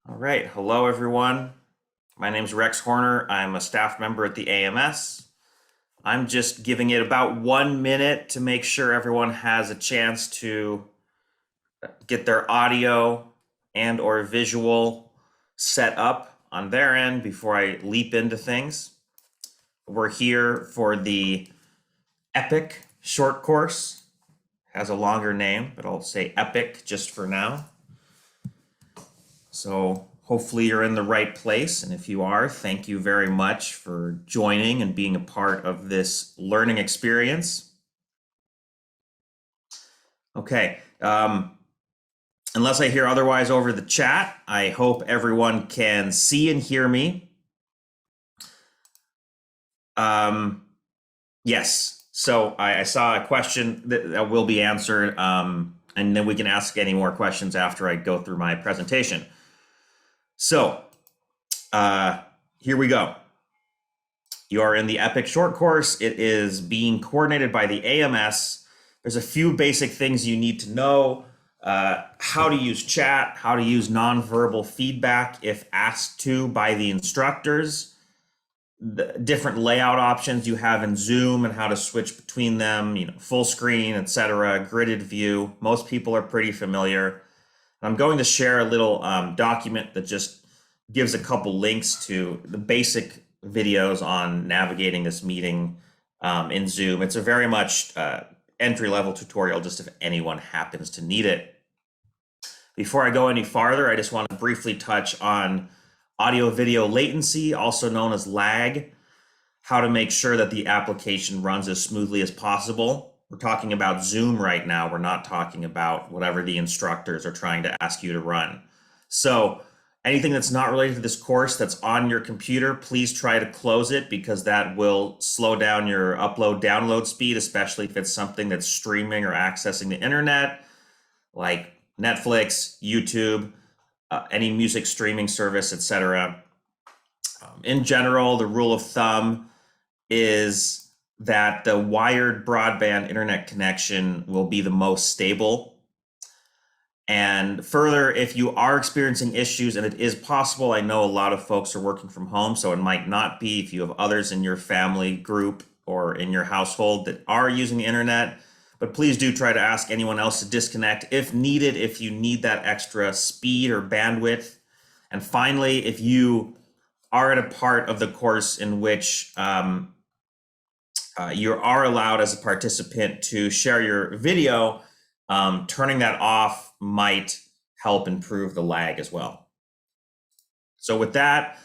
All right, hello everyone. My name is Rex Horner. I'm a staff member at the AMS. I'm just giving it about 1 minute to make sure everyone has a chance to get their audio and or visual set up on their end before I leap into things. We're here for the EPIC short course. Has a longer name, but I'll say EPIC just for now. So hopefully you're in the right place. And if you are, thank you very much for joining and being a part of this learning experience. Okay. Unless I hear otherwise over the chat, I hope everyone can see and hear me. Yes. So I saw a question that will be answered, and then we can ask any more questions after I go through my presentation. So here we go. You are in the EPIC short course. It is being coordinated by the AMS. There's a few basic things you need to know. How to use chat, how to use nonverbal feedback if asked to by the instructors, the different layout options you have in Zoom and how to switch between them, full screen, etc., gridded view. Most people are pretty familiar. I'm going to share a little document that just gives a couple links to the basic videos on navigating this meeting in Zoom. It's a very much entry-level tutorial, just if anyone happens to need it. Before I go any farther, I just want to briefly touch on audio-video latency, also known as lag, how to make sure that the application runs as smoothly as possible. We're talking about Zoom right now. We're not talking about whatever the instructors are trying to ask you to run. So anything that's not related to this course that's on your computer, please try to close it because that will slow down your upload-download speed, especially if it's something that's streaming or accessing the internet, like Netflix, YouTube, any music streaming service, etc. In general, the rule of thumb is that the wired broadband internet connection will be the most stable. And further, if you are experiencing issues, and it is possible, I know a lot of folks are working from home, so it might not be, if you have others in your family group or in your household that are using the internet, but please do try to ask anyone else to disconnect if needed, if you need that extra speed or bandwidth. And finally, if you are at a part of the course in which you are allowed as a participant to share your video, turning that off might help improve the lag as well. So with that,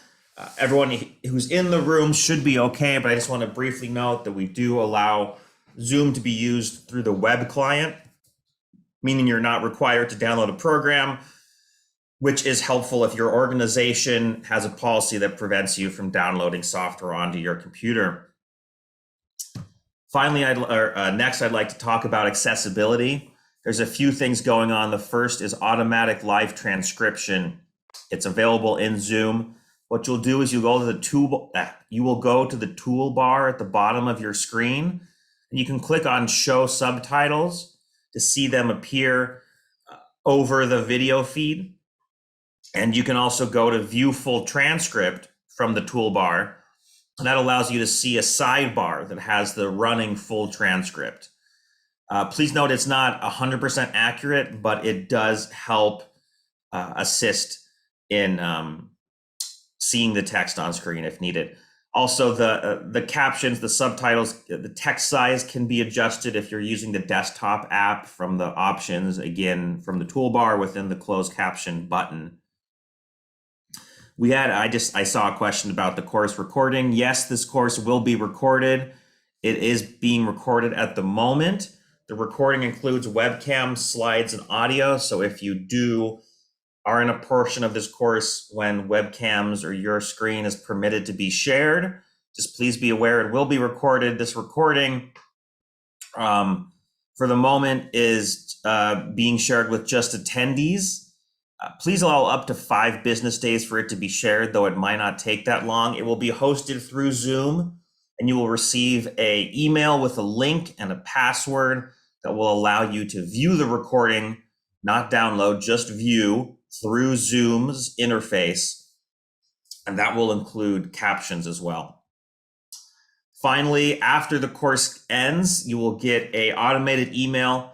everyone who's in the room should be okay, but I just want to briefly note that we do allow Zoom to be used through the web client, meaning you're not required to download a program, which is helpful if your organization has a policy that prevents you from downloading software onto your computer. Finally, next, I'd like to talk about accessibility. There's a few things going on. The first is automatic live transcription. It's available in Zoom. What you'll do is you will go to the toolbar at the bottom of your screen, and you can click on Show Subtitles to see them appear over the video feed. And you can also go to View Full Transcript from the toolbar, and that allows you to see a sidebar that has the running full transcript. Please note it's not 100% accurate, but it does help assist in seeing the text on screen if needed. Also, the captions, the subtitles, the text size can be adjusted if you're using the desktop app from the options, again, from the toolbar within the closed caption button. I saw a question about the course recording. Yes, this course will be recorded. It is being recorded at the moment. The recording includes webcam, slides, and audio. So if you are in a portion of this course when webcams or your screen is permitted to be shared, just please be aware it will be recorded. This recording, for the moment, is being shared with just attendees. Please allow up to 5 business days for it to be shared, though it might not take that long. It will be hosted through Zoom, and you will receive an email with a link and a password that will allow you to view the recording, not download, just view through Zoom's interface, and that will include captions as well. Finally, after the course ends, you will get an automated email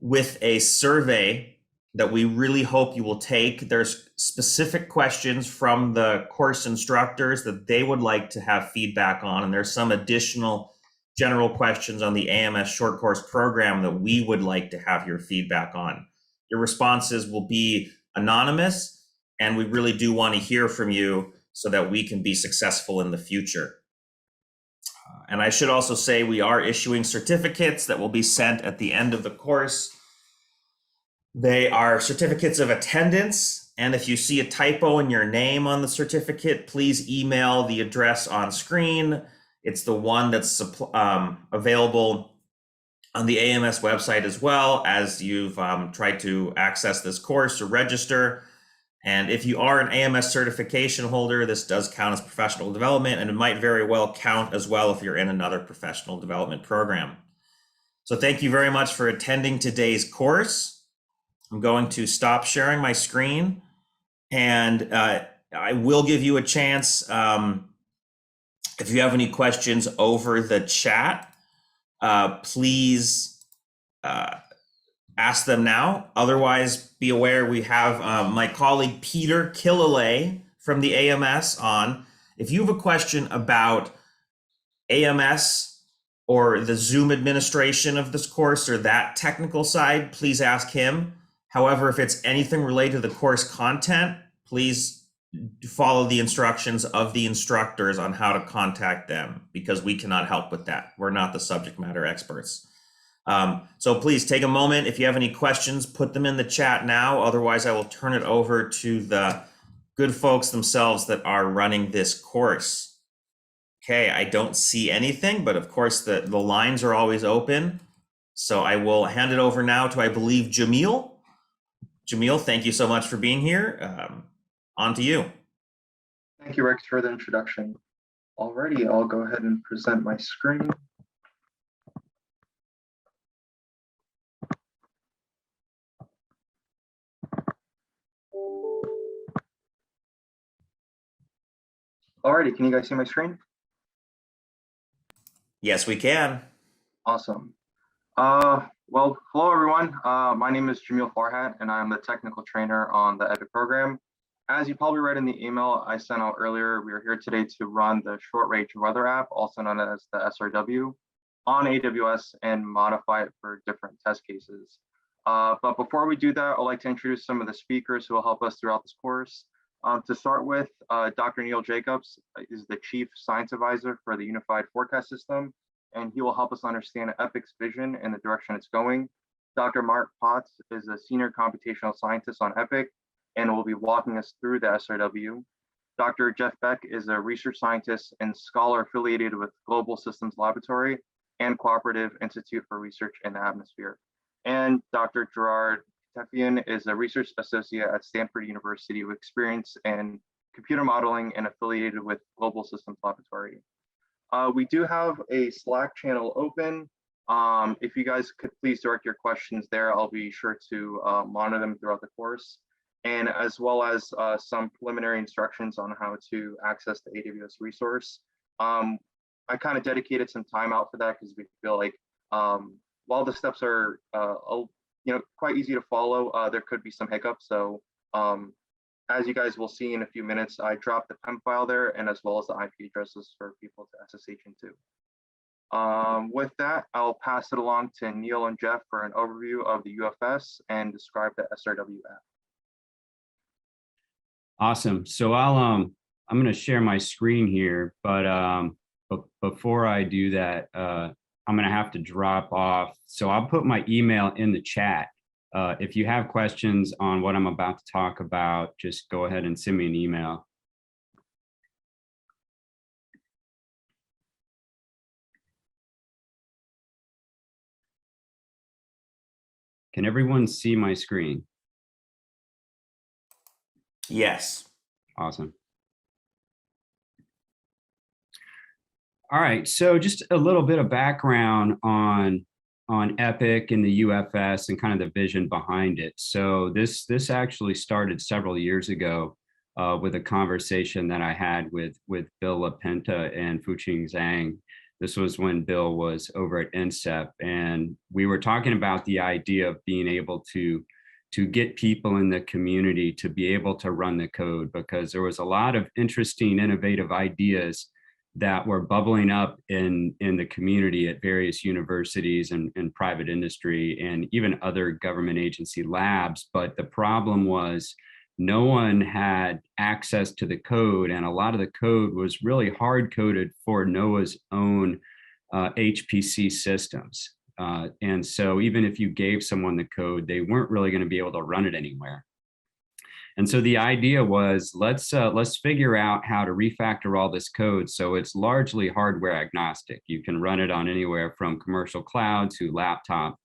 with a survey that we really hope you will take. There's specific questions from the course instructors that they would like to have feedback on, and there's some additional general questions on the AMS short course program that we would like to have your feedback on. Your responses will be anonymous, and we really do want to hear from you so that we can be successful in the future. And I should also say we are issuing certificates that will be sent at the end of the course. They are certificates of attendance, and if you see a typo in your name on the certificate, please email the address on screen. It's the one that's available on the AMS website as well as you've tried to access this course or register. And if you are an AMS certification holder, this does count as professional development, and it might very well count as well if you're in another professional development program. So thank you very much for attending today's course. I'm going to stop sharing my screen, and I will give you a chance if you have any questions over the chat, please ask them now. Otherwise, be aware we have my colleague Peter Killalay from the AMS on. If you have a question about AMS or the Zoom administration of this course or that technical side, please ask him. However, if it's anything related to the course content, please follow the instructions of the instructors on how to contact them, because we cannot help with that. We're not the subject matter experts. So please take a moment. If you have any questions, put them in the chat now. Otherwise, I will turn it over to the good folks themselves that are running this course. Okay, I don't see anything, but of course the lines are always open. So I will hand it over now to, I believe, Jamil. Jamil, thank you so much for being here. On to you. Thank you, Rex, for the introduction. Alrighty, I'll go ahead and present my screen. Alrighty, can you guys see my screen? Yes, we can. Awesome. Well, hello everyone. My name is Jamil Farhat, and I'm the technical trainer on the EPIC program. As you probably read in the email I sent out earlier, we are here today to run the short range weather app, also known as the SRW, on AWS and modify it for different test cases. But before we do that, I'd like to introduce some of the speakers who will help us throughout this course. To start with, Dr. Neil Jacobs is the Chief Science Advisor for the Unified Forecast System, and he will help us understand EPIC's vision and the direction it's going. Dr. Mark Potts is a Senior Computational Scientist on EPIC and will be walking us through the SRW. Dr. Jeff Beck is a research scientist and scholar affiliated with Global Systems Laboratory and Cooperative Institute for Research in the Atmosphere. And Dr. Gerard Tefian is a research associate at Stanford University with experience in computer modeling and affiliated with Global Systems Laboratory. We do have a Slack channel open. If you guys could please direct your questions there, I'll be sure to monitor them throughout the course, and as well as some preliminary instructions on how to access the AWS resource. I kind of dedicated some time out for that because we feel like while the steps are quite easy to follow, there could be some hiccups. So as you guys will see in a few minutes, I dropped the PEM file there, and as well as the IP addresses for people to SSH into. With that, I'll pass it along to Neil and Jeff for an overview of the UFS and describe the SRW app. Awesome. So I'm going to share my screen here, but before I do that, I'm going to have to drop off. So I'll put my email in the chat. If you have questions on what I'm about to talk about, just go ahead and send me an email. Can everyone see my screen? Yes. Awesome. All right, so just a little bit of background on Epic and the UFS and kind of the vision behind it. So this actually started several years ago with a conversation that I had with Bill LaPenta and Fuqing Zhang. This was when Bill was over at NCEP, and we were talking about the idea of being able to get people in the community to be able to run the code, because there was a lot of interesting, innovative ideas that were bubbling up in the community at various universities and private industry and even other government agency labs. But the problem was no one had access to the code, and a lot of the code was really hard coded for NOAA's own HPC systems. And so even if you gave someone the code, they weren't really going to be able to run it anywhere. And so the idea was, let's figure out how to refactor all this code so it's largely hardware agnostic. You can run it on anywhere from commercial cloud to laptop,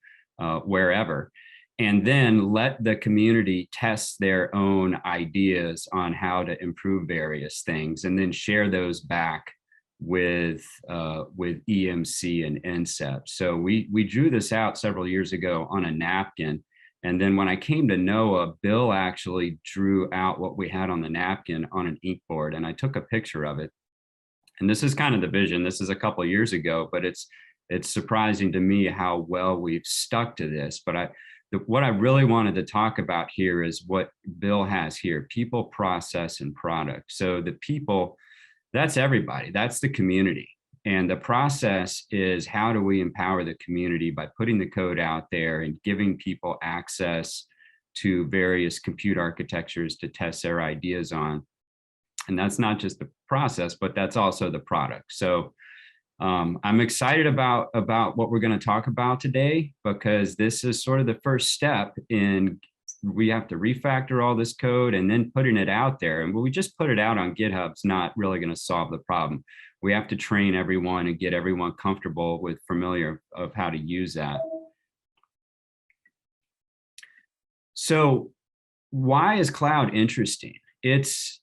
wherever. And then let the community test their own ideas on how to improve various things, and then share those back with EMC and NCEP. So we drew this out several years ago on a napkin. And then when I came to NOAA, Bill actually drew out what we had on the napkin on an ink board, and I took a picture of it. And this is kind of the vision. This is a couple of years ago, but it's surprising to me how well we've stuck to this. But what I really wanted to talk about here is what Bill has here: people, process, and product. So the people, that's everybody, that's the community. And the process is, how do we empower the community by putting the code out there and giving people access to various compute architectures to test their ideas on. And that's not just the process, but that's also the product. So I'm excited about what we're going to talk about today, because this is sort of the first step in, we have to refactor all this code and then putting it out there. And when we just put it out on GitHub's not really going to solve the problem. We have to train everyone and get everyone comfortable with, familiar of how to use that. So why is cloud interesting? It's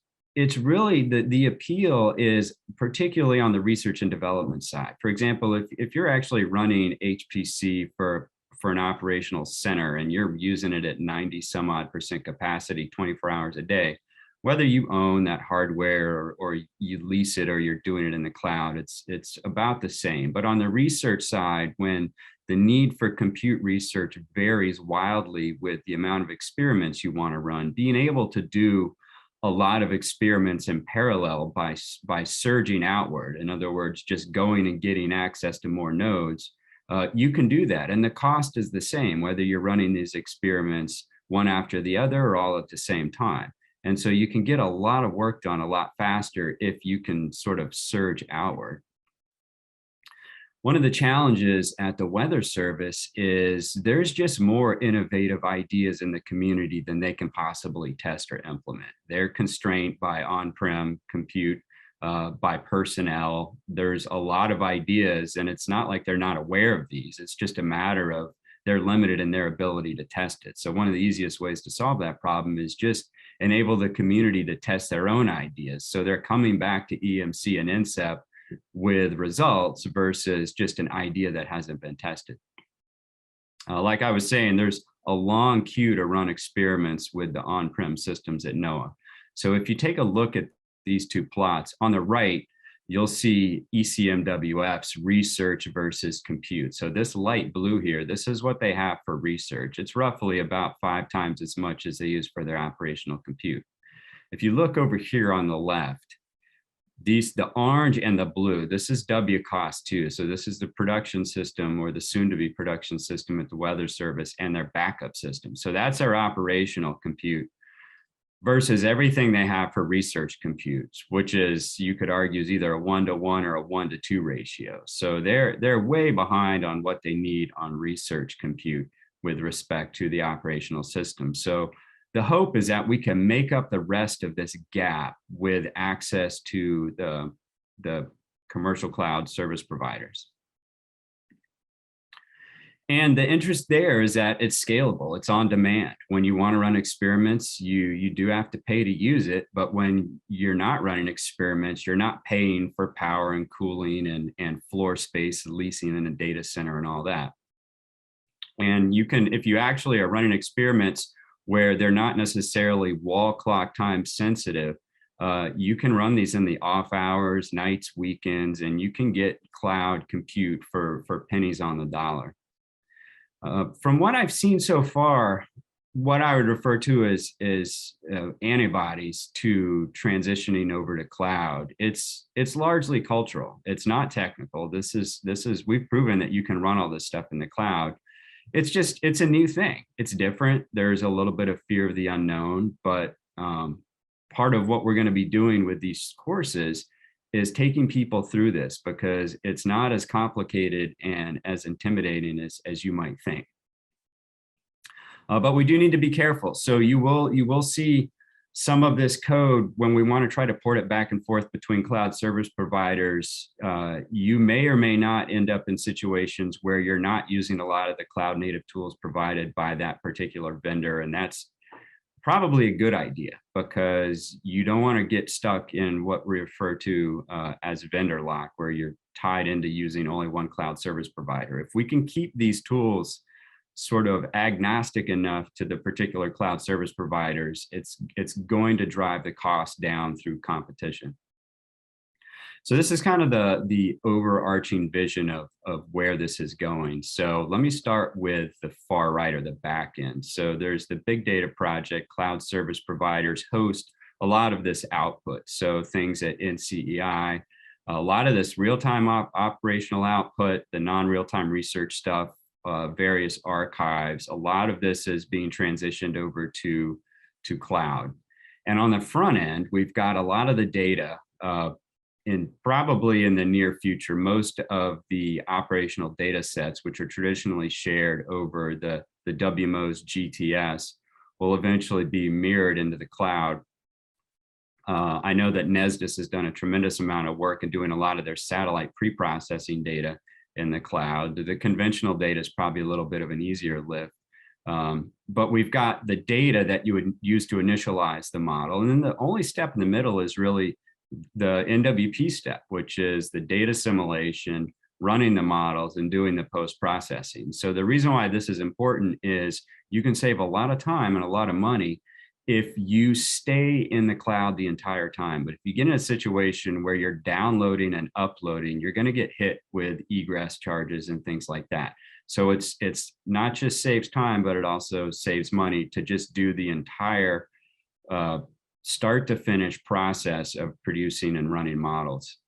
really, the appeal is particularly on the research and development side. For example, if you're actually running HPC for an operational center and you're using it at 90% capacity 24 hours a day, whether you own that hardware or you lease it or you're doing it in the cloud, it's about the same. But on the research side, when the need for compute research varies wildly with the amount of experiments you want to run, being able to do a lot of experiments in parallel by surging outward, in other words, just going and getting access to more nodes, you can do that. And the cost is the same, whether you're running these experiments one after the other or all at the same time. And so you can get a lot of work done a lot faster if you can sort of surge outward. One of the challenges at the Weather Service is there's just more innovative ideas in the community than they can possibly test or implement. They're constrained by on-prem compute, by personnel. There's a lot of ideas, and it's not like they're not aware of these. It's just a matter of they're limited in their ability to test it. So one of the easiest ways to solve that problem is just enable the community to test their own ideas. So they're coming back to EMC and NCEP with results versus just an idea that hasn't been tested. Like I was saying, there's a long queue to run experiments with the on-prem systems at NOAA. So if you take a look at these two plots, on the right, you'll see ECMWF's research versus compute. So this light blue here, this is what they have for research. It's roughly about 5 times as much as they use for their operational compute. If you look over here on the left, the orange and the blue, this is WCOS2. So this is the production system, or the soon-to-be production system at the Weather Service, and their backup system. So that's their operational compute versus everything they have for research computes, which is, you could argue, is either a 1-to-1 or a 1-to-2 ratio. So they're way behind on what they need on research compute with respect to the operational system. So the hope is that we can make up the rest of this gap with access to the commercial cloud service providers. And the interest there is that it's scalable, it's on demand. When you want to run experiments, you do have to pay to use it, but when you're not running experiments, you're not paying for power and cooling and floor space, leasing in a data center and all that. And you can, if you actually are running experiments where they're not necessarily wall clock time sensitive, you can run these in the off hours, nights, weekends, and you can get cloud compute for pennies on the dollar. From what I've seen so far, what I would refer to as antibodies to transitioning over to cloud, it's largely cultural. It's not technical. This is we've proven that you can run all this stuff in the cloud. It's a new thing. It's different. There's a little bit of fear of the unknown, but part of what we're going to be doing with these courses is taking people through this, because it's not as complicated and as intimidating as you might think. But we do need to be careful. So you will see some of this code when we want to try to port it back and forth between cloud service providers. You may or may not end up in situations where you're not using a lot of the cloud native tools provided by that particular vendor. And that's probably a good idea, because you don't want to get stuck in what we refer to as vendor lock, where you're tied into using only one cloud service provider. If we can keep these tools sort of agnostic enough to the particular cloud service providers, it's going to drive the cost down through competition. So this is kind of the overarching vision of where this is going. So let me start with the far right, or the back end. So there's the big data project. Cloud service providers host a lot of this output. So things at NCEI, a lot of this real-time operational output, the non-real-time research stuff, various archives, a lot of this is being transitioned over to cloud. And on the front end, we've got a lot of the data probably in the near future. Most of the operational data sets, which are traditionally shared over the WMO's GTS, will eventually be mirrored into the cloud. I know that NESDIS has done a tremendous amount of work in doing a lot of their satellite pre-processing data in the cloud. The conventional data is probably a little bit of an easier lift. But we've got the data that you would use to initialize the model. And then the only step in the middle is really the NWP step, which is the data assimilation, running the models, and doing the post-processing. So the reason why this is important is you can save a lot of time and a lot of money if you stay in the cloud the entire time. But if you get in a situation where you're downloading and uploading, you're going to get hit with egress charges and things like that. So it's not just saves time, but it also saves money to just do the entire start to finish process of producing and running models.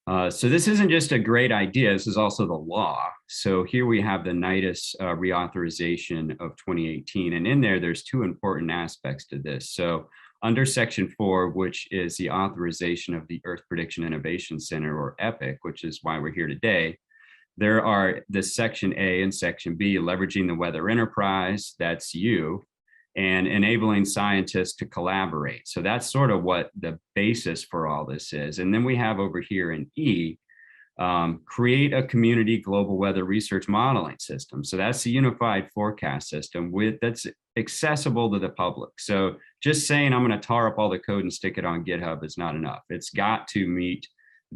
So this isn't just a great idea, this is also the law. So here we have the NITIS reauthorization of 2018, and in there's two important aspects to this. So under Section 4, which is the authorization of the Earth Prediction Innovation Center, or EPIC, which is why we're here today, there are the Section A and Section B, leveraging the weather enterprise, that's you, and enabling scientists to collaborate. So that's sort of what the basis for all this is. And then we have over here in E, create a community global weather research modeling system. So that's the unified forecast system that's accessible to the public. So just saying I'm going to tar up all the code and stick it on GitHub is not enough. It's got to meet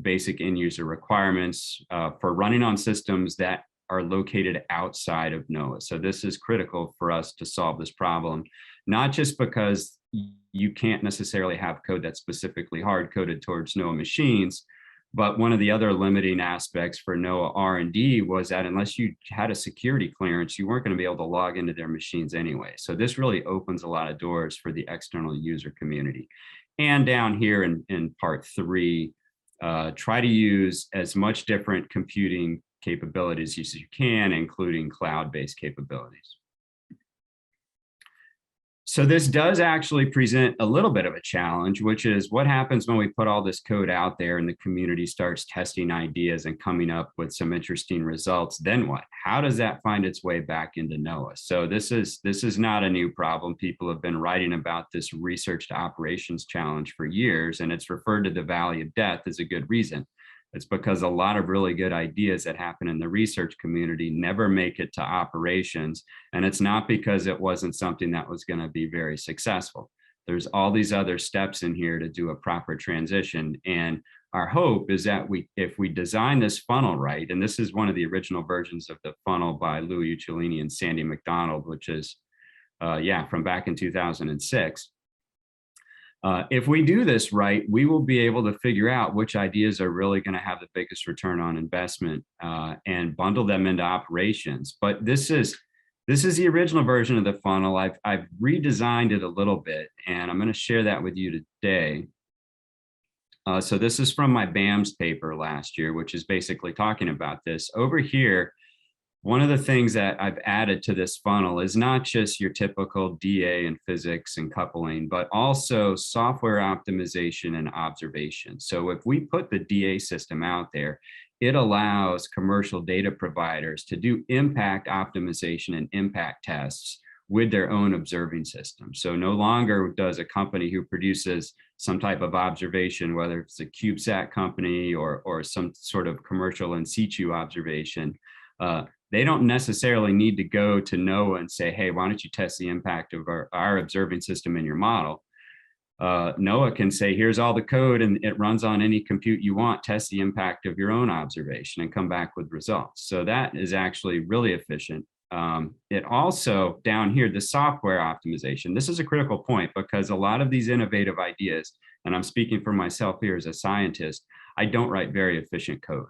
basic end user requirements for running on systems that are located outside of NOAA. So this is critical for us to solve this problem, not just because you can't necessarily have code that's specifically hard-coded towards NOAA machines, but one of the other limiting aspects for NOAA R&D was that unless you had a security clearance, you weren't going to be able to log into their machines anyway. So this really opens a lot of doors for the external user community. And down here in part 3, try to use as much different computing capabilities as you can, including cloud-based capabilities. So this does actually present a little bit of a challenge, which is what happens when we put all this code out there and the community starts testing ideas and coming up with some interesting results. Then what? How does that find its way back into NOAA? So this is not a new problem. People have been writing about this research to operations challenge for years, and it's referred to the Valley of Death as a good reason. It's because a lot of really good ideas that happen in the research community never make it to operations. And it's not because it wasn't something that was going to be very successful. There's all these other steps in here to do a proper transition. And our hope is that if we design this funnel right, and this is one of the original versions of the funnel by Louis Uccellini and Sandy McDonald, which is, from back in 2006. If we do this right, we will be able to figure out which ideas are really going to have the biggest return on investment and bundle them into operations. But this is the original version of the funnel. I've redesigned it a little bit, and I'm going to share that with you today. So this is from my BAMS paper last year, which is basically talking about this. Over here, one of the things that I've added to this funnel is not just your typical DA and physics and coupling, but also software optimization and observation. So if we put the DA system out there, it allows commercial data providers to do impact optimization and impact tests with their own observing system. So no longer does a company who produces some type of observation, whether it's a CubeSat company or some sort of commercial in situ observation, they don't necessarily need to go to NOAA and say, hey, why don't you test the impact of our observing system in your model? NOAA can say, here's all the code and it runs on any compute you want, test the impact of your own observation and come back with results. So that is actually really efficient. It also, down here, the software optimization, this is a critical point because a lot of these innovative ideas, and I'm speaking for myself here as a scientist, I don't write very efficient code.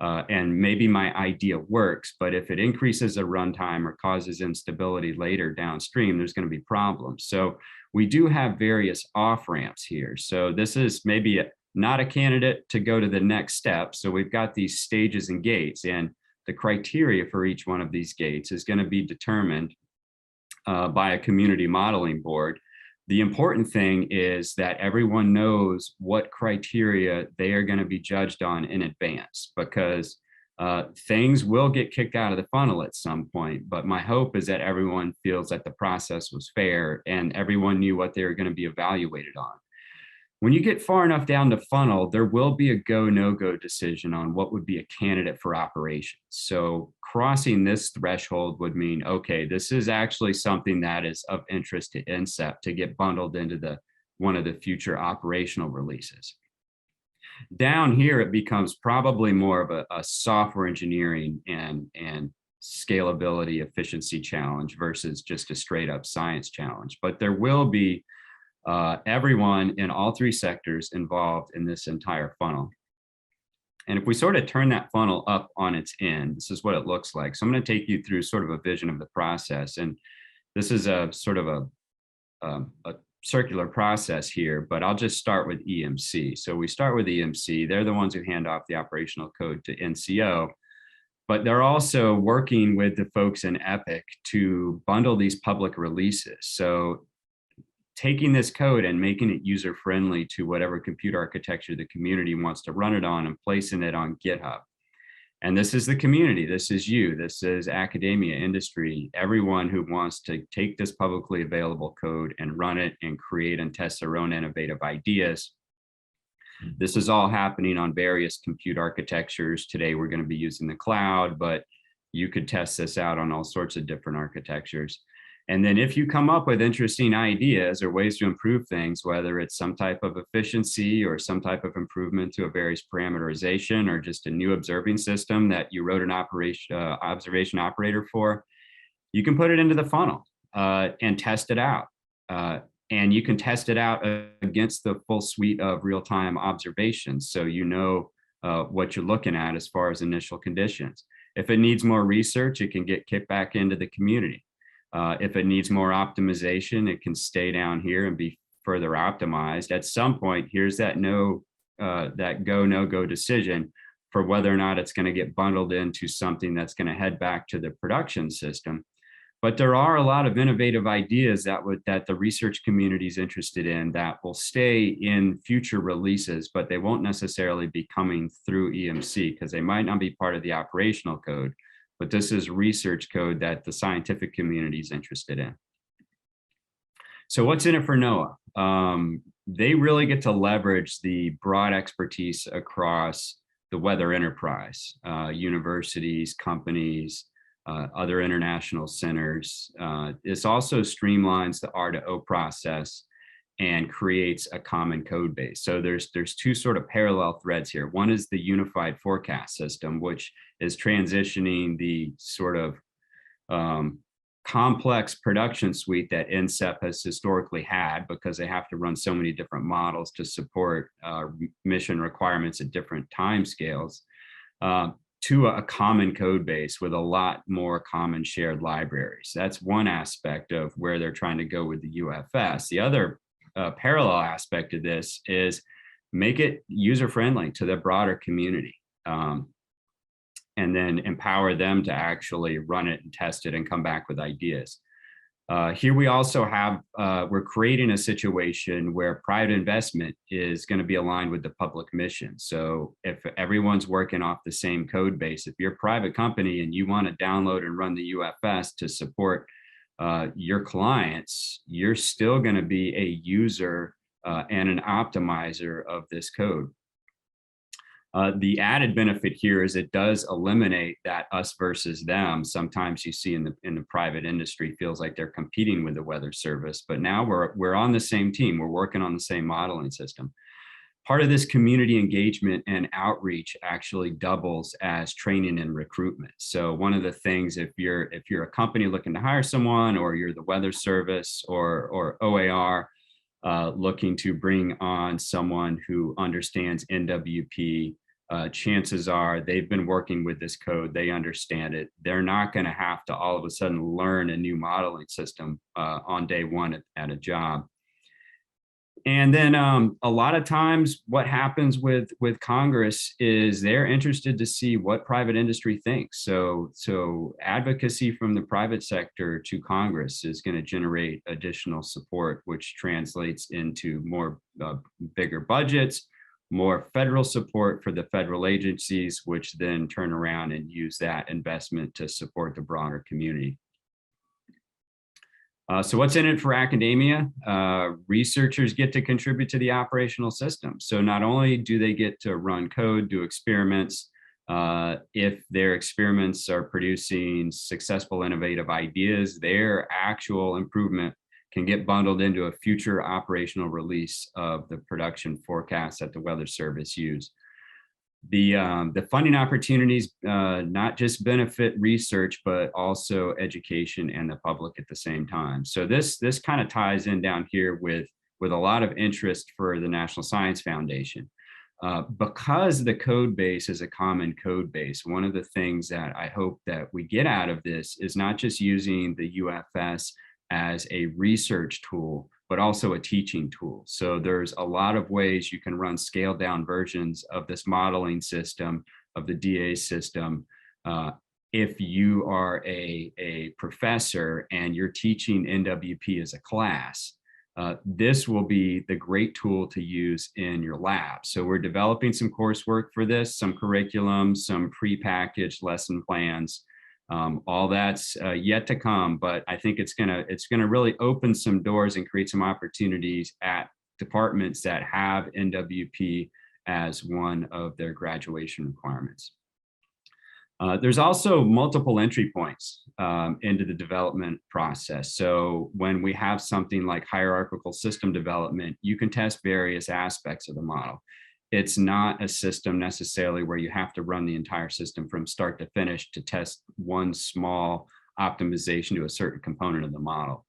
And maybe my idea works, but if it increases a runtime or causes instability later downstream, there's going to be problems. So we do have various off-ramps here. So this is maybe not a candidate to go to the next step. So we've got these stages and gates, and the criteria for each one of these gates is going to be determined by a community modeling board. The important thing is that everyone knows what criteria they are going to be judged on in advance, because things will get kicked out of the funnel at some point. But my hope is that everyone feels that the process was fair and everyone knew what they were going to be evaluated on. When you get far enough down the funnel, there will be a go, no-go decision on what would be a candidate for operations. So crossing this threshold would mean, okay, this is actually something that is of interest to INCEP to get bundled into one of the future operational releases. Down here, it becomes probably more of a software engineering and scalability efficiency challenge versus just a straight up science challenge. But there will be everyone in all three sectors involved in this entire funnel. And if we sort of turn that funnel up on its end, this is what it looks like. So I'm going to take you through sort of a vision of the process. And this is a sort of a circular process here, but I'll just start with EMC. So we start with EMC. They're the ones who hand off the operational code to NCO, but they're also working with the folks in EPIC to bundle these public releases. So taking this code and making it user-friendly to whatever compute architecture the community wants to run it on and placing it on GitHub. And this is the community, this is you, this is academia, industry, everyone who wants to take this publicly available code and run it and create and test their own innovative ideas. This is all happening on various compute architectures. Today, we're going to be using the cloud, but you could test this out on all sorts of different architectures. And then if you come up with interesting ideas or ways to improve things, whether it's some type of efficiency or some type of improvement to a various parameterization or just a new observing system that you wrote an observation operator for, you can put it into the funnel and test it out. And you can test it out against the full suite of real-time observations. So you know what you're looking at as far as initial conditions. If it needs more research, it can get kicked back into the community. If it needs more optimization, it can stay down here and be further optimized. At some point, here's that go, no-go decision for whether or not it's going to get bundled into something that's going to head back to the production system. But there are a lot of innovative ideas that the research community is interested in that will stay in future releases, but they won't necessarily be coming through EMC because they might not be part of the operational code. But this is research code that the scientific community is interested in. So what's in it for NOAA? They really get to leverage the broad expertise across the weather enterprise, universities, companies, other international centers. This also streamlines the R2O process and creates a common code base. So there's two sort of parallel threads here. One is the unified forecast system, which is transitioning the sort of complex production suite that NCEP has historically had, because they have to run so many different models to support mission requirements at different timescales, to a common code base with a lot more common shared libraries. That's one aspect of where they're trying to go with the UFS. The other parallel aspect of this is make it user-friendly to the broader community, and then empower them to actually run it and test it and come back with ideas. Here we also have, we're creating a situation where private investment is going to be aligned with the public mission. So if everyone's working off the same code base, if you're a private company and you want to download and run the UFS to support your clients, you're still going to be a user and an optimizer of this code. The added benefit here is it does eliminate that us versus them. Sometimes you see in the private industry feels like they're competing with the Weather Service, but now we're on the same team. We're working on the same modeling system. Part of this community engagement and outreach actually doubles as training and recruitment. So one of the things, if you're a company looking to hire someone, or you're the Weather Service or OAR looking to bring on someone who understands NWP, chances are they've been working with this code, they understand it. They're not going to have to all of a sudden learn a new modeling system on day one at a job. And then a lot of times what happens with Congress is they're interested to see what private industry thinks. So advocacy from the private sector to Congress is going to generate additional support, which translates into more bigger budgets, more federal support for the federal agencies, which then turn around and use that investment to support the broader community. So what's in it for academia? Researchers get to contribute to the operational system. So not only do they get to run code, do experiments, if their experiments are producing successful, innovative ideas, their actual improvement can get bundled into a future operational release of the production forecast that the Weather Service use. The funding opportunities not just benefit research, but also education and the public at the same time. So this kind of ties in down here with a lot of interest for the National Science Foundation. Because the code base is a common code base, one of the things that I hope that we get out of this is not just using the UFS as a research tool, but also a teaching tool. So there's a lot of ways you can run scaled down versions of this modeling system, of the DA system. If you are a professor and you're teaching NWP as a class, this will be the great tool to use in your lab. So we're developing some coursework for this, some curriculum, some pre-packaged lesson plans. All that's yet to come, but I think it's gonna really open some doors and create some opportunities at departments that have NWP as one of their graduation requirements. There's also multiple entry points into the development process. So when we have something like hierarchical system development, you can test various aspects of the model. It's not a system necessarily where you have to run the entire system from start to finish to test one small optimization to a certain component of the model.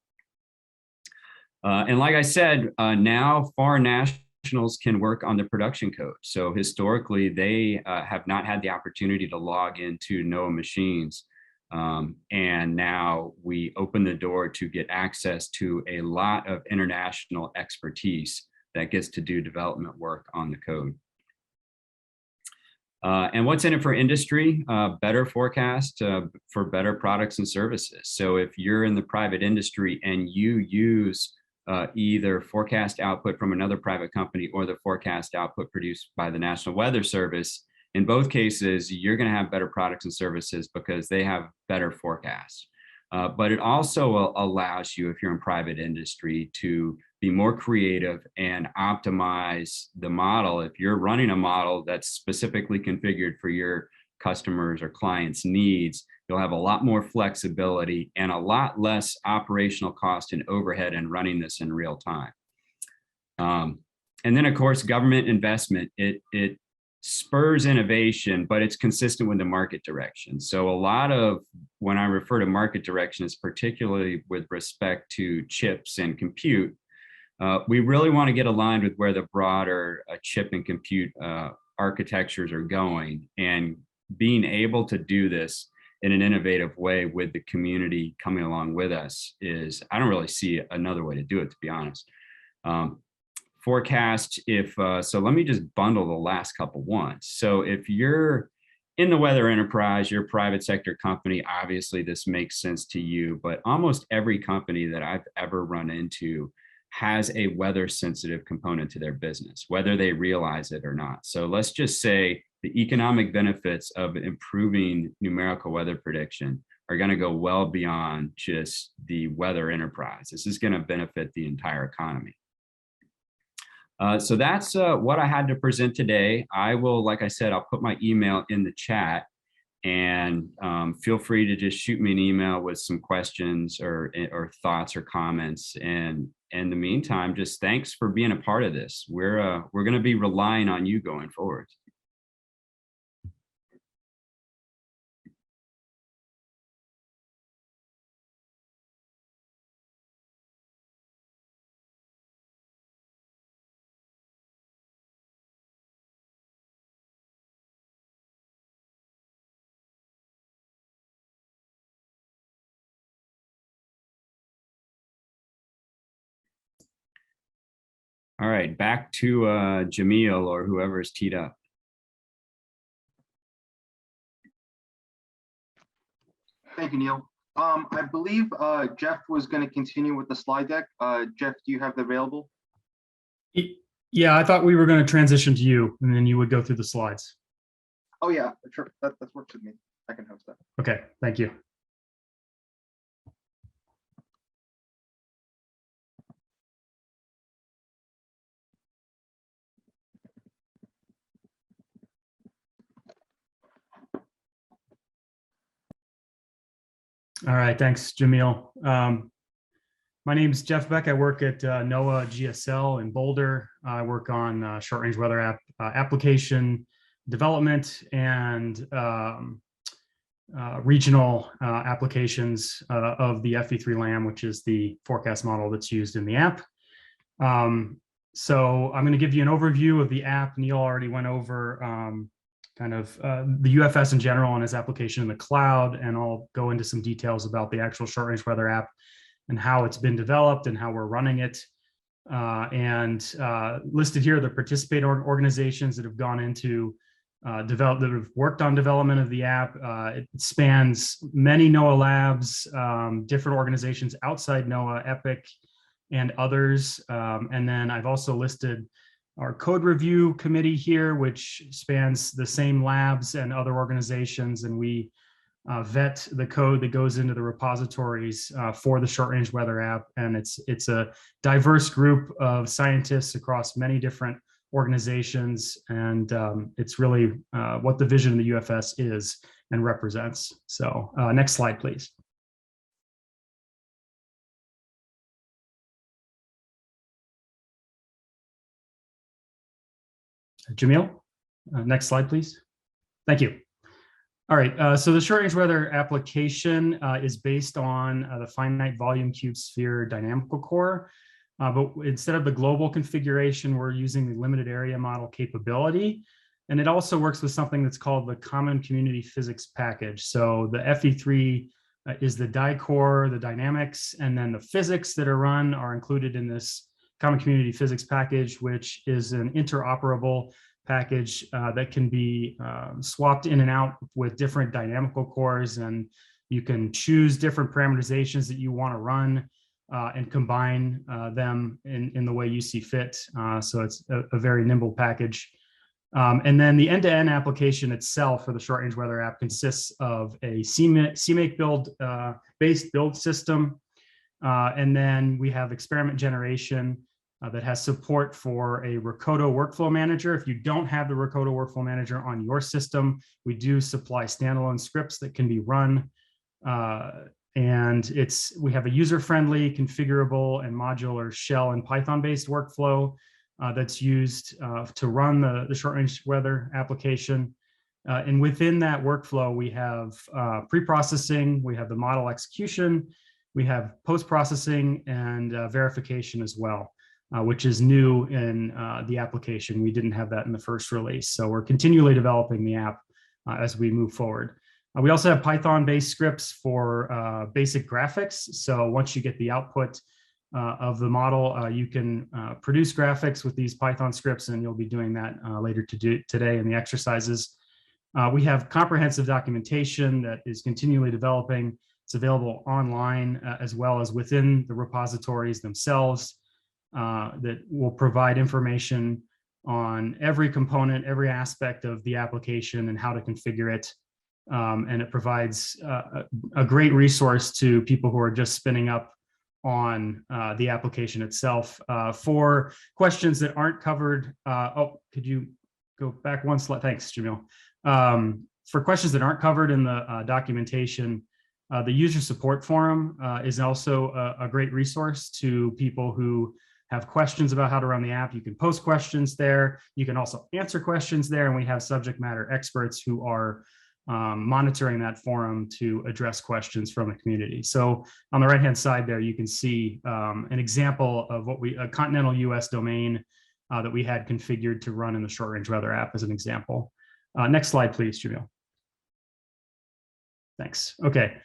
And like I said, now foreign nationals can work on the production code. So historically, they have not had the opportunity to log into NOAA machines. And now we open the door to get access to a lot of international expertise that gets to do development work on the code. And what's in it for industry? Better forecast for better products and services. So if you're in the private industry and you use either forecast output from another private company or the forecast output produced by the National Weather Service, in both cases, you're going to have better products and services because they have better forecasts. But it also allows you, if you're in private industry, to be more creative and optimize the model. If you're running a model that's specifically configured for your customers or clients' needs, you'll have a lot more flexibility and a lot less operational cost and overhead in running this in real time. And then, of course, government investment, it spurs innovation, but it's consistent with the market direction. So a lot of, when I refer to market direction, is particularly with respect to chips and compute. We really want to get aligned with where the broader chip and compute architectures are going, and being able to do this in an innovative way with the community coming along with us is, I don't really see another way to do it, to be honest. Forecast, so let me just bundle the last couple ones. So if you're in the weather enterprise, you're a private sector company, obviously this makes sense to you, but almost every company that I've ever run into has a weather sensitive component to their business, whether they realize it or not. So let's just say the economic benefits of improving numerical weather prediction are going to go well beyond just the weather enterprise. This is going to benefit the entire economy. So that's what I had to present today. I will, like I said, I'll put my email in the chat, and feel free to just shoot me an email with some questions or thoughts or comments. And in the meantime, just thanks for being a part of this. We're going to be relying on you going forward. All right, back to Jamil or whoever is teed up. Thank you, Neil. I believe Jeff was going to continue with the slide deck. Jeff, do you have that available? Yeah, I thought we were going to transition to you, and then you would go through the slides. Oh yeah, sure. That works with me. I can host that. Okay, thank you. All right, thanks, Jamil. My name is Jeff Beck. I work at NOAA GSL in Boulder. I work on short-range weather app application development and regional applications of the FE3 LAM, which is the forecast model that's used in the app. So I'm going to give you an overview of the app. Neil already went over kind of the UFS in general and its application in the cloud, and I'll go into some details about the actual short-range weather app and how it's been developed and how we're running it. Listed here are the participant organizations that have gone into that have worked on development of the app. It spans many NOAA labs, different organizations outside NOAA, EPIC, and others. And then I've also listed our code review committee here, which spans the same labs and other organizations, and we vet the code that goes into the repositories for the short-range weather app. And it's a diverse group of scientists across many different organizations, and it's really what the vision of the UFS is and represents. So next slide, please. Jamil, next slide, please. Thank you. All right, so the short-range weather application is based on the Finite Volume Cubed sphere dynamical core, but instead of the global configuration, we're using the limited area model capability, and it also works with something that's called the Common Community Physics package. So the FE3 is the die core, the dynamics, and then the physics that are run are included in this Common Community Physics package, which is an interoperable package that can be swapped in and out with different dynamical cores, and you can choose different parameterizations that you want to run and combine them in the way you see fit. So it's a very nimble package. And then the end-to-end application itself for the short-range weather app consists of a CMake build based build system. And then we have experiment generation that has support for a Rakoto workflow manager. If you don't have the Rakoto workflow manager on your system, we do supply standalone scripts that can be run. And we have a user-friendly, configurable, and modular shell and Python-based workflow that's used to run the short-range weather application. And within that workflow, we have pre-processing, we have the model execution, we have post-processing and verification as well, which is new in the application. We didn't have that in the first release. So we're continually developing the app as we move forward. We also have Python-based scripts for basic graphics. So once you get the output of the model, you can produce graphics with these Python scripts, and you'll be doing that later today in the exercises. We have comprehensive documentation that is continually developing. It's available online as well as within the repositories themselves that will provide information on every component, every aspect of the application and how to configure it. And it provides a great resource to people who are just spinning up on the application itself. For questions that aren't covered, could you go back one slide? Thanks, Jamil. For questions that aren't covered in the documentation, the user support forum is also a great resource to people who have questions about how to run the app. You can post questions there. You can also answer questions there. And we have subject matter experts who are monitoring that forum to address questions from the community. So on the right-hand side there, you can see an example of what a continental US domain that we had configured to run in the short-range weather app as an example. Next slide, please, Jamil. Thanks. Okay.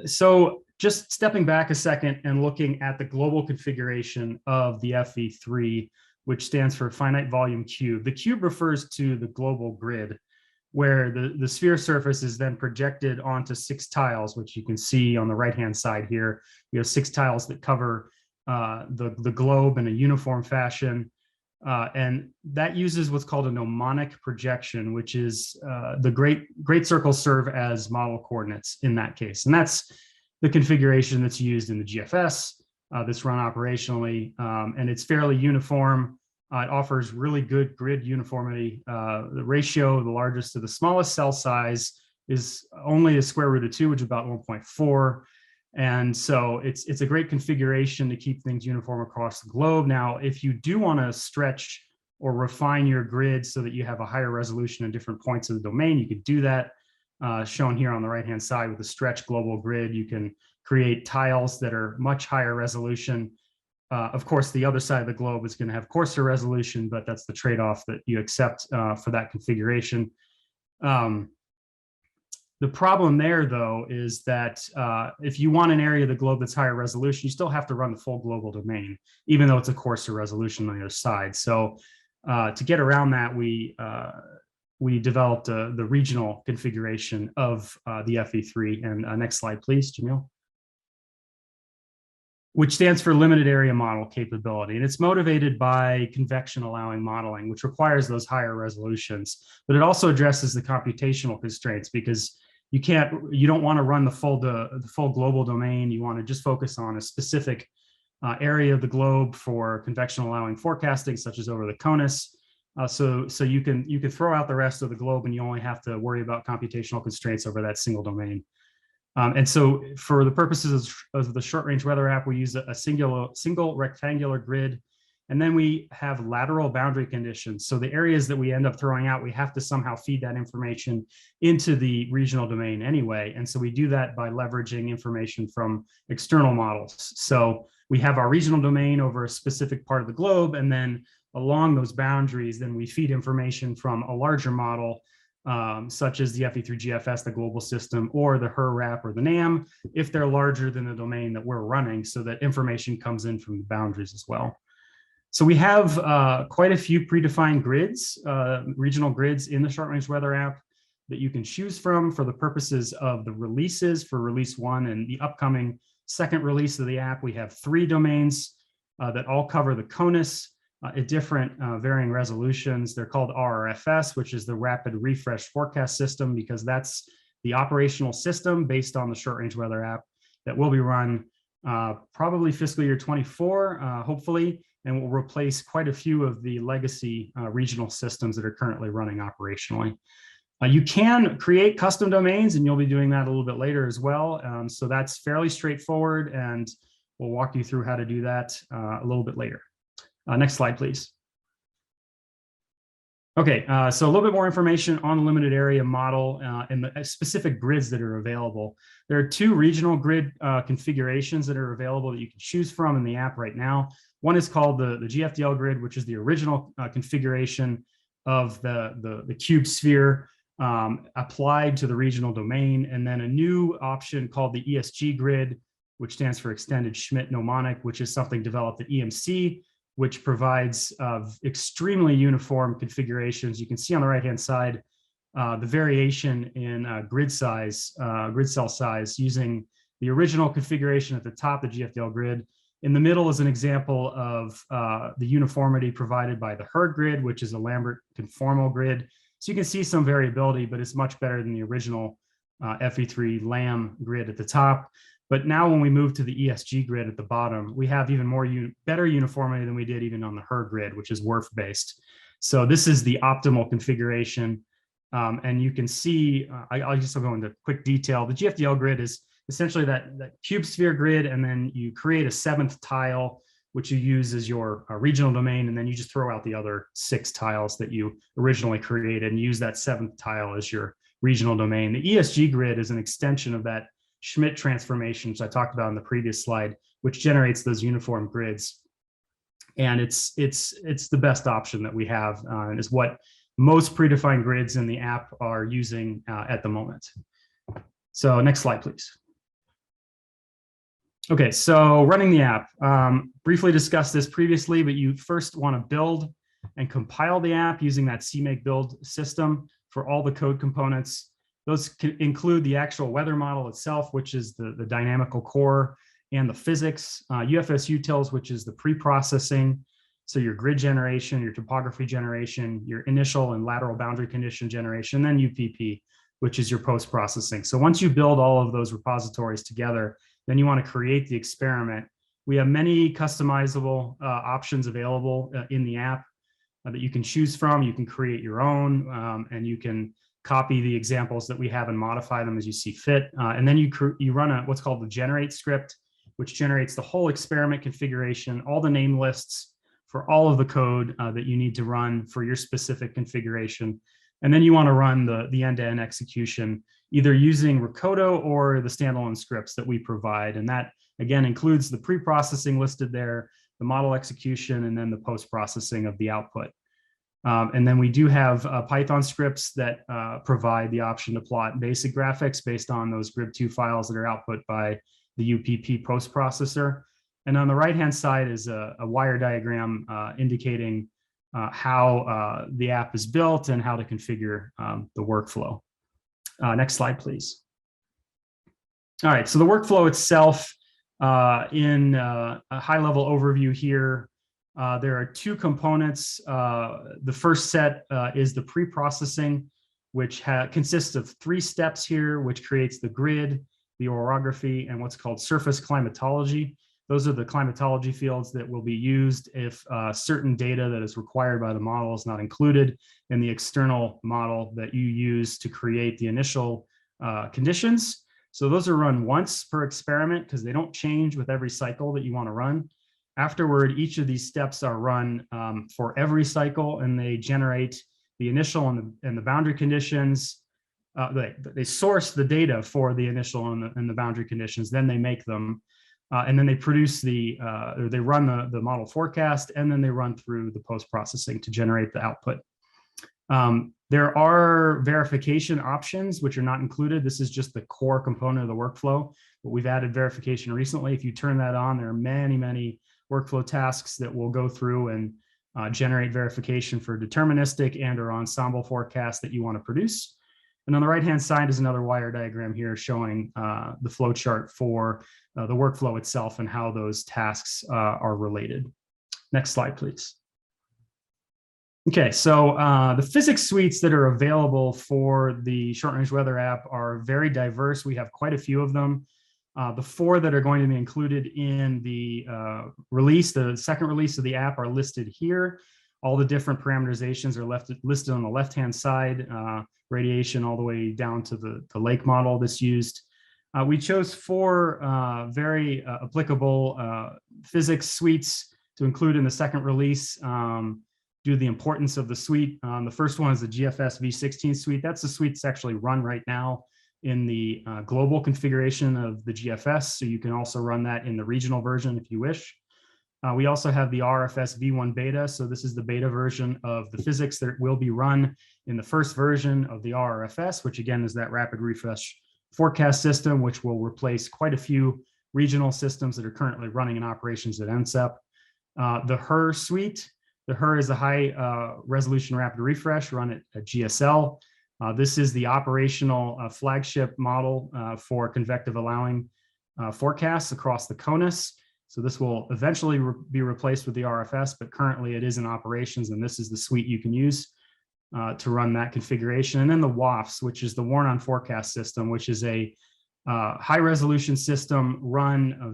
So just stepping back a second and looking at the global configuration of the FV3, which stands for Finite Volume Cubed. The cube refers to the global grid, where the sphere surface is then projected onto 6 tiles, which you can see on the right-hand side here. We have 6 tiles that cover the globe in a uniform fashion. And that uses what's called a mnemonic projection, which is the great circles serve as model coordinates in that case. And that's the configuration that's used in the GFS that's run operationally. And it's fairly uniform. It offers really good grid uniformity. The ratio, the largest to the smallest cell size, is only a square root of 2, which is about 1.4. And so it's a great configuration to keep things uniform across the globe. Now, if you do want to stretch or refine your grid so that you have a higher resolution in different points of the domain, you could do that. Shown here on the right-hand side with the stretch global grid, you can create tiles that are much higher resolution. Of course, the other side of the globe is going to have coarser resolution, but that's the trade-off that you accept for that configuration. The problem there, though, is that if you want an area of the globe that's higher resolution, you still have to run the full global domain, even though it's a coarser resolution on the other side. So to get around that, we developed the regional configuration of the FV3. And next slide, please, Jamil. Which stands for limited area model capability. And it's motivated by convection-allowing modeling, which requires those higher resolutions. But it also addresses the computational constraints because you don't want to run the full global domain. You want to just focus on a specific area of the globe for convection-allowing forecasting, such as over the CONUS. So you can throw out the rest of the globe, and you only have to worry about computational constraints over that single domain. And so for the purposes of the short-range weather app, we use a single rectangular grid, and then we have lateral boundary conditions. So the areas that we end up throwing out, we have to somehow feed that information into the regional domain anyway. And so we do that by leveraging information from external models. So we have our regional domain over a specific part of the globe, and then along those boundaries, then we feed information from a larger model, such as the FV3 GFS, the global system, or the HRRAP or the NAM, if they're larger than the domain that we're running, so that information comes in from the boundaries as well. So we have quite a few predefined grids, regional grids in the short-range weather app that you can choose from for the purposes of the releases. For release 1 and the upcoming second release of the app, we have 3 domains that all cover the CONUS at different varying resolutions. They're called RRFS, which is the Rapid Refresh Forecast System, because that's the operational system based on the short-range weather app that will be run probably fiscal year 24, hopefully, and will replace quite a few of the legacy regional systems that are currently running operationally. You can create custom domains, and you'll be doing that a little bit later as well. So that's fairly straightforward, and we'll walk you through how to do that a little bit later. Next slide, please. Okay, so a little bit more information on the limited area model and the specific grids that are available. There are two regional grid configurations that are available that you can choose from in the app right now. One is called the GFDL grid, which is the original configuration of the cube sphere applied to the regional domain, and then a new option called the ESG grid, which stands for Extended Schmidt Mnemonic, which is something developed at EMC, which provides extremely uniform configurations. You can see on the right-hand side the variation in grid cell size using the original configuration at the top, the GFDL grid. In the middle is an example of the uniformity provided by the Herd grid, which is a Lambert conformal grid. So you can see some variability, but it's much better than the original FE3 LAM grid at the top. But now when we move to the ESG grid at the bottom, we have even more better uniformity than we did even on the Herd grid, which is WRF based. So this is the optimal configuration. And you can see, I'll just go into quick detail. The GFDL grid is essentially that cube sphere grid, and then you create a 7th tile, which you use as your regional domain, and then you just throw out the other 6 tiles that you originally created and use that 7th tile as your regional domain. The ESG grid is an extension of that Schmidt transformation, which I talked about in the previous slide, which generates those uniform grids. And it's the best option that we have, and is what most predefined grids in the app are using at the moment. So next slide, please. Okay, so running the app. Briefly discussed this previously, but you first want to build and compile the app using that CMake build system for all the code components. Those can include the actual weather model itself, which is the dynamical core, and the physics, UFS utils, which is the pre-processing. So your grid generation, your topography generation, your initial and lateral boundary condition generation, and then UPP, which is your post-processing. So once you build all of those repositories together, then you want to create the experiment. We have many customizable options available in the app that you can choose from. You can create your own, and you can copy the examples that we have and modify them as you see fit. And then you run what's called the generate script, which generates the whole experiment configuration, all the name lists for all of the code that you need to run for your specific configuration. And then you want to run the end-to-end execution, either using Recodo or the standalone scripts that we provide. And that, again, includes the pre-processing listed there, the model execution, and then the post-processing of the output. And then we do have Python scripts that provide the option to plot basic graphics based on those GRIB2 files that are output by the UPP post-processor. And on the right-hand side is a wire diagram indicating how the app is built and how to configure the workflow. Next slide, please. All right, so the workflow itself, in a high-level overview here, there are 2 components. The first set is the pre-processing, which consists of 3 steps here, which creates the grid, the orography, and what's called surface climatology. Those are the climatology fields that will be used if certain data that is required by the model is not included in the external model that you use to create the initial conditions. So those are run once per experiment because they don't change with every cycle that you want to run. Afterward, each of these steps are run for every cycle, and they generate the initial and the boundary conditions. They source the data for the initial and the boundary conditions, then they make them. And then they produce they run the model forecast, and then they run through the post-processing to generate the output. There are verification options, which are not included. This is just the core component of the workflow, but we've added verification recently. If you turn that on, there are many workflow tasks that will go through and generate verification for deterministic and or ensemble forecasts that you want to produce. And on the right-hand side is another wire diagram here showing the flow chart for the workflow itself and how those tasks are related. Next slide, please. Okay, so the physics suites that are available for the short-range weather app are very diverse. We have quite a few of them. The 4 that are going to be included in the release, the second release of the app, are listed here. All the different parameterizations are listed on the left-hand side, radiation all the way down to the lake model that's used. We chose 4 very applicable physics suites to include in the second release due to the importance of the suite. The first one is the GFS v16 suite. That's the suite that's actually run right now in the global configuration of the GFS. So you can also run that in the regional version if you wish. We also have the RFS v1 beta. So this is the beta version of the physics that will be run in the first version of the RFS, which again is that rapid refresh forecast system, which will replace quite a few regional systems that are currently running in operations at NCEP. The HER suite, the HER is a high resolution rapid refresh run at GSL. This is the operational flagship model for convective allowing forecasts across the CONUS. So this will eventually be replaced with the RFS, but currently it is in operations, and this is the suite you can use to run that configuration. And then the WAFS, which is the Warn-On Forecast System, which is a high resolution system run a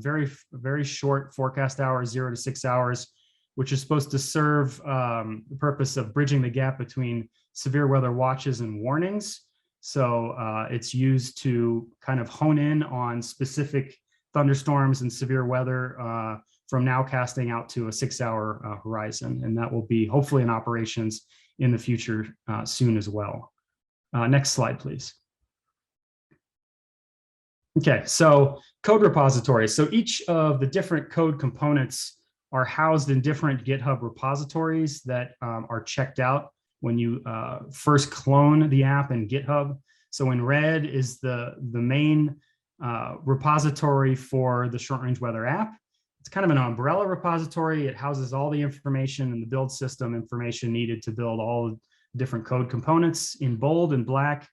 very short forecast hours, 0 to 6 hours, which is supposed to serve the purpose of bridging the gap between severe weather watches and warnings. So it's used to kind of hone in on specific thunderstorms and severe weather from nowcasting out to a 6-hour horizon. And that will be hopefully in operations in the future soon as well. Next slide, please. Okay, so code repositories. So each of the different code components are housed in different GitHub repositories that are checked out when you first clone the app in GitHub. So in red is the main repository for the short range weather app. It's kind of an umbrella repository. It houses all the information and the build system information needed to build all different code components. In bold and black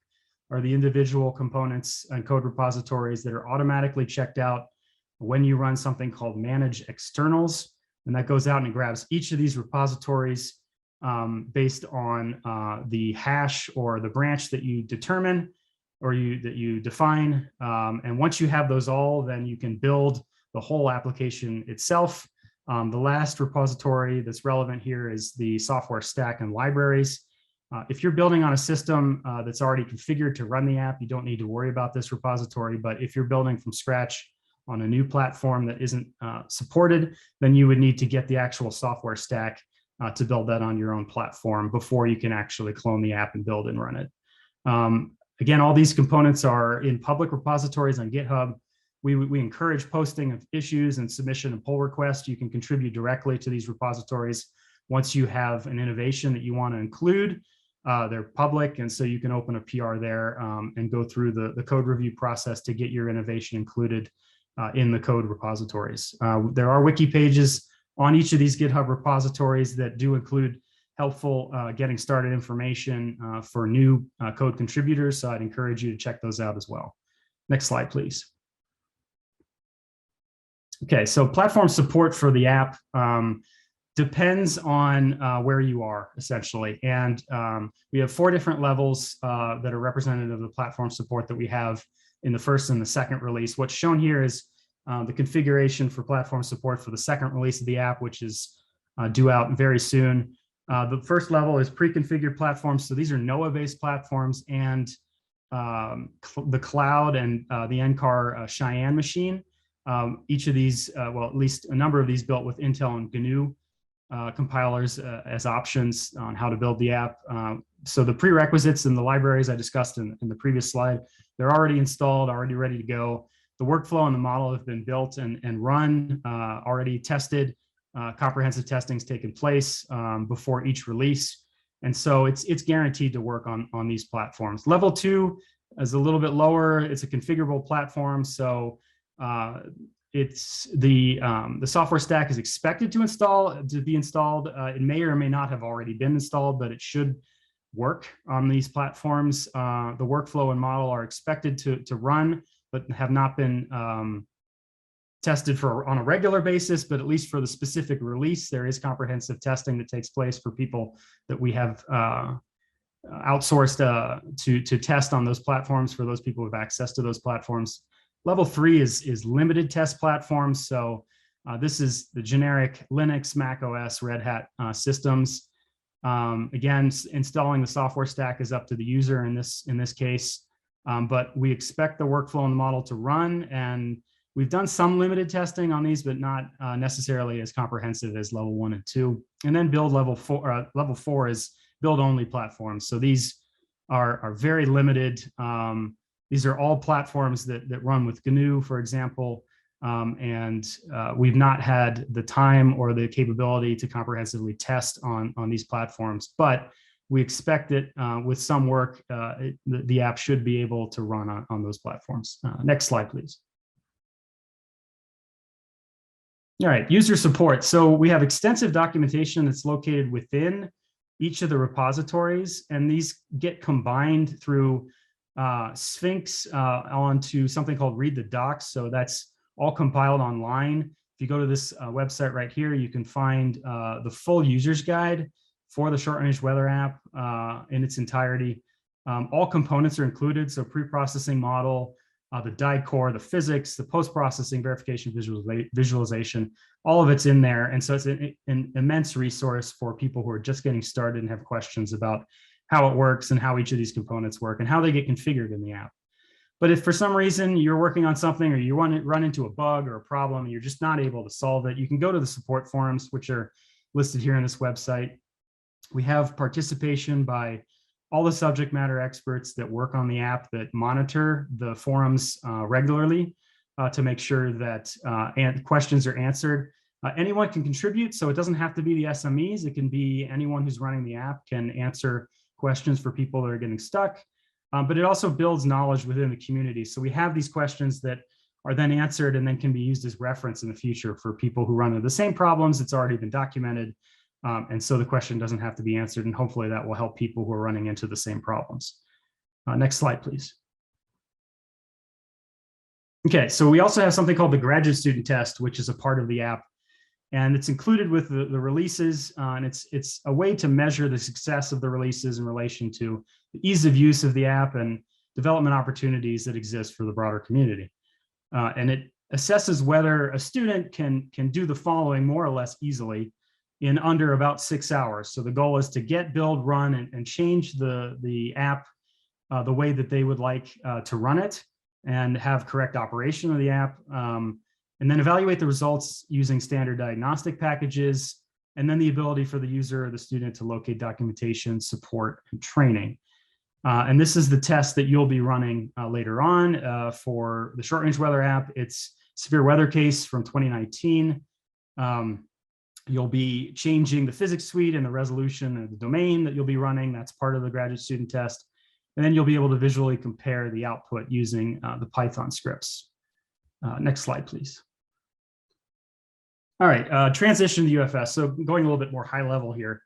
are the individual components and code repositories that are automatically checked out when you run something called manage externals. And that goes out and it grabs each of these repositories based on the hash or the branch that you determine or that you define. And once you have those all, then you can build the whole application itself. The last repository that's relevant here is the software stack and libraries. If you're building on a system that's already configured to run the app, you don't need to worry about this repository. But if you're building from scratch on a new platform that isn't supported, then you would need to get the actual software stack to build that on your own platform before you can actually clone the app and build and run it. Again, all these components are in public repositories on GitHub. We encourage posting of issues and submission of pull requests. You can contribute directly to these repositories once you have an innovation that you want to include. They're public, and so you can open a PR there and go through the code review process to get your innovation included in the code repositories. There are wiki pages on each of these GitHub repositories that do include helpful getting started information for new code contributors. So I'd encourage you to check those out as well. Next slide, please. Okay, so platform support for the app depends on where you are, essentially. And we have 4 different levels that are representative of the platform support that we have in the first and the second release. What's shown here is the configuration for platform support for the second release of the app, which is due out very soon. The first level is pre-configured platforms. So these are NOAA-based platforms and the cloud and the NCAR Cheyenne machine. Each of these, well, at least a number of these built with Intel and GNU compilers as options on how to build the app. So the prerequisites and the libraries I discussed in the previous slide, they're already installed, already ready to go. The workflow and the model have been built and run, already tested. Comprehensive testing's taken place before each release. And so it's guaranteed to work on these platforms. Level 2 is a little bit lower. It's a configurable platform. So it's the software stack is expected to be installed. It may or may not have already been installed, but it should work on these platforms. The workflow and model are expected to run, but have not been tested on a regular basis, but at least for the specific release, there is comprehensive testing that takes place for people that we have outsourced to test on those platforms for those people who have access to those platforms. Level 3 is limited test platforms. So this is the generic Linux, Mac OS, Red Hat systems. Again, installing the software stack is up to the user in this case, but we expect the workflow and the model to run, and We've done some limited testing on these, but not necessarily as comprehensive as level 1 and 2. And then build level 4. Level 4 is build only platforms. So these are very limited. These are all platforms that run with GNU, for example. We've not had the time or the capability to comprehensively test on these platforms, but we expect that with some work, the app should be able to run on those platforms. Next slide, please. All right, user support. So we have extensive documentation that's located within each of the repositories, and these get combined through Sphinx onto something called Read the Docs. So that's all compiled online. If you go to this website right here, you can find the full user's guide for the short-range weather app in its entirety. All components are included, so pre-processing model, the DIE core, the physics, the post-processing, verification, visualization, all of it's in there. And so it's an immense resource for people who are just getting started and have questions about how it works and how each of these components work and how they get configured in the app. But if for some reason you're working on something or you want to run into a bug or a problem and you're just not able to solve it, you can go to the support forums, which are listed here on this website. We have participation by all the subject matter experts that work on the app that monitor the forums regularly to make sure that questions are answered. Anyone can contribute, so it doesn't have to be the SMEs. It can be anyone who's running the app can answer questions for people that are getting stuck. But it also builds knowledge within the community. So we have these questions that are then answered and then can be used as reference in the future for people who run into the same problems. It's already been documented. And so the question doesn't have to be answered, and hopefully that will help people who are running into the same problems. Next slide, please. Okay, so we also have something called the graduate student test, which is a part of the app, and it's included with the releases, and it's a way to measure the success of the releases in relation to the ease of use of the app and development opportunities that exist for the broader community. And it assesses whether a student can do the following more or less easily in under about 6 hours. So the goal is to get, build, run, and change the app the way that they would like to run it and have correct operation of the app. And then evaluate the results using standard diagnostic packages, and then the ability for the user or the student to locate documentation, support, and training. And this is the test that you'll be running later on for the short-range weather app. It's severe weather case from 2019. You'll be changing the physics suite and the resolution of the domain that you'll be running. That's part of the graduate student test. And then you'll be able to visually compare the output using the Python scripts. Next slide, please. All right, transition to UFS. So going a little bit more high level here.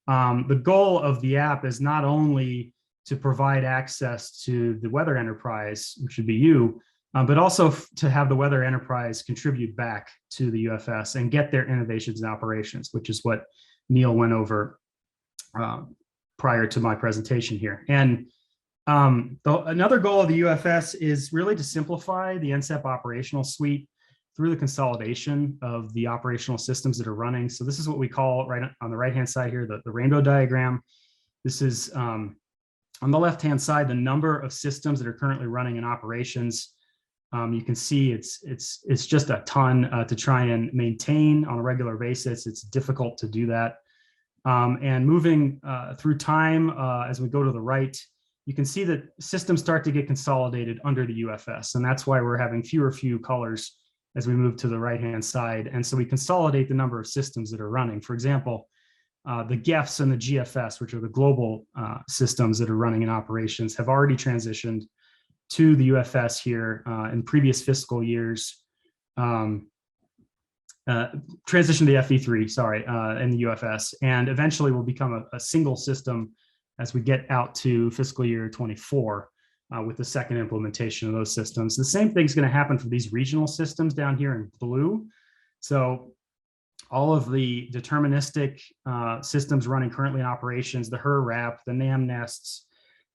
The goal of the app is not only to provide access to the weather enterprise, which would be you, but also to have the weather enterprise contribute back to the UFS and get their innovations and operations, which is what Neil went over prior to my presentation here. And another goal of the UFS is really to simplify the NCEP operational suite through the consolidation of the operational systems that are running. So this is what we call, right on the right-hand side here, the rainbow diagram. This is on the left-hand side, the number of systems that are currently running in operations. You can see it's just a ton to try and maintain on a regular basis. It's difficult to do that. And moving through time, as we go to the right, you can see that systems start to get consolidated under the UFS. And that's why we're having few colors as we move to the right-hand side. And so we consolidate the number of systems that are running. For example, the GEFs and the GFS, which are the global systems that are running in operations, have already transitioned to the UFS here in previous fiscal years. Transition to the FE3, sorry, in the UFS, and eventually will become a single system as we get out to fiscal year 24 with the second implementation of those systems. The same thing's going to happen for these regional systems down here in blue. So all of the deterministic systems running currently in operations, the HRRAP, the NAM nests,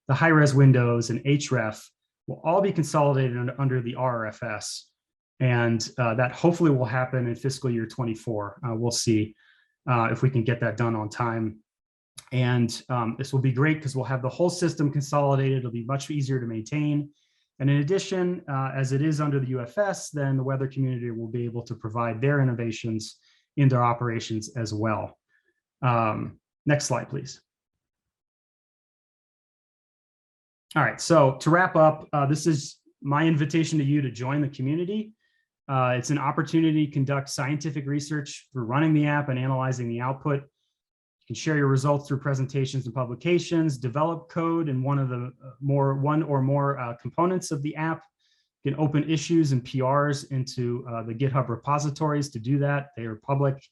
the high-res windows, and HREF will all be consolidated under the RRFS. And that hopefully will happen in fiscal year 24. We'll see if we can get that done on time. And this will be great because we'll have the whole system consolidated. It'll be much easier to maintain. And in addition, as it is under the UFS, then the weather community will be able to provide their innovations in their operations as well. Next slide, please. All right, so to wrap up, this is my invitation to you to join the community. It's an opportunity to conduct scientific research through running the app and analyzing the output. You can share your results through presentations and publications, develop code in one or more components of the app. You can open issues and PRs into the GitHub repositories to do that. They are public.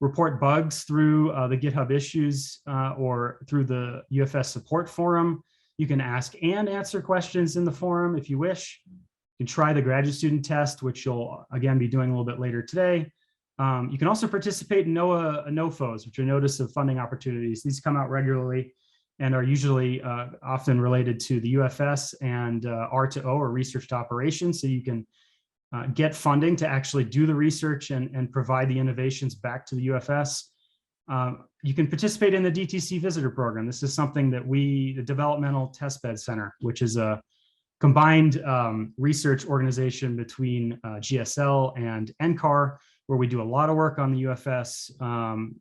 Report bugs through the GitHub issues or through the UFS support forum. You can ask and answer questions in the forum if you wish. You can try the graduate student test, which you'll again be doing a little bit later today. You can also participate in NOAA NOFOs, which are notice of funding opportunities. These come out regularly and are usually often related to the UFS and R2O, or research to operations. So you can get funding to actually do the research and provide the innovations back to the UFS. You can participate in the DTC visitor program. This is something that the Developmental Testbed Center, which is a combined research organization between GSL and NCAR, where we do a lot of work on the UFS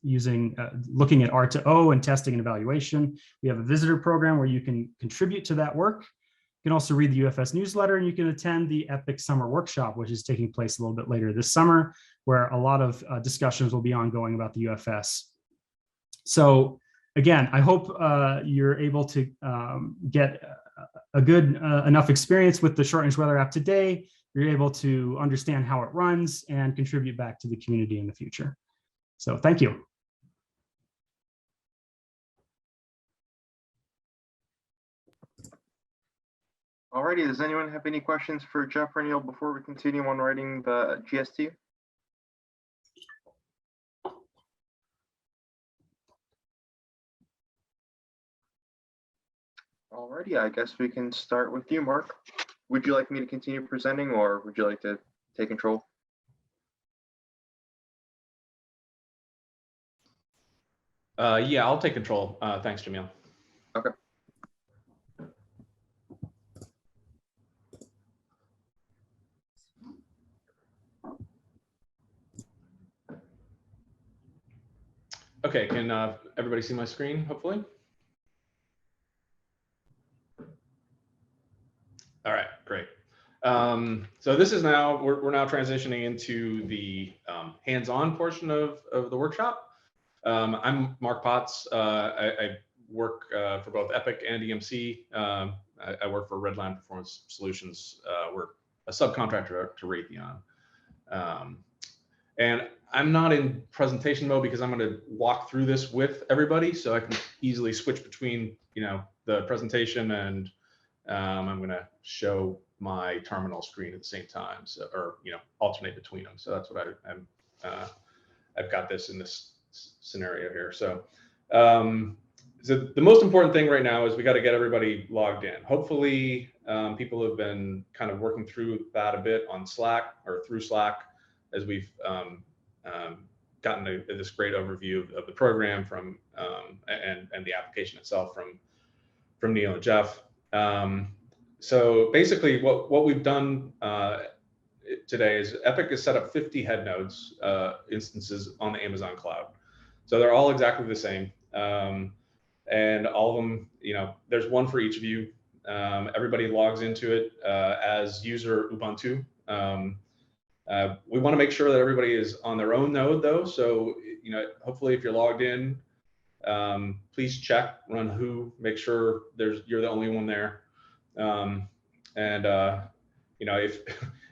looking at R2O and testing and evaluation. We have a visitor program where you can contribute to that work. You can also read the UFS newsletter, and you can attend the EPIC Summer Workshop, which is taking place a little bit later this summer, where a lot of discussions will be ongoing about the UFS. So again, I hope you're able to get a good enough experience with the Short Range Weather app today. You're able to understand how it runs and contribute back to the community in the future. So thank you. Alrighty, does anyone have any questions for Jeff or Neil before we continue on writing the GST? Alrighty, I guess we can start with you, Mark. Would you like me to continue presenting, or would you like to take control? Yeah, I'll take control. Thanks, Jamil. Okay. Okay, can everybody see my screen, hopefully? All right, great. So this is now, we're now transitioning into the hands-on portion of the workshop. I'm Mark Potts. I work for both EPIC and EMC. I work for Redline Performance Solutions. We're a subcontractor to Raytheon. And I'm not in presentation mode because I'm going to walk through this with everybody, so I can easily switch between, the presentation and I'm going to show my terminal screen at the same time, so, or alternate between them. So that's what I've got this in this scenario here. So, so the most important thing right now is we got to get everybody logged in. Hopefully, people have been kind of working through that a bit on Slack or through Slack as we've gotten this great overview of the program from and the application itself from Neil and Jeff. So basically what we've done today is EPIC has set up 50 head nodes instances on the Amazon cloud. So they're all exactly the same. And all of them, there's one for each of you. Everybody logs into it as user Ubuntu. We want to make sure that everybody is on their own node though. So, hopefully if you're logged in, please check, run who, make sure you're the only one there.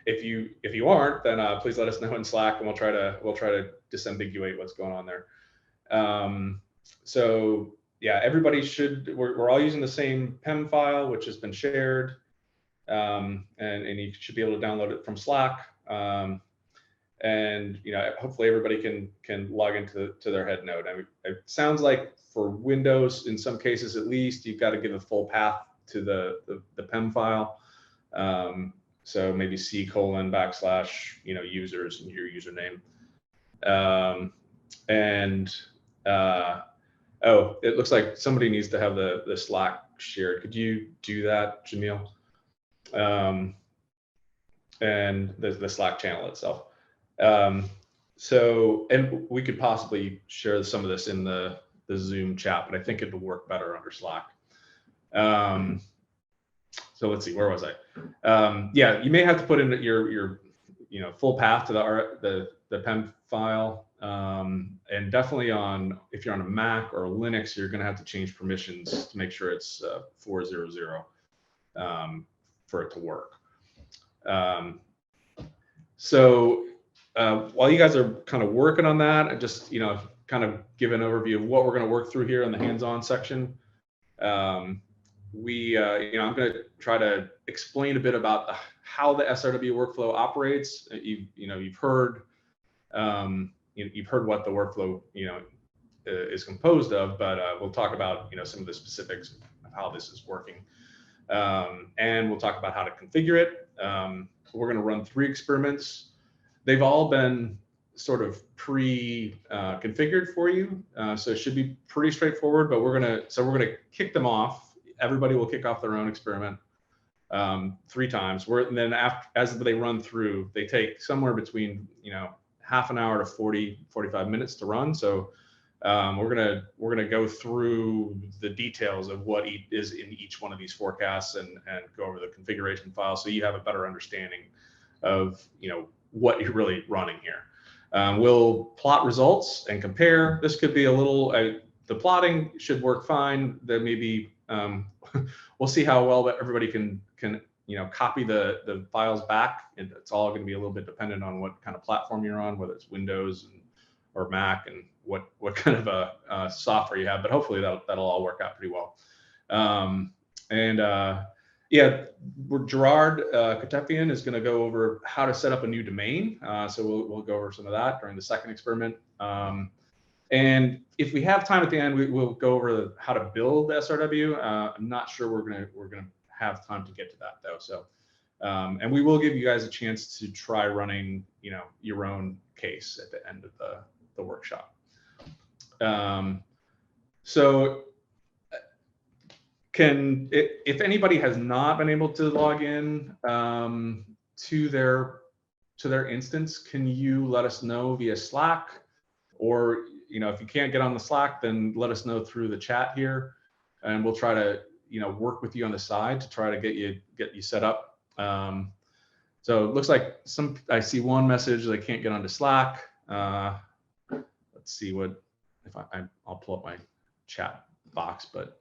If you aren't, then please let us know in Slack, and we'll try to disambiguate what's going on there. So yeah, everybody we're all using the same PEM file, which has been shared, and you should be able to download it from Slack. And hopefully everybody can log into their head node. I mean, it sounds like for Windows, in some cases at least, you've got to give a full path to the PEM file. So maybe C:\/ users and your username. Oh, it looks like somebody needs to have the Slack shared. Could you do that, Jamil? and the Slack channel itself. So, and we could possibly share some of this in the Zoom chat, but I think it'll work better under Slack. So let's see, where was I? Yeah, you may have to put in your full path to the PEM file, and definitely if you're on a Mac or a Linux, you're going to have to change permissions to make sure it's 400 for it to work. So while you guys are kind of working on that, I just kind of give an overview of what we're going to work through here in the hands-on section. I'm going to try to explain a bit about how the SRW workflow operates. You've heard what the workflow is composed of, but we'll talk about some of the specifics of how this is working, and we'll talk about how to configure it. We're going to run 3 experiments. They've all been sort of pre-configured for you, so it should be pretty straightforward. But we're gonna kick them off. Everybody will kick off their own experiment 3 times. And then as they run through, they take somewhere between half an hour to 45 minutes to run. So we're gonna go through the details of what is in each one of these forecasts and go over the configuration file, so you have a better understanding of what you're really running here. We'll plot results and compare. This could be a little. The plotting should work fine. There may be. We'll see how well that everybody can copy the files back, and it's all going to be a little bit dependent on what kind of platform you're on, whether it's Windows or Mac, and what kind of a software you have. But hopefully that'll all work out pretty well. Yeah, Gerard Kotefian is going to go over how to set up a new domain. So we'll go over some of that during the second experiment. And if we have time at the end, we'll go over how to build SRW. I'm not sure we're gonna have time to get to that though. So, and we will give you guys a chance to try running, your own case at the end of the workshop. So, if anybody has not been able to log in to their instance, can you let us know via Slack? Or if you can't get on the Slack, then let us know through the chat here, and we'll try to work with you on the side to try to get you set up. So it looks like I see one message that I can't get onto Slack. Let's see what if I'll pull up my chat box, but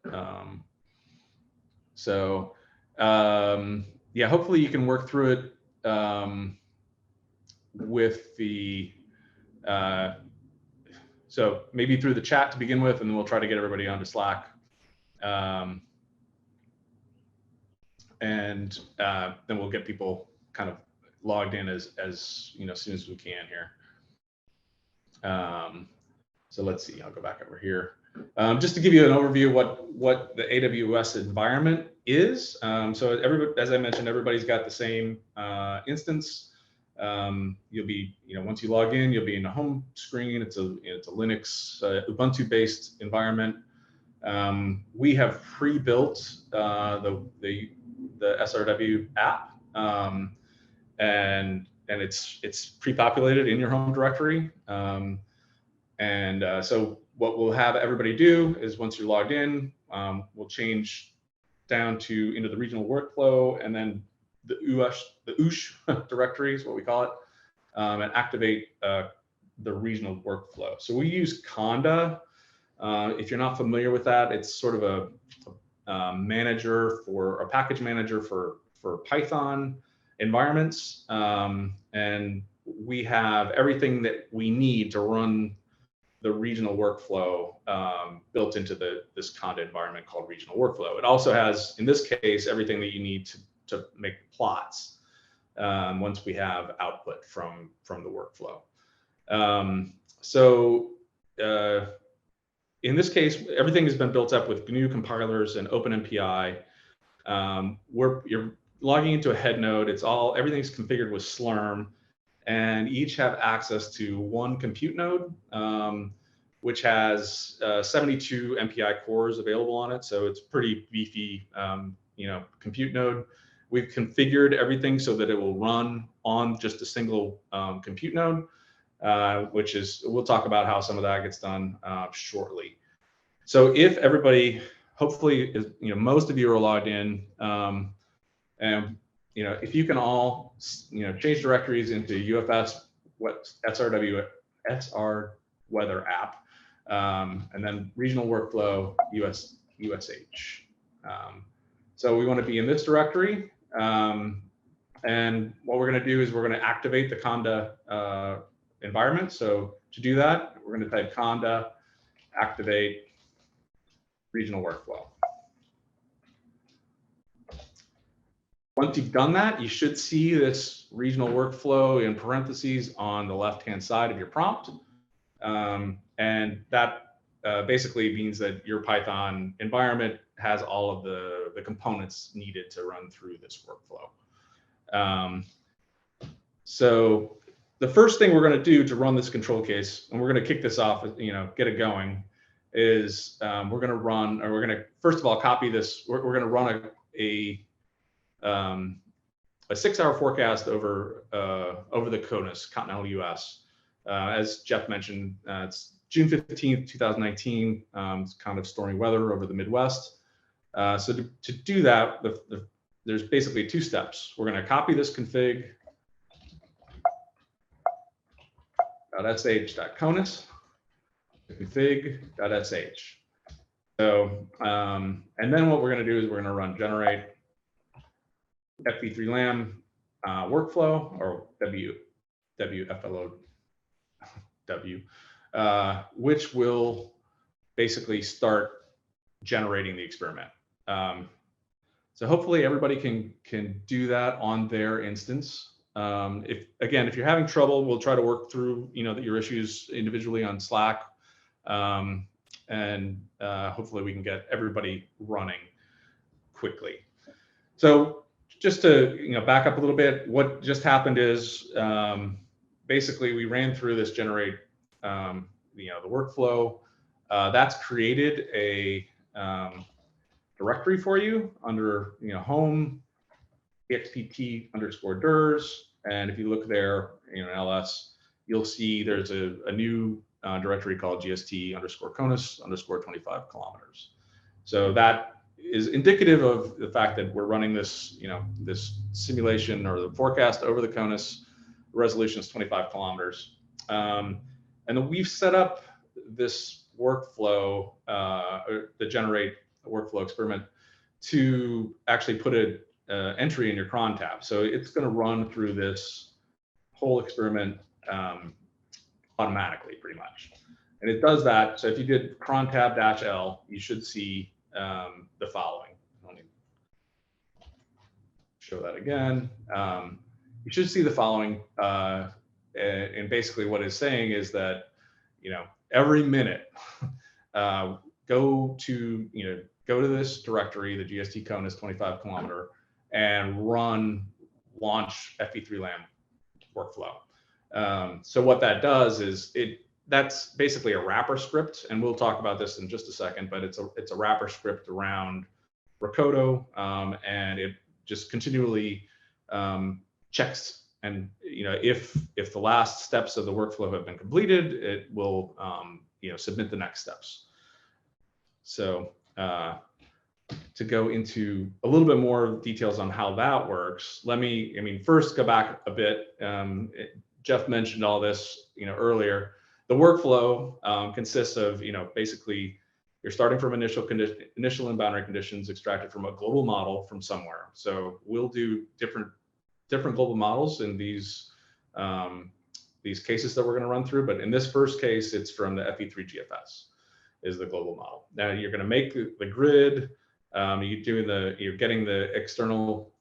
yeah, hopefully you can work through it with the. So maybe through the chat to begin with, and then we'll try to get everybody onto Slack. And then we'll get people kind of logged in as soon as we can here. So let's see, I'll go back over here. Just to give you an overview of what the AWS environment is. So everybody, as I mentioned, everybody's got the same instance. You'll be, once you log in, you'll be in the home screen. It's a Linux Ubuntu-based environment. We have pre-built the SRW app, and it's pre-populated in your home directory. So what we'll have everybody do is once you're logged in, we'll change down into the regional workflow, and then the UFS directory is what we call it, and activate the regional workflow. So we use Conda. If you're not familiar with that, it's sort of a manager for a package manager for Python environments, and we have everything that we need to run the regional workflow built into this Conda environment called regional workflow. It also has, in this case, everything that you need to make plots once we have output from the workflow. In this case, everything has been built up with GNU compilers and OpenMPI. You're logging into a head node. Everything's configured with Slurm, and each have access to one compute node, which has 72 MPI cores available on it. So it's pretty beefy, compute node. We've configured everything so that it will run on just a single compute node, which is, we'll talk about how some of that gets done shortly. So if everybody, hopefully, is, most of you are logged in, and if you can all, change directories into UFS SRW Weather App, and then regional workflow USH. So we want to be in this directory, and what we're going to do is we're going to activate the Conda environment. So to do that, we're going to type Conda activate regional workflow. Once you've done that, you should see this regional workflow in parentheses on the left-hand side of your prompt. And that basically means that your Python environment has all of the components needed to run through this workflow. So the first thing we're going to do to run this control case, and we're going to kick this off, get it going, is we're going to run, or we're going to, first of all, copy this. We're going to run a 6-hour forecast over the CONUS, continental US. As Jeff mentioned, it's June 15th, 2019. It's kind of stormy weather over the Midwest. So to do that, there's basically 2 steps. We're going to copy this config.sh.conus, config.sh. So, and then what we're going to do is we're going to run generate FV3LAM workflow, or WFLOW, which will basically start generating the experiment. So hopefully everybody can do that on their instance. If you're having trouble, we'll try to work through your issues individually on Slack, and hopefully we can get everybody running quickly. So just to back up a little bit, what just happened is basically we ran through this generate the workflow. That's created a directory for you under home expt_ders, and if you look there ls, you'll see there's a new directory called gst_conus_25 kilometers. So that is indicative of the fact that we're running this this simulation or the forecast over the CONUS. Resolution is 25 kilometers, and then we've set up this workflow, the generate workflow experiment, to actually put an entry in your cron tab. So it's going to run through this whole experiment automatically, pretty much. And it does that. So if you did cron tab -L, you should see the following. Let me show that again. You should see the following. And basically what it's saying is that, every minute, go to this directory, the GST CONUS 25 kilometer, and launch FV3LAM workflow. So what that does is that's basically a wrapper script, and we'll talk about this in just a second, but it's a wrapper script around Rakoto, and it just continually checks, and if the last steps of the workflow have been completed, it will submit the next steps. So to go into a little bit more details on how that works, first go back a bit. Jeff mentioned all this earlier. The workflow consists of basically you're starting from initial and boundary conditions extracted from a global model from somewhere. So we'll do different global models in these cases that we're going to run through, but in this first case, it's from the FE3 GFS is the global model. Now you're going to make the grid. You're getting the external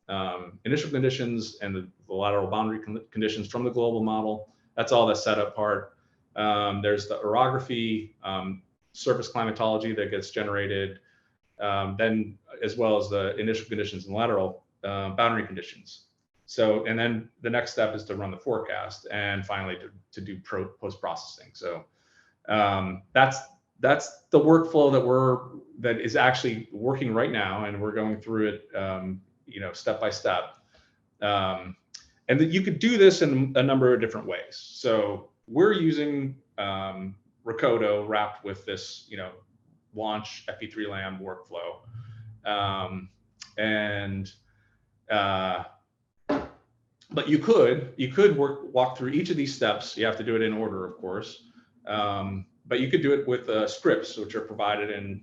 initial conditions and the lateral boundary conditions from the global model. That's all the setup part. There's the orography, surface climatology that gets generated, then as well as the initial conditions and lateral boundary conditions. So, and then the next step is to run the forecast, and finally to do post-processing. So that's the workflow that is actually working right now, and we're going through it step by step. And that you could do this in a number of different ways. So we're using Recodo wrapped with this, launch FE3LAM workflow. But you could walk through each of these steps. You have to do it in order, of course. But you could do it with scripts, which are provided in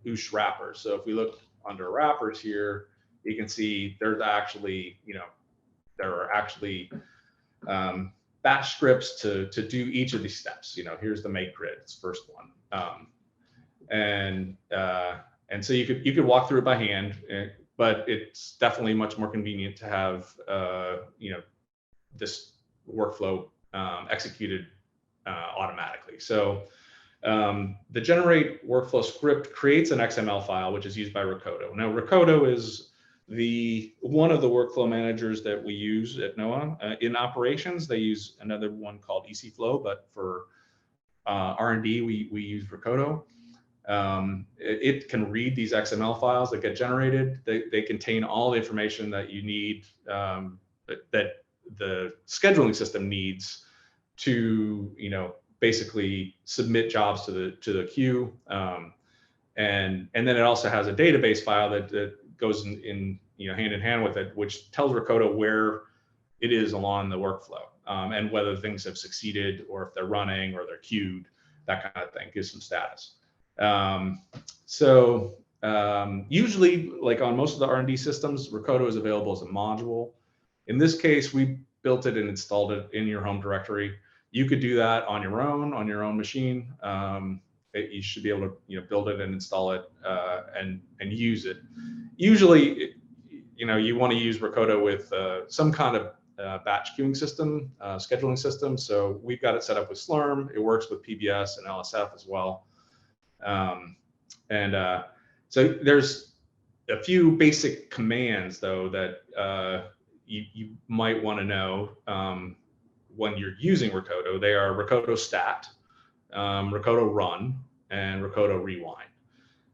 OOSH wrappers. So if we look under wrappers here, you can see there's actually, there are actually bash scripts to do each of these steps. Here's the make grid, it's the first one. And so you could walk through it by hand, but it's definitely much more convenient to have this workflow executed automatically. So the generate workflow script creates an XML file, which is used by Recodo. Now, Recodo is one of the workflow managers that we use at NOAA. In operations, they use another one called ECFlow, but for R&D, we use Recodo. It can read these XML files that get generated. They contain all the information that you need, that the scheduling system needs to, basically submit jobs to the queue. And then it also has a database file that goes in hand in hand with it, which tells Recodo where it is along the workflow, and whether things have succeeded or if they're running or they're queued, that kind of thing, gives some status. Usually, like on most of the R&D systems, Recodo is available as a module. In this case, we built it and installed it in your home directory. You could do that on your own machine. You should be able to build it and install it and use it. Usually, you want to use Recodo with some kind of batch queuing system, scheduling system. So we've got it set up with Slurm. It works with PBS and LSF as well. So there's a few basic commands though that you might want to know when you're using Recodo. They are Recodo stat, Recodo run, and Recodo rewind.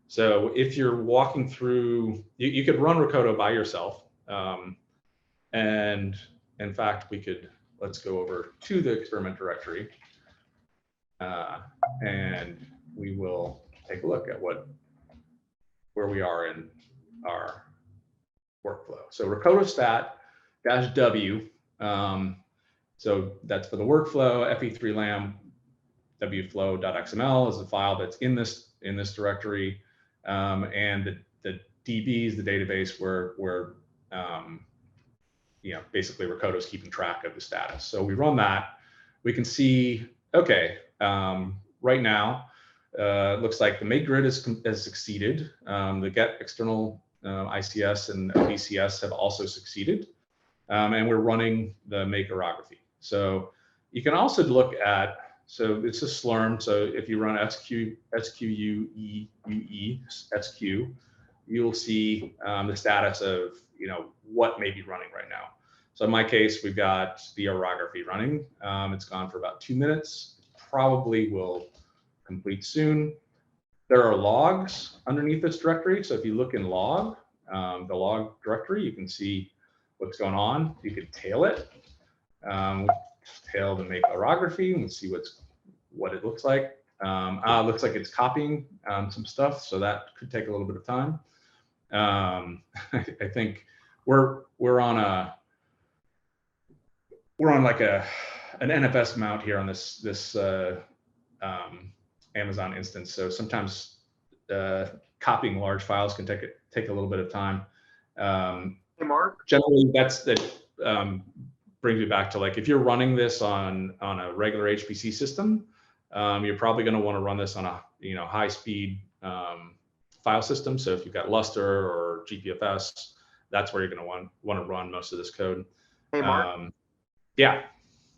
So if you're walking through, you could run Recodo by yourself. And in fact, let's go over to the experiment directory, and we will take a look at where we are in our workflow. So Recodo stat -w, so that's for the workflow. FE3LAM wflow.xml is the file that's in this directory, and the DB is the database where basically Recodo is keeping track of the status. So we run that, we can see, okay, right now it looks like the make grid has succeeded. The get external ICS and VCS have also succeeded, and we're running the make orography. So you can also look at, so it's a Slurm. So if you run SQUEUE SQ, you'll see the status of what may be running right now. So in my case, we've got the orography running. It's gone for about 2 minutes. Probably will complete soon. There are logs underneath this directory. So if you look in log, the log directory, you can see what's going on. You can tail it. Tail the make orography and see what it looks like. It looks like it's copying some stuff, so that could take a little bit of time. I think we're on like an NFS mount here on this Amazon instance. So sometimes copying large files can take a little bit of time. Hey, Mark. Generally, that brings me back to, like, if you're running this on a regular HPC system, you're probably going to want to run this on a high speed file system. So if you've got Lustre or GPFS, that's where you're going to want to run most of this code. Hey, Mark. Yeah.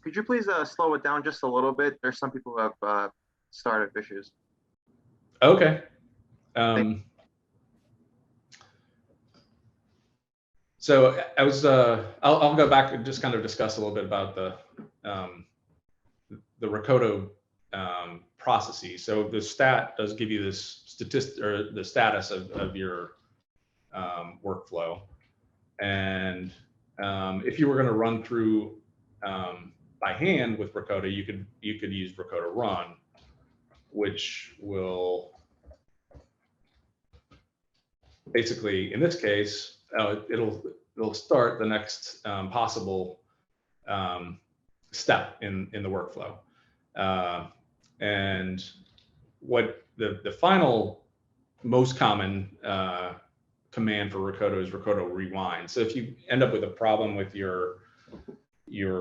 Could you please slow it down just a little bit? There's some people who have startup issues. Okay. So I was, I'll go back and just kind of discuss a little bit about the Recodo processes. So the stat does give you this statistic or the status of your workflow. And if you were going to run through by hand with Rakoda, you could use Rakoda Run, which will basically, in this case, it'll start the next possible step in the workflow. And what the final most common command for Rakoda is Rakoda Rewind. So if you end up with a problem with your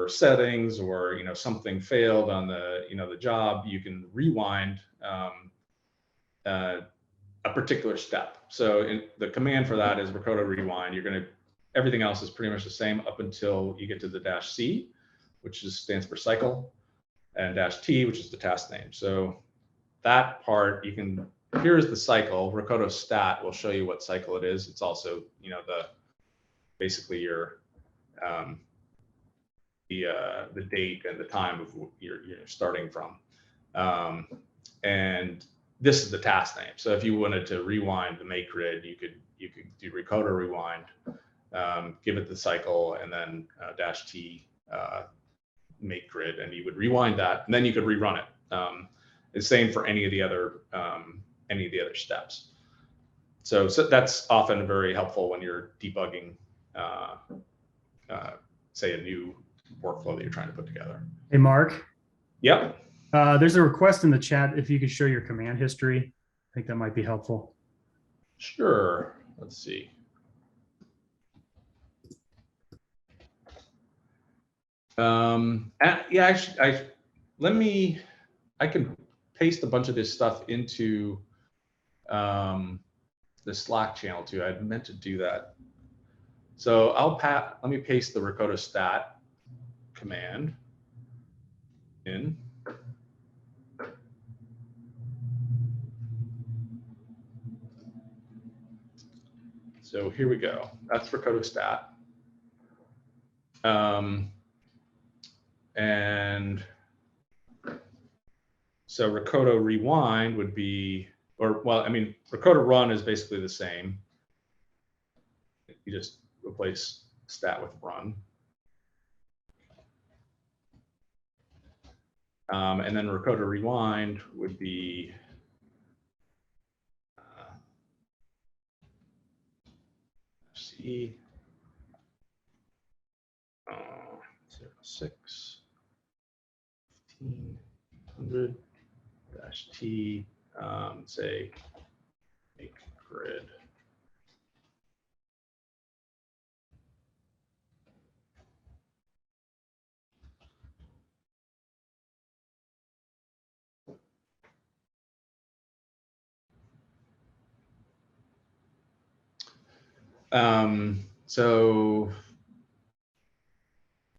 settings, or something failed on the job, you can rewind a particular step. So the command for that is Rakoda Rewind. Everything else is pretty much the same up until you get to the -C, which stands for cycle, and -T, which is the task name. So that part, here's the cycle. Rakoda stat will show you what cycle it is. It's also, basically your the date and the time of you're starting from. And this is the task name. So if you wanted to rewind the make grid, you could do Rakoda Rewind, give it the cycle, and then -T make grid, and you would rewind that, and then you could rerun it. The same for any of the other steps. So that's often very helpful when you're debugging, say, a new workflow that you're trying to put together. Hey, Mark. Yep. There's a request in the chat if you could show your command history. I think that might be helpful. Sure. Let's see. Yeah, actually, I can paste a bunch of this stuff into the Slack channel too. I meant to do that. So let me paste the Rakoda stat command in. So here we go. That's Rakoda stat. And so Rakoda Rewind would be, Rakoda Run is basically the same. You just replace stat with run. And then Rakoda Rewind would be C 06 1500 -T, say make grid. So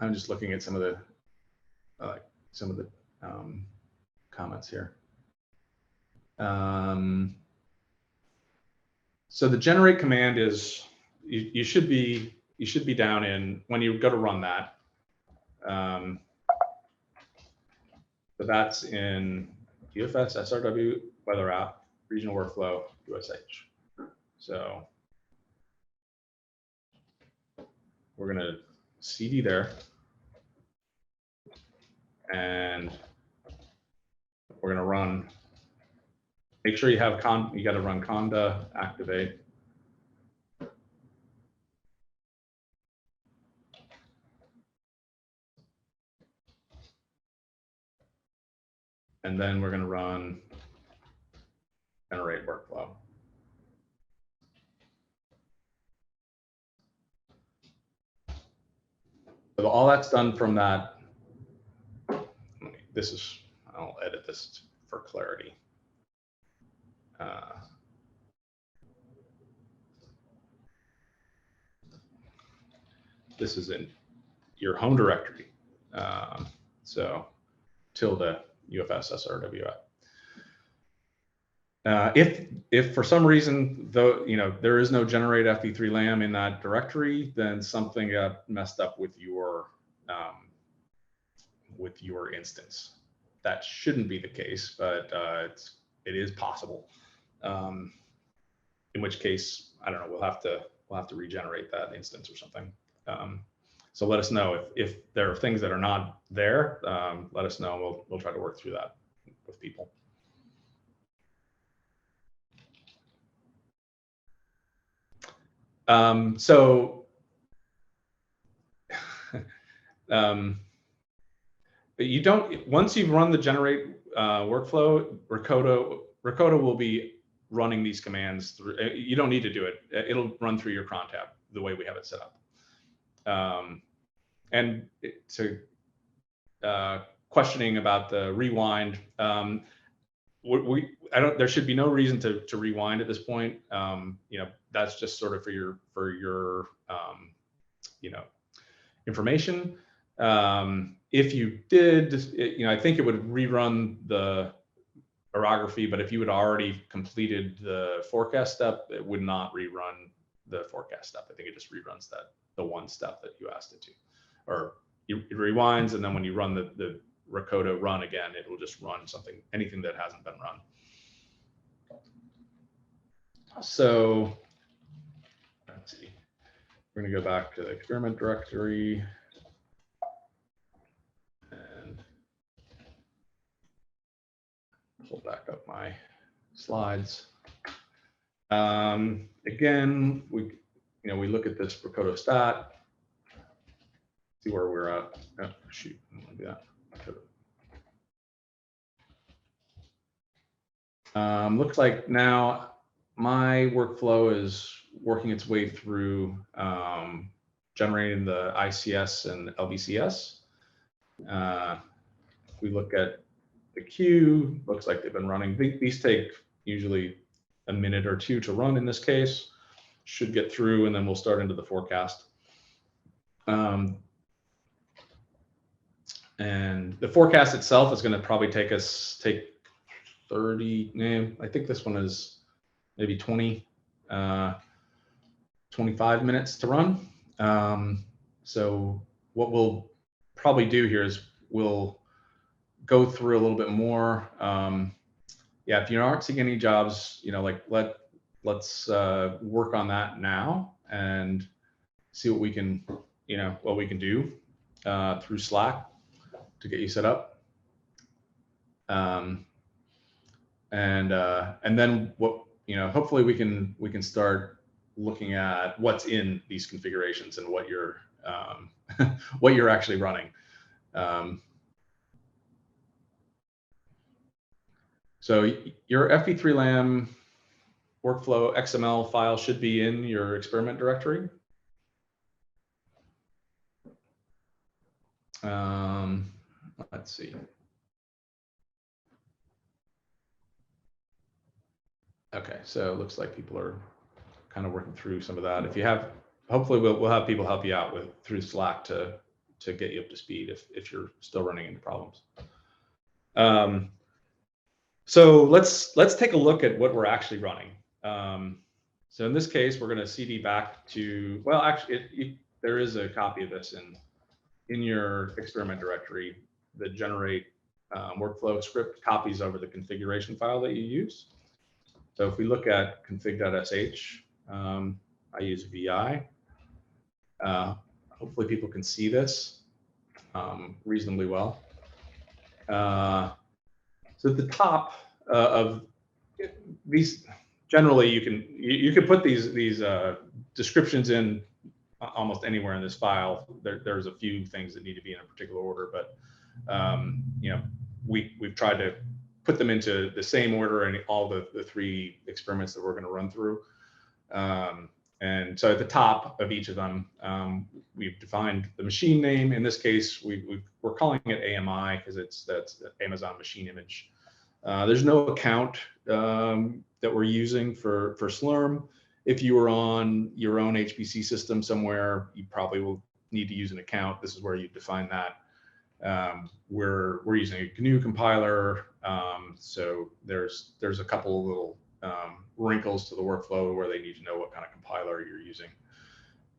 I'm just looking at some of the comments here. So the generate command is you should be down in when you go to run that. So that's in UFS SRW Weather App, Regional Workflow, USH. So we're going to CD there, and we're going to run. Make sure you have you got to run conda activate. And then we're going to run generate workflow. So all that's done from that. I'll edit this for clarity. This is in your home directory. So tilde UFS SRW App. If for some reason, though, there is no generate FP3 lam in that directory, then something got messed up with your instance. That shouldn't be the case, but it is possible. In which case, I don't know. We'll have to we'll have to regenerate that instance or something. So let us know if there are things that are not there. Let us know, and we'll try to work through that with people. But you don't, once you've run the generate workflow, Rakoda will be running these commands through. You don't need to do it. It'll run through your cron tab the way we have it set up. And to questioning about the rewind, there should be no reason to rewind at this point. You know, that's just sort of for your you know, information. If you did, you know, I think it would rerun the orography, but if you had already completed the forecast step, it would not rerun the forecast step. I think it just reruns the one step that you asked it to, or it rewinds, and then when you run the Rakoda run again, it will just run anything that hasn't been run. So let's see, we're going to go back to the experiment directory. Pull back up my slides. Again, we look at this Rakoda stat, see where we're at. Oh, shoot, I don't want to do that. Looks like now my workflow is working its way through generating the ICS and LBCS. If we look at the queue, looks like they've been running. These take usually a minute or two to run in this case. Should get through, and then we'll start into the forecast. And the forecast itself is going to probably take 30, I think this one is maybe 25 minutes to run. So what we'll probably do here is we'll go through a little bit more. Yeah, if you aren't seeing any jobs, you know, like let's work on that now and see what we can, you know, what we can do through Slack to get you set up. And then what, you know, hopefully we can start looking at what's in these configurations and what you're what you're actually running. So your FP3LAM workflow XML file should be in your experiment directory. Let's see. Okay, so it looks like people are kind of working through some of that. If you have, hopefully we'll have people help you out through Slack to get you up to speed if you're still running into problems. So let's take a look at what we're actually running. So in this case, we're going to CD back to, well, actually, there is a copy of this in your experiment directory. The generate workflow script copies over the configuration file that you use. So if we look at config.sh, I use VI. Hopefully people can see this reasonably well. So at the top of these, generally you can put these descriptions in almost anywhere in this file. There's a few things that need to be in a particular order, but you know, we've tried to put them into the same order in all the three experiments that we're going to run through. And so at the top of each of them, we've defined the machine name. In this case, we're calling it AMI because that's the Amazon Machine Image. There's no account that we're using for Slurm. If you were on your own HPC system somewhere, you probably will need to use an account. This is where you define that. We're using a GNU compiler, so there's a couple of little wrinkles to the workflow where they need to know what kind of compiler you're using.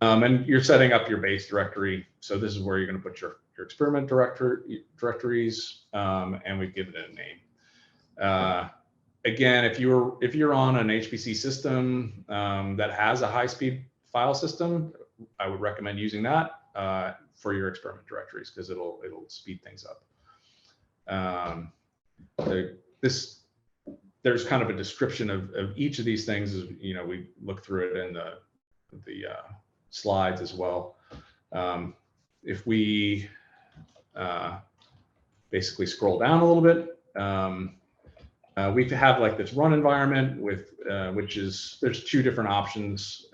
And you're setting up your base directory. So this is where you're going to put your experiment directories, and we've given it a name. Again, if you're on an HPC system that has a high-speed file system, I would recommend using that for your experiment directories because it'll speed things up. There's kind of a description of each of these things. You know, we look through it in the slides as well. If we basically scroll down a little bit, we have like this run environment with there's two different options.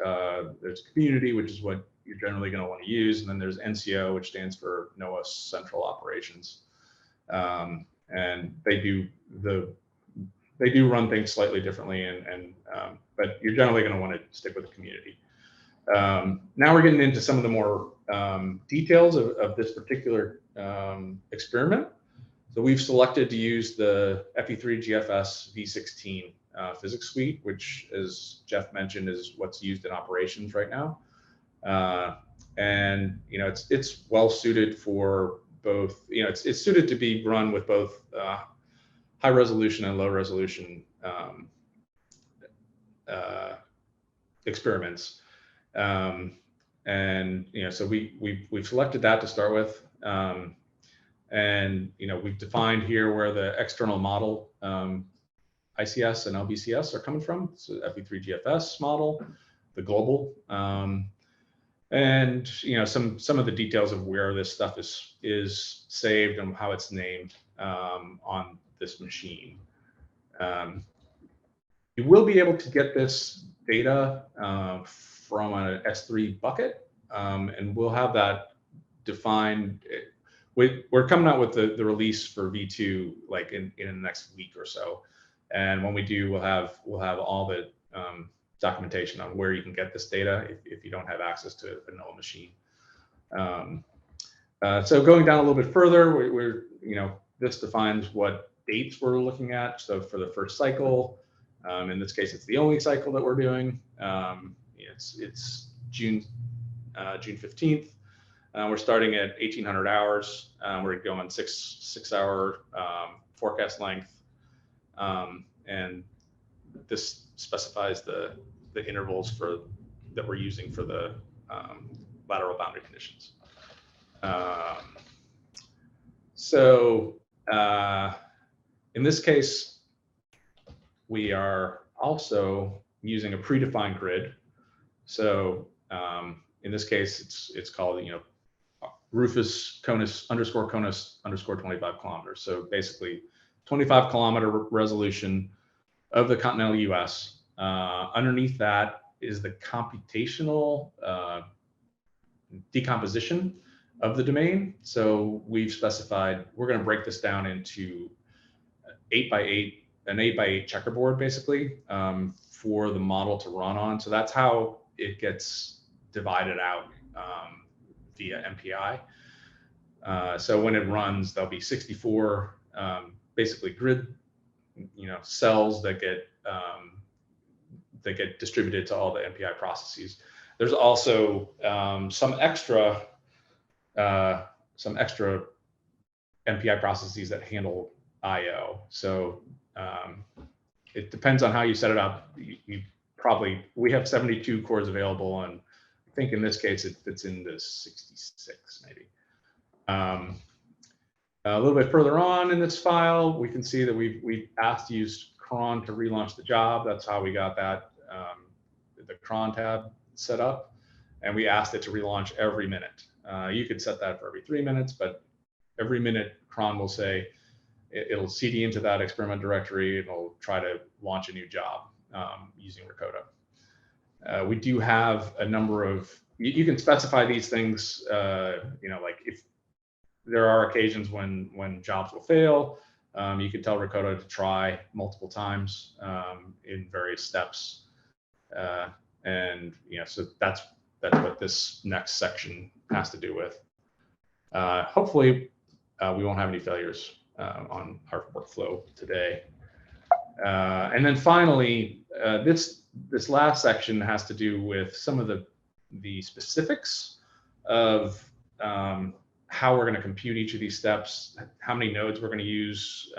There's community, which is what you're generally going to want to use, and then there's NCO, which stands for NOAA Central Operations, and they do run things slightly differently, but you're generally going to want to stick with the community. Now we're getting into some of the more details of this particular experiment. So we've selected to use the FE3 GFS V16 physics suite, which, as Jeff mentioned, is what's used in operations right now. And you know, it's well suited for both. You know, it's suited to be run with both high resolution and low resolution experiments. And you know, so we've selected that to start with. And you know, we've defined here where the external model ICS and LBCS are coming from. So FE3 GFS model, the global, and you know, some of the details of where this stuff is saved and how it's named on this machine. You will be able to get this data from an S3 bucket, and we'll have that defined. We're coming out with the release for V2 like in the next week or so, and when we do, we'll have all the documentation on where you can get this data if you don't have access to a NOAA machine. So going down a little bit further, we're you know, this defines what dates we're looking at. So for the first cycle, in this case, it's the only cycle that we're doing. It's June 15th. We're starting at 1800 hours. We're going 6 hour forecast length, and this specifies the intervals that we're using for the lateral boundary conditions. So in this case, we are also using a predefined grid. So in this case, it's called, you know, Rufus Conus _ Conus _ 25 kilometers. So basically 25 kilometer resolution of the continental US. Underneath that is the computational decomposition of the domain. So we've specified, we're going to break this down into an 8x8 checkerboard, basically, for the model to run on. So that's how it gets divided out via MPI. So when it runs, there'll be 64 basically grid, you know, cells that get distributed to all the MPI processes. There's also some extra MPI processes that handle I/O. So it depends on how you set it up. We have 72 cores available, and I think in this case it fits into 66 maybe. A little bit further on in this file, we can see that we asked to use cron to relaunch the job. That's how we got that the cron tab set up, and we asked it to relaunch every minute. You could set that for every 3 minutes, but every minute cron will say it'll CD into that experiment directory and it'll try to launch a new job using Rakota. We do have a number of, you can specify these things, you know, like if there are occasions when jobs will fail, you can tell Rakota to try multiple times in various steps. And you know, so that's what this next section has to do with. Hopefully, we won't have any failures on our workflow today. And then finally, this last section has to do with some of the specifics of how we're going to compute each of these steps, how many nodes we're going to use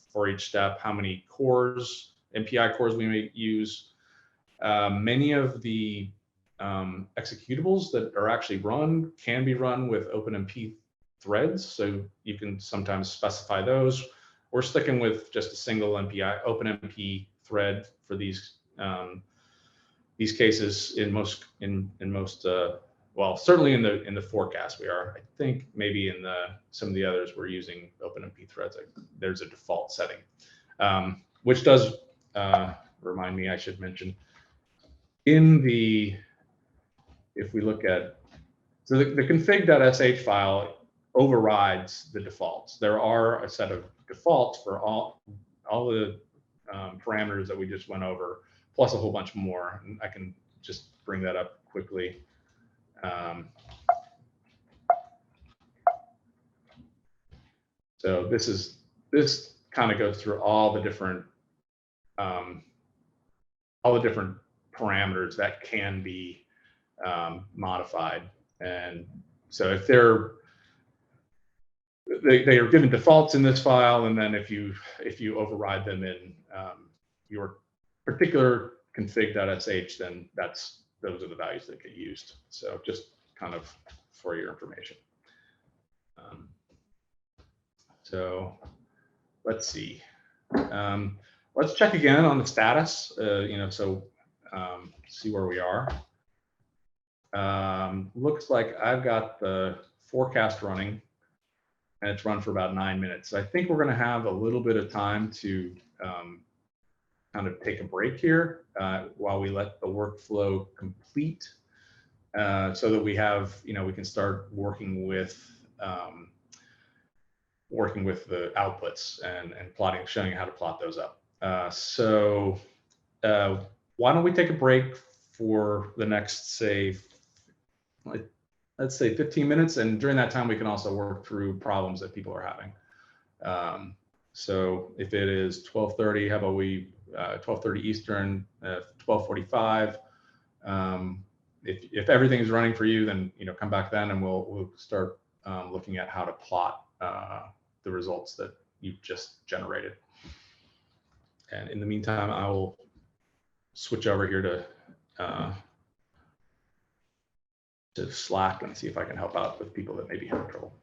for each step, how many cores, MPI cores we may use. Many of the executables that are actually run can be run with OpenMP threads. So you can sometimes specify those. We're sticking with just a single OpenMP thread for these cases in most well, certainly in the forecast we are. I think maybe in some of the others we're using OpenMP threads. There's a default setting, which does remind me I should mention if we look at, so the config.sh file overrides the defaults. There are a set of defaults for all the parameters that we just went over, plus a whole bunch more. And I can just bring that up quickly. So this kind of goes through all the different parameters that can be modified. And so if they are given defaults in this file, and then if you override them in your particular config.sh, then those are the values that get used. So just kind of for your information. So let's see. Let's check again on the status. See where we are. Looks like I've got the forecast running, and it's run for about 9 minutes. So I think we're going to have a little bit of time to kind of take a break here while we let the workflow complete, so that we have, we can start working with the outputs and plotting, showing you how to plot those up. So why don't we take a break for the next, let's say 15 minutes, and during that time we can also work through problems that people are having. So if it is 12:30, how about we 12:30 Eastern, 12:45. If everything is running for you, then come back then, and we'll start looking at how to plot the results that you've just generated. And in the meantime, I will switch over here to Slack and see if I can help out with people that may be having trouble.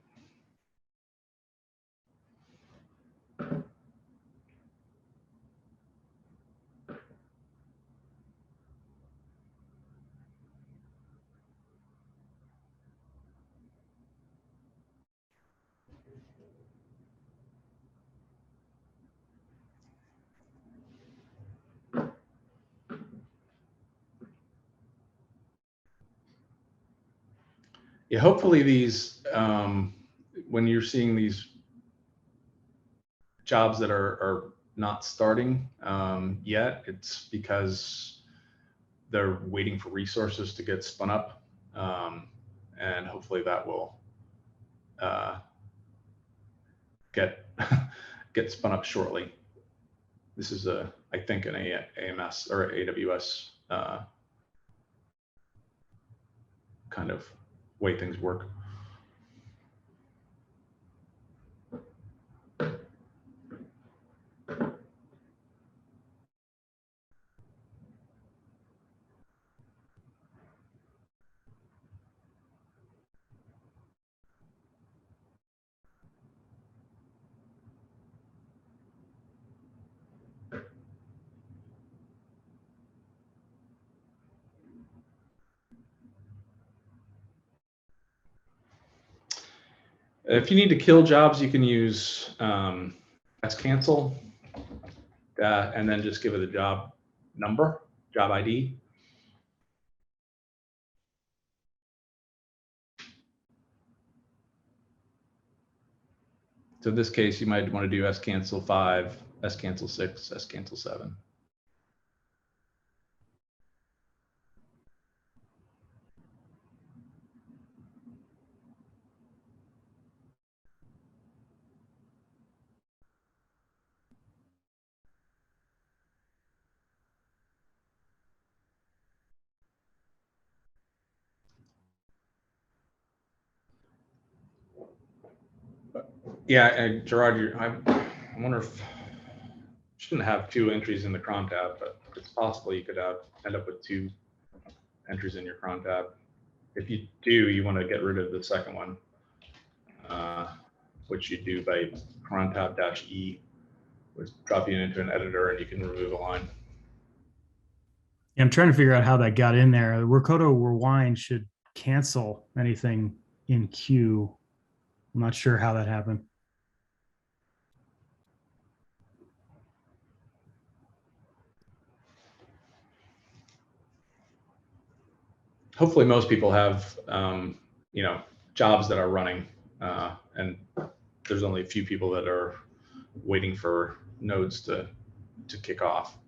Yeah, hopefully these, when you're seeing these jobs that are not starting yet, it's because they're waiting for resources to get spun up, and hopefully that will get spun up shortly. This is I think an AMS or AWS kind of way things work. If you need to kill jobs, you can use cancel, and then just give it a job number, job ID. So in this case, you might want to do cancel 5, cancel 6, cancel 7. Yeah, and Gerard, I wonder if you shouldn't have 2 entries in the cron tab, but it's possible you could end up with 2 entries in your cron tab. If you do, you want to get rid of the second one, which you do by cron tab -E, which drop you into an editor and you can remove a line. Yeah, I'm trying to figure out how that got in there. Workoto rewind should cancel anything in queue. I'm not sure how that happened. Hopefully most people have, jobs that are running, and there's only a few people that are waiting for nodes to kick off.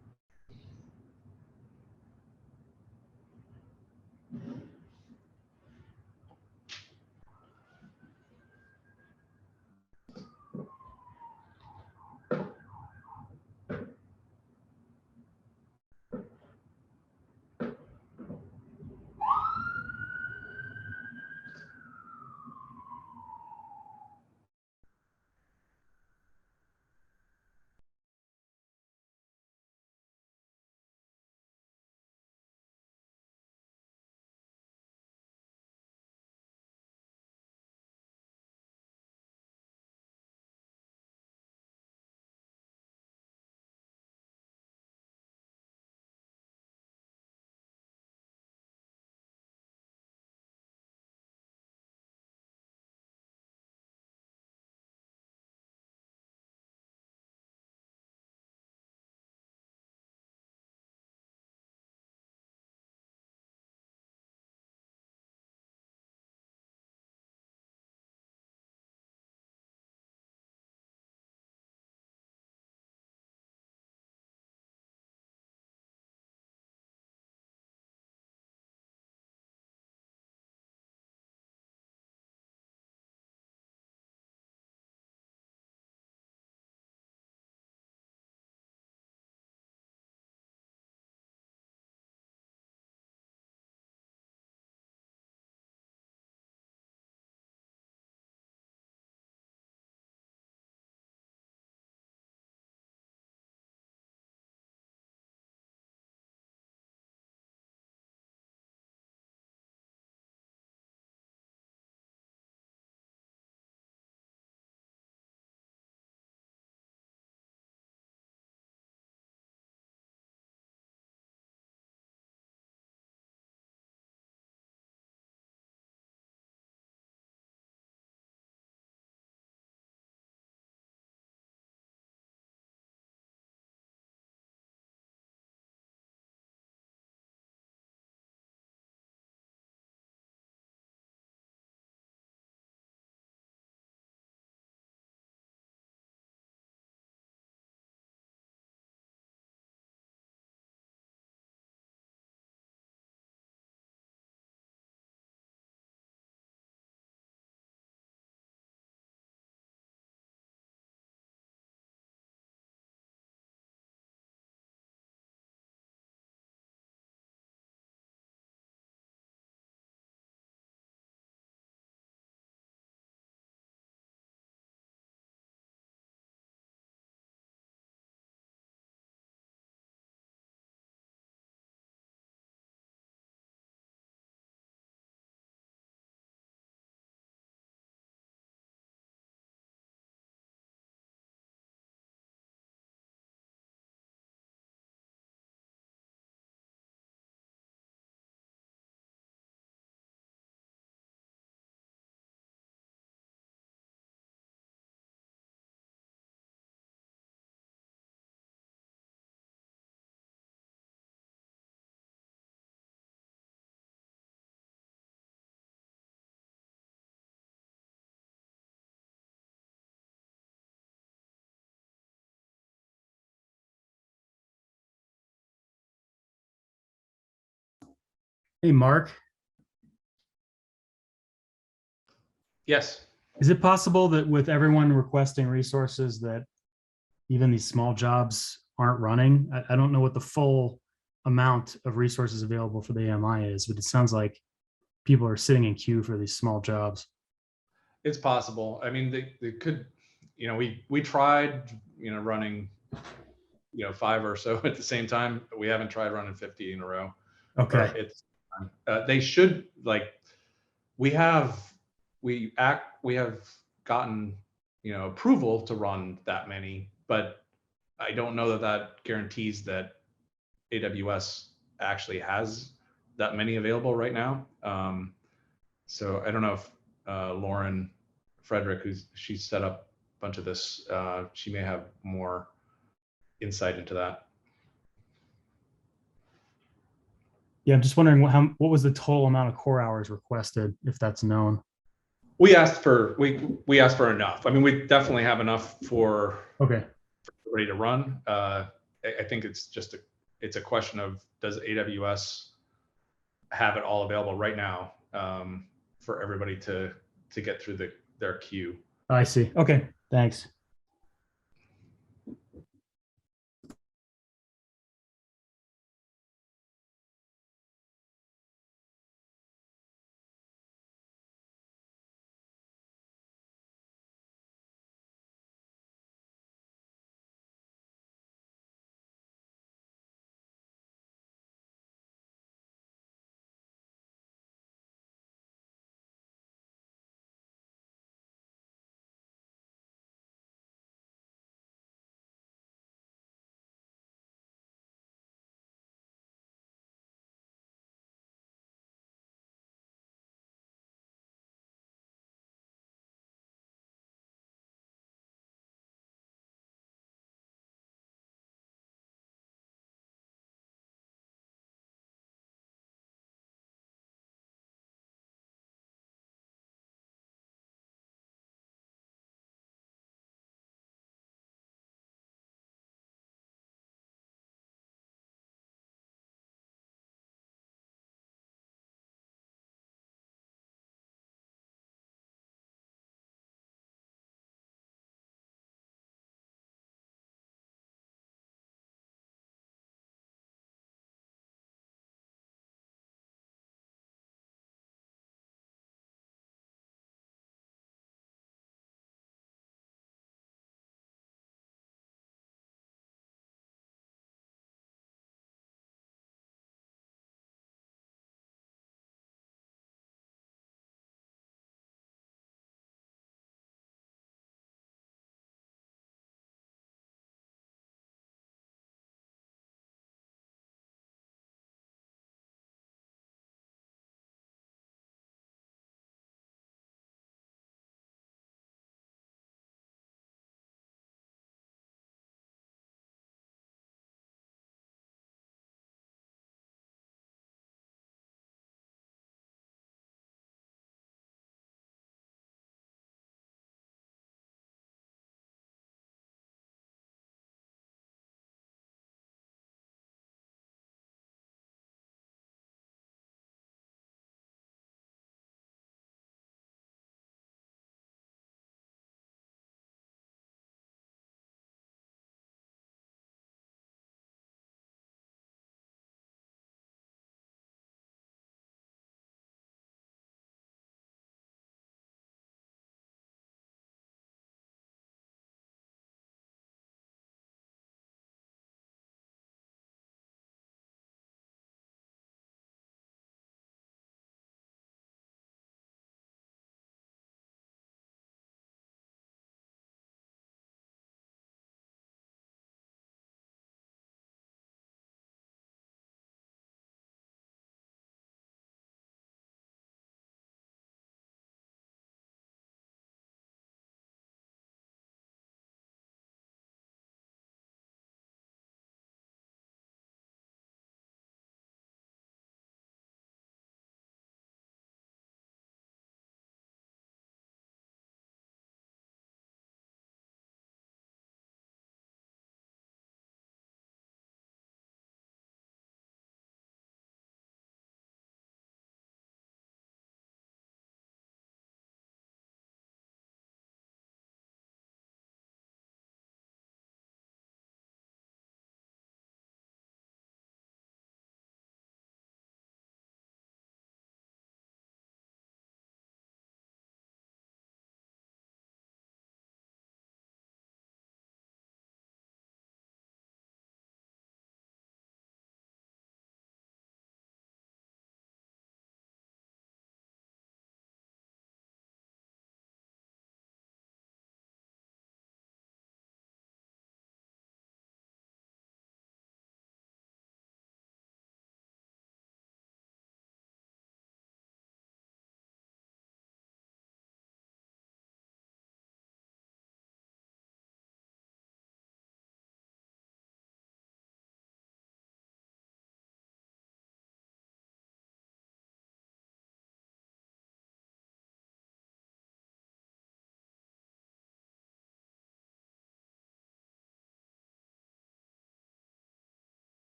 Hey, Mark, Yes. is it possible that with everyone requesting resources that even these small jobs aren't running? I don't know what the full amount of resources available for the AMI is, but it sounds like people are sitting in queue for these small jobs. It's possible. I mean, they could, we tried, running, 5 or so at the same time, but we haven't tried running 50 in a row. Okay. But it's, They should, like, we have gotten, approval to run that many, but I don't know that that guarantees that AWS actually has that many available right now. So I don't know if Lauren Frederick, she's set up a bunch of this, she may have more insight into that. Yeah, I'm just wondering what was the total amount of core hours requested, if that's known. We asked for enough. I mean, we definitely have enough for Okay. ready to run. I think it's just it's a question of, does AWS have it all available right now for everybody to get through their queue? I see. Okay, thanks.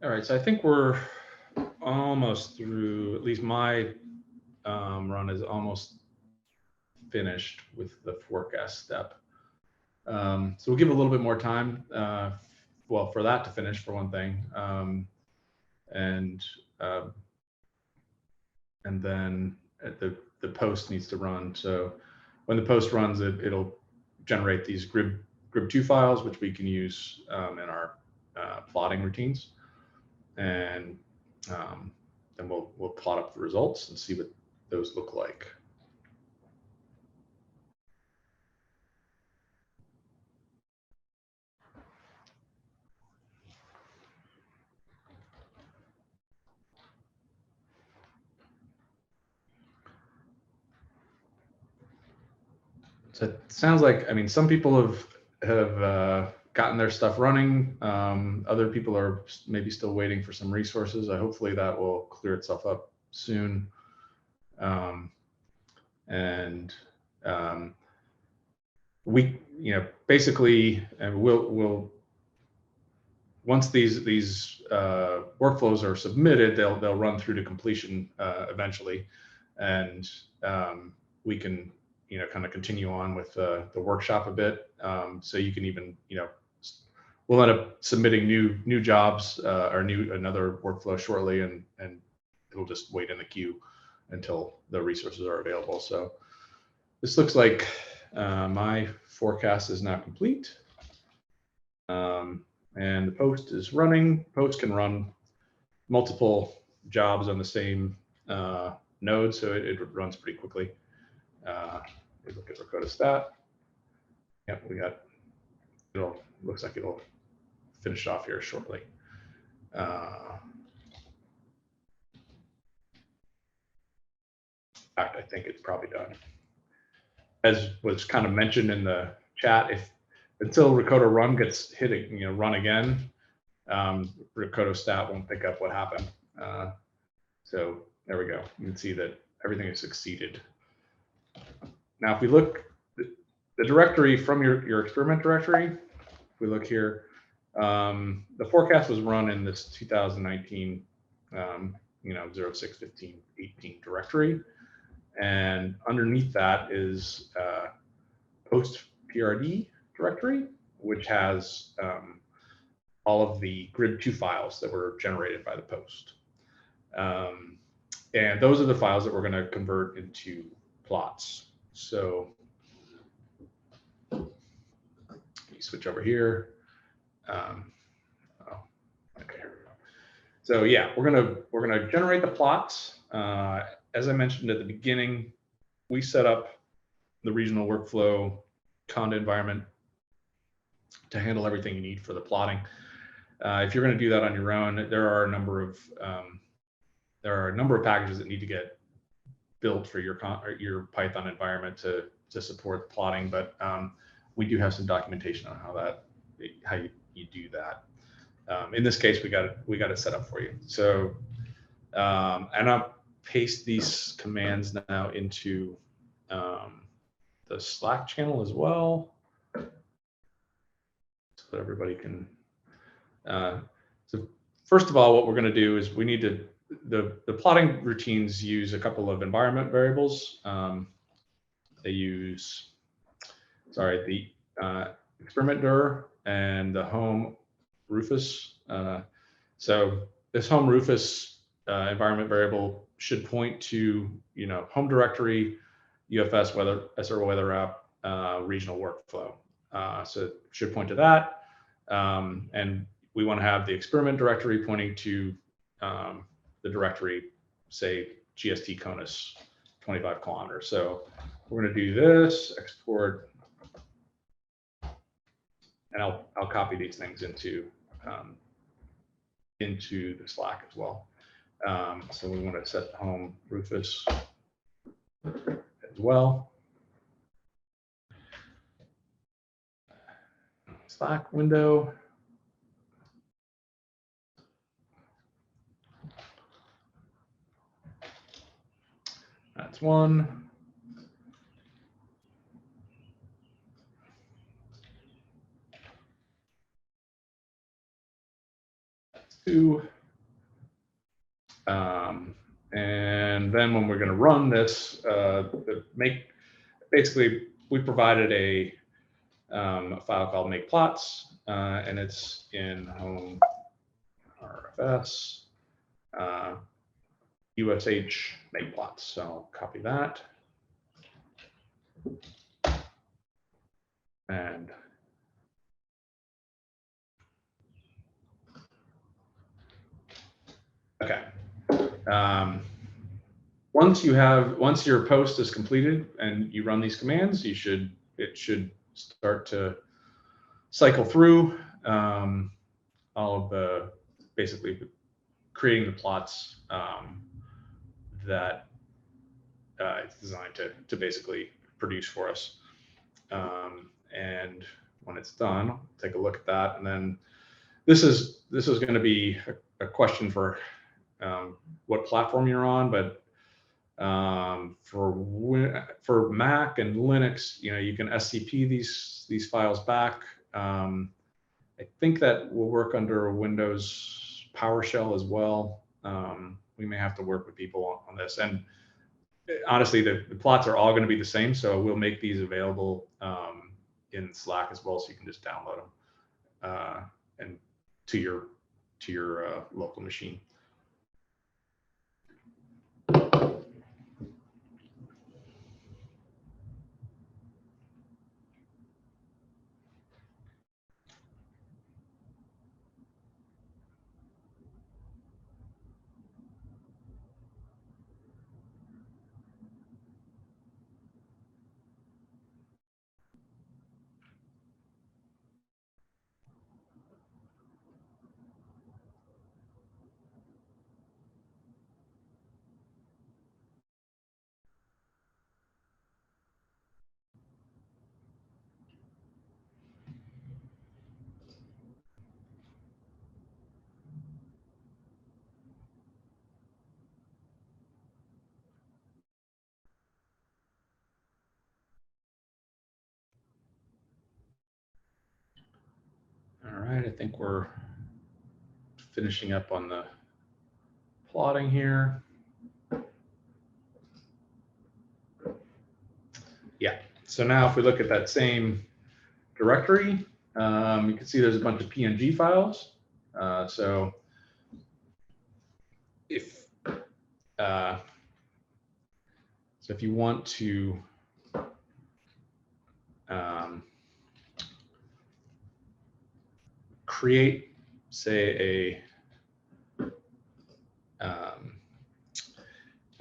All right, so I think we're almost through, at least my run is almost finished with the forecast step. So we'll give a little bit more time, well, for that to finish for one thing. And then the post needs to run. So when the post runs, it'll generate these GRIB2 files, which we can use in our plotting routines. And then we'll plot up the results and see what those look like. So it sounds like, I mean, some people have gotten their stuff running. Other people are maybe still waiting for some resources. Hopefully that will clear itself up soon. We, basically, and we'll once these workflows are submitted, they'll run through to completion eventually, and we can kind of continue on with the workshop a bit. So you can even we'll end up submitting new jobs or another workflow shortly, and it'll just wait in the queue until the resources are available. So this looks like my forecast is now complete. And the post is running. Post can run multiple jobs on the same node, so it runs pretty quickly. Look at Rakota stat. Yep, looks like it'll finish off here shortly. In fact, I think it's probably done. As was kind of mentioned in the chat, until Rakota run gets hit, run again, Rakota stat won't pick up what happened. So there we go. You can see that everything is succeeded. Now, if we look, the directory from your experiment directory, if we look here, the forecast was run in this 2019, 06/15/18 directory. And underneath that is post PRD directory, which has all of the GRIB2 files that were generated by the post. And those are the files that we're going to convert into plots. So you switch over here. Okay, here we go. So yeah, we're gonna generate the plots. As I mentioned at the beginning, we set up the regional workflow conda environment to handle everything you need for the plotting. If you're going to do that on your own, there are a number of packages that need to get built for your Python environment to support plotting, but we do have some documentation on how you do that. In this case, we got it set up for you. So, and I'll paste these commands now into the Slack channel as well, so that everybody can. So first of all, what we're going to do is we need to the plotting routines use a couple of environment variables. They use the experiment dir and the home Rufus. So this home Rufus environment variable should point to home directory, UFS SRW Weather App, regional workflow. So it should point to that, and we want to have the experiment directory pointing to the directory, say GST CONUS 25 kilometers. So we're going to do this, export, and I'll copy these things into the Slack as well. So we want to set home Rufus as well. Slack window. That's one. That's two. And then when we're going to run this, basically we provided a file called make plots, and it's in home RFS USH make plots. So I'll copy that. And okay. Once your post is completed and you run these commands, it should start to cycle through all of the basically creating the plots that it's designed to basically produce for us. And when it's done, I'll take a look at that. And then this is going to be a question for what platform you're on, but for Mac and Linux, you can SCP these files back. I think that will work under Windows PowerShell as well. We may have to work with people on this. And honestly, the plots are all going to be the same, so we'll make these available in Slack as well, so you can just download them and to your local machine. All right, I think we're finishing up on the plotting here. Yeah, so now if we look at that same directory, you can see there's a bunch of PNG files. So if you want to create, say, a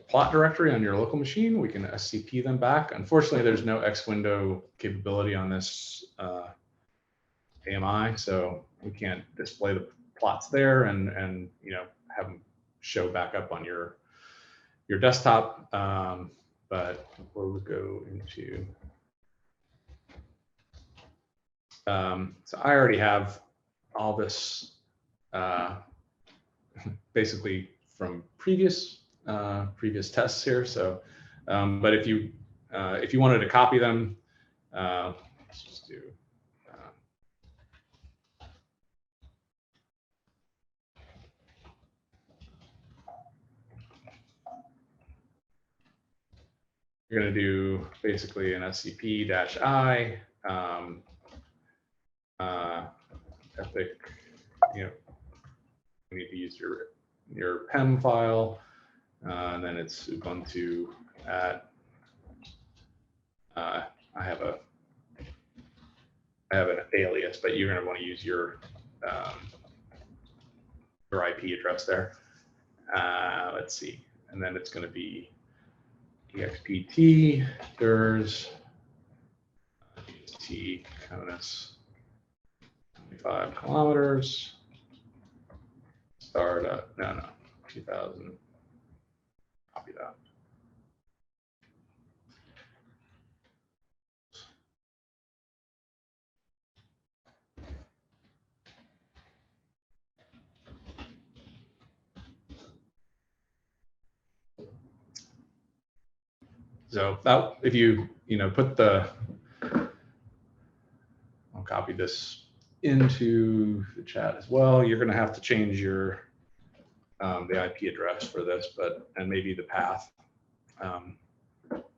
plot directory on your local machine, we can SCP them back. Unfortunately, there's no X window capability on this AMI, so we can't display the plots there and have them show back up on your desktop. But we'll go into so I already have all this basically from previous tests here. So, but if you wanted to copy them, let's just do. You're going to do basically an SCP-I. Epic, you need to use your PEM file, and then it's Ubuntu at. I have an alias, but you're going to want to use your IP address there. Let's see, and then it's going to be expt dirs t CONUS 25 kilometers. Start at, no, 2000. Copy that. So that, if you put the, I'll copy this into the chat as well. You're going to have to change your the IP address for this, and maybe the path.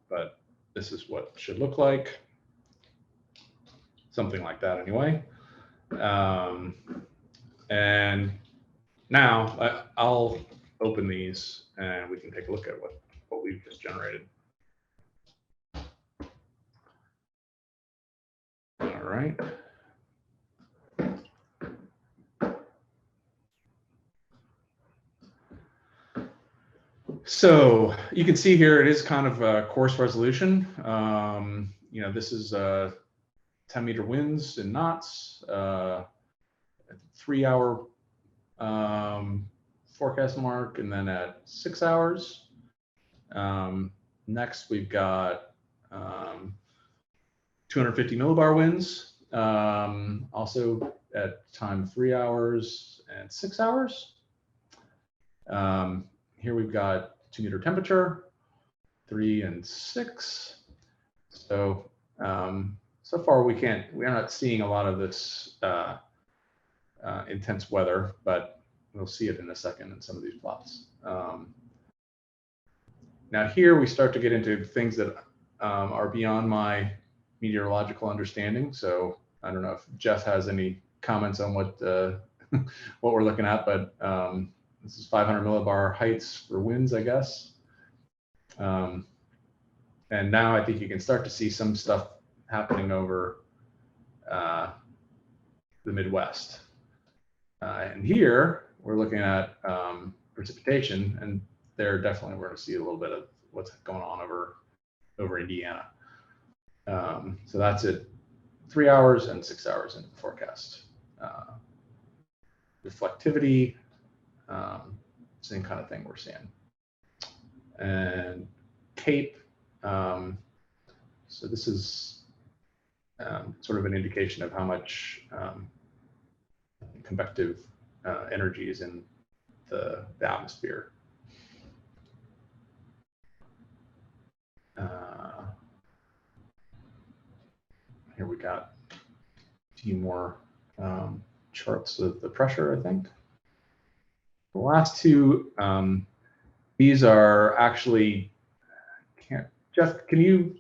But this is what it should look like. Something like that anyway. And now I'll open these and we can take a look at what we've just generated. All right. So you can see here, it is kind of a coarse resolution. You know, this is 10-meter winds in knots, 3-hour forecast mark, and then at 6 hours. Next, we've got 250 millibar winds, also at time 3 hours and 6 hours. Here we've got 2-meter temperature, 3 and 6. So so far we're not seeing a lot of this intense weather, but we'll see it in a second in some of these plots. Now here we start to get into things that are beyond my meteorological understanding. So I don't know if Jeff has any comments on what what we're looking at, but this is 500 millibar heights for winds, I guess. And now I think you can start to see some stuff happening over the Midwest. And here we're looking at precipitation, and there definitely we're going to see a little bit of what's going on over Indiana. So that's at 3 hours and 6 hours in the forecast. Reflectivity, same kind of thing we're seeing. And CAPE, so this is sort of an indication of how much convective energy is in the atmosphere. Here we got a few more charts of the pressure, I think. The last two, these are actually, Jeff, can you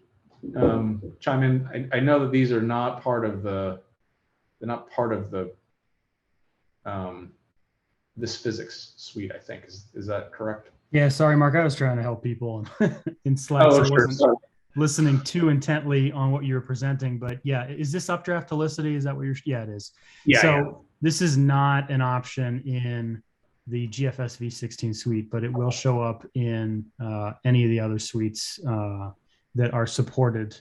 chime in? I know that these are not part of the, they're not part of the this physics suite, I think. Is that correct? Yeah, sorry, Mark. I was trying to help people in Slack. Oh, so sure. I wasn't listening too intently on what you were presenting. But yeah, is this updraft helicity? Is that what you're? Yeah, it is. Yeah. So yeah. this is not an option in the GFS V16 suite, but it will show up in any of the other suites that are supported,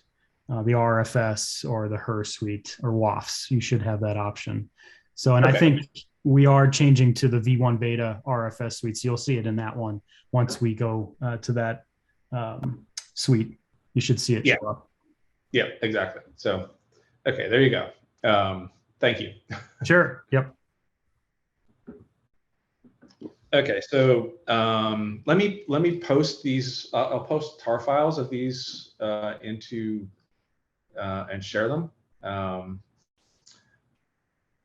the RFS or the HER suite or WAFs. You should have that option. So, and Okay. I think we are changing to the V1 beta RFS suite. So you'll see it in that one. Once we go to that suite, you should see it show up. Yeah, exactly. So, okay, there you go. Thank you. Sure. Yep. Okay, so let me post these. I'll post tar files of these into and share them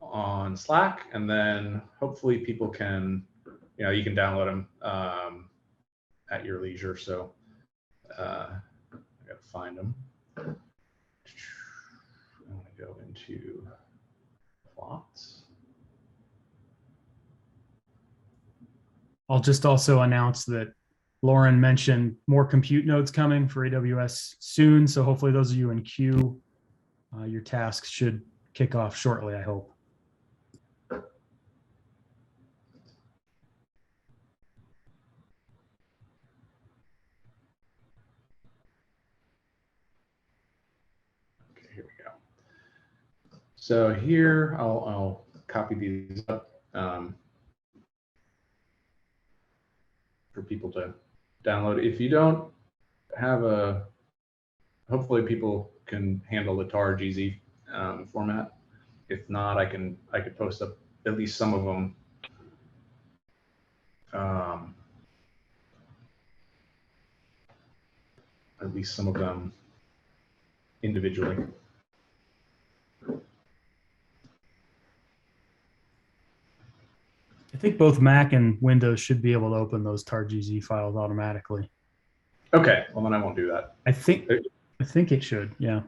on Slack, and then hopefully people can, you can download them at your leisure. So I gotta find them. I want to go into plots. I'll just also announce that Lauren mentioned more compute nodes coming for AWS soon. So hopefully those of you in queue, your tasks should kick off shortly, I hope. Okay, here we go. So here I'll copy these up for people to download. If you don't have hopefully people can handle the tar GZ format. If not, I could post up at least some of them. At least some of them individually. I think both Mac and Windows should be able to open those tar.gz files automatically. Okay, well then I won't do that. I think it should. Yeah.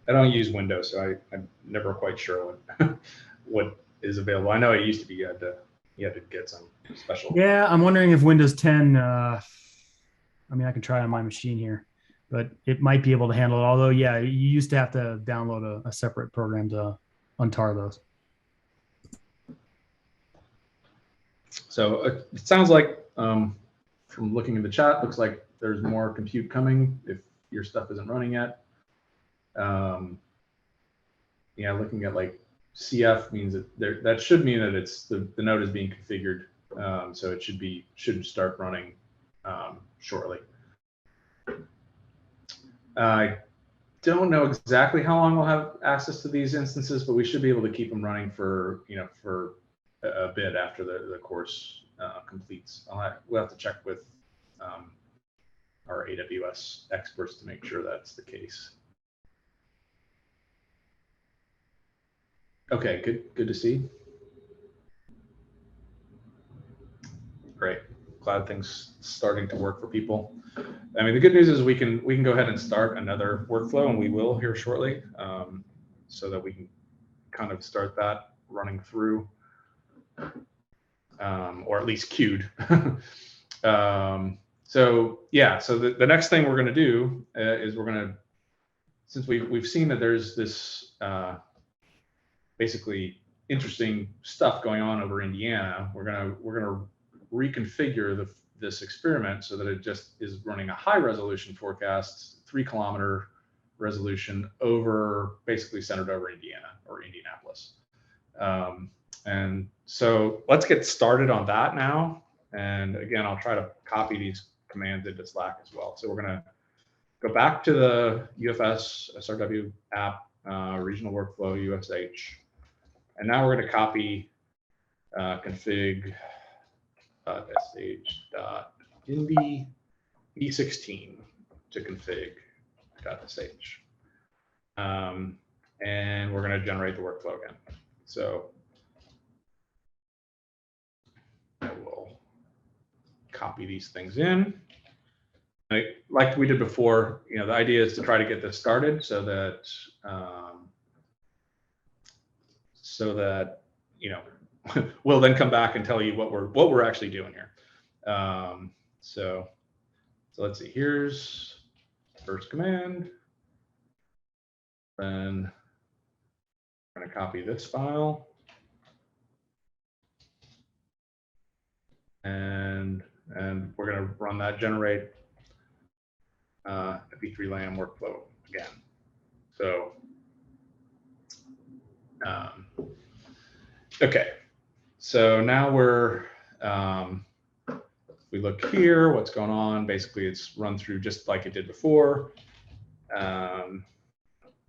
I don't use Windows, so I'm never quite sure what is available. I know it used to be you had to get some special. Yeah, I'm wondering if Windows 10. I mean, I can try on my machine here, but it might be able to handle it. Although, yeah, you used to have to download a separate program to untar those. So it sounds like from looking in the chat, looks like there's more compute coming if your stuff isn't running yet. Yeah, looking at like CF means that that should mean that it's the node is being configured, so it should start running shortly. I don't know exactly how long we'll have access to these instances, but we should be able to keep them running for for a bit after the course completes. We'll have to check with our AWS experts to make sure that's the case. Okay, good to see. Great, glad things starting to work for people. I mean, the good news is we can go ahead and start another workflow, and we will here shortly, so that we can kind of start that running through, or at least queued. So yeah, so the next thing we're going to do is we're going to, since we've seen that there's this basically interesting stuff going on over Indiana, we're gonna reconfigure this experiment so that it just is running a high resolution forecast, 3 kilometer resolution over, basically centered over Indiana or Indianapolis. And so let's get started on that now. And again, I'll try to copy these commands into Slack as well. So we're gonna go back to the UFS SRW app, regional workflow USH. And now we're going to copy config sh.indy v16 to config.sh. And we're going to generate the workflow again. So I will copy these things in. Like we did before, the idea is to try to get this started so that we'll then come back and tell you what we're actually doing here. So let's see. Here's first command. Then I'm going to copy this file, and we're going to run that generate FE3 LAM workflow again. So okay, so now we're we look here, what's going on. Basically, it's run through just like it did before, and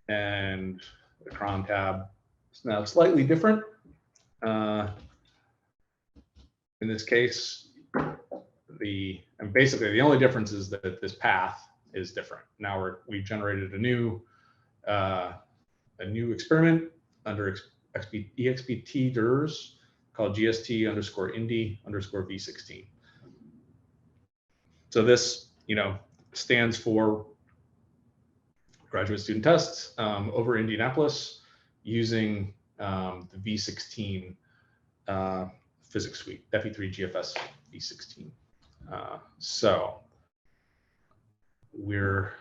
the cron tab is now slightly different. In this case, basically the only difference is that this path is different. Now we've generated a new experiment under EXPT DIRS called GST_Indy_V16. So this, stands for graduate student tests over Indianapolis using the V16 physics suite, FE3 GFS V16. So we're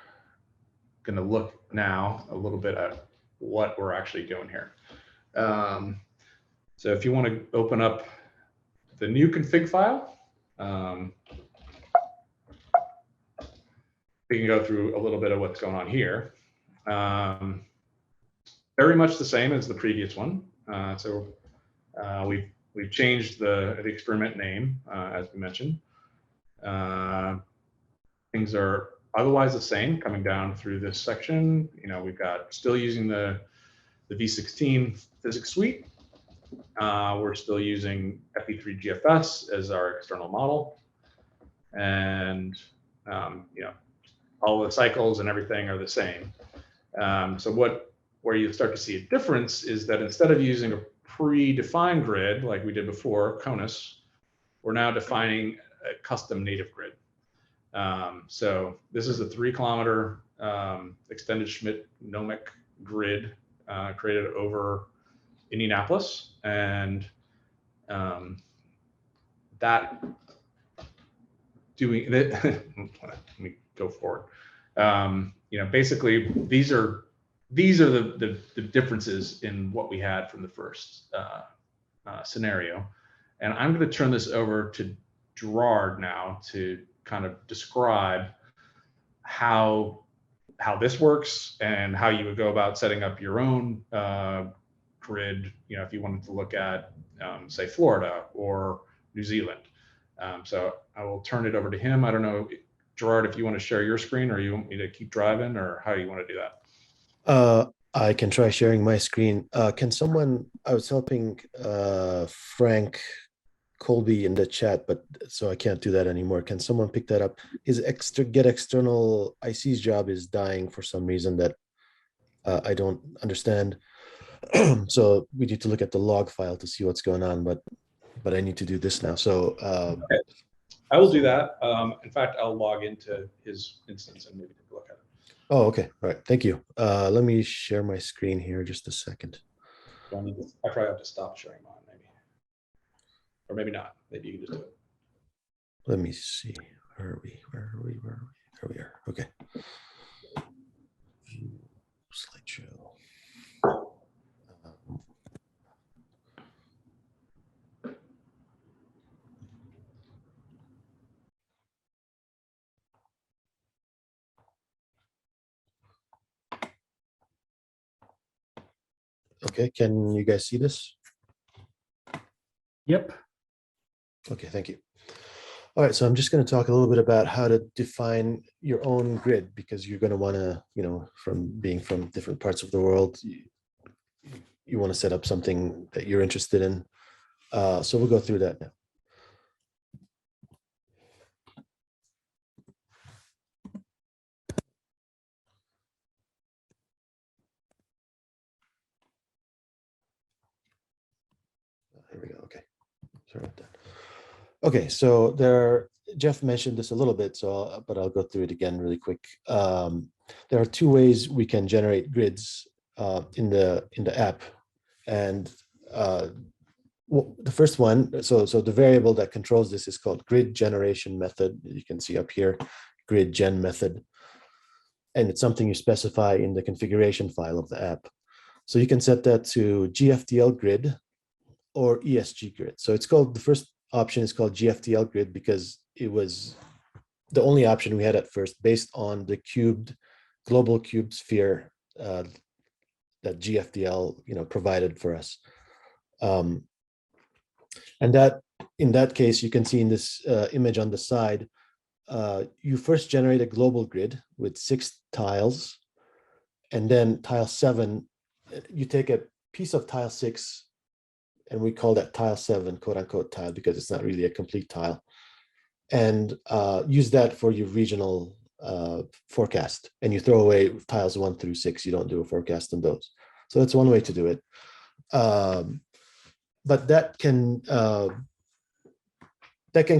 going to look now a little bit at what we're actually doing here. So if you want to open up the new config file, we can go through a little bit of what's going on here. Very much the same as the previous one. So we've changed the experiment name, as we mentioned. Things are otherwise the same coming down through this section. We've got still using the V16 physics suite. We're still using FE3 GFS as our external model, and all the cycles and everything are the same. So where you start to see a difference is that instead of using a predefined grid like we did before, CONUS, we're now defining a custom native grid. So this is a 3-kilometer extended Schmidt-Nomic grid created over Indianapolis, and that doing that. Let me go forward. Basically, these are the differences in what we had from the first scenario, and I'm going to turn this over to Gerard now to kind of describe how this works and how you would go about setting up your own grid, if you wanted to look at, say, Florida or New Zealand. So I will turn it over to him. I don't know, Gerard, if you want to share your screen, or you want me to keep driving, or how you want to do that. I can try sharing my screen. Can someone, I was helping Frank Colby in the chat, but so I can't do that anymore. Can someone pick that up? His get external IC's job is dying for some reason that I don't understand. So we need to look at the log file to see what's going on, but I need to do this now. So okay. I will do that. In fact, I'll log into his instance and maybe take a look at it. Oh, okay. All right. Thank you. Let me share my screen here just a second. I probably have to stop sharing mine, maybe. Or maybe not. Maybe you can just do it. Let me see. Where are we? There we are. Okay. Slideshow. Okay, can you guys see this? Yep. Okay, thank you. All right, so I'm just going to talk a little bit about how to define your own grid, because you're going to want to, from being from different parts of the world, you want to set up something that you're interested in. So we'll go through that now. Here we go. Okay, sorry about that. Okay, so Jeff mentioned this a little bit, but I'll go through it again really quick. There are two ways we can generate grids in the app, and the first one, so the variable that controls this is called grid generation method. You can see up here, grid gen method, and it's something you specify in the configuration file of the app. So you can set that to GFDL grid or ESG grid. So it's called, the first option is called GFDL grid because it was the only option we had at first based on the global cubed sphere that GFDL provided for us. And that, in that case, you can see in this image on the side, you first generate a global grid with 6 tiles, and then tile 7, you take a piece of tile 6, and we call that tile 7, quote unquote tile, because it's not really a complete tile, and use that for your regional forecast. And you throw away tiles 1 through 6. You don't do a forecast on those. So that's one way to do it. But that can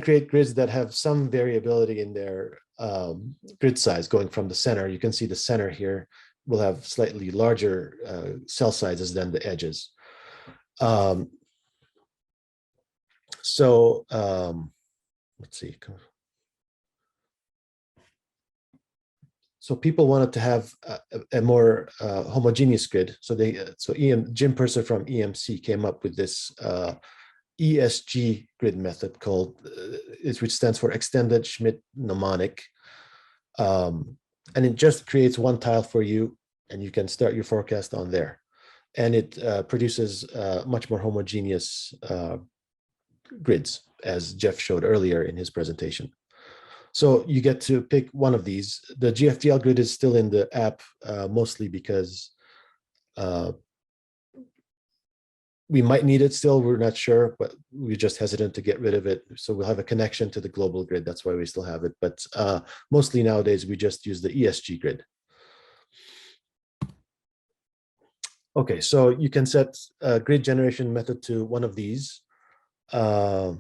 create grids that have some variability in their grid size going from the center. You can see the center here will have slightly larger cell sizes than the edges. Let's see. So people wanted to have a more homogeneous grid. So Jim Purser from EMC came up with this ESG grid method called, which stands for extended Schmidt mnemonic. And it just creates one tile for you, and you can start your forecast on there. And it produces much more homogeneous grids, as Jeff showed earlier in his presentation. So you get to pick one of these. The GFDL grid is still in the app, mostly because we might need it still. We're not sure, but we're just hesitant to get rid of it. So we'll have a connection to the global grid. That's why we still have it. But mostly nowadays, we just use the ESG grid. Okay, so you can set a grid generation method to one of these. Let's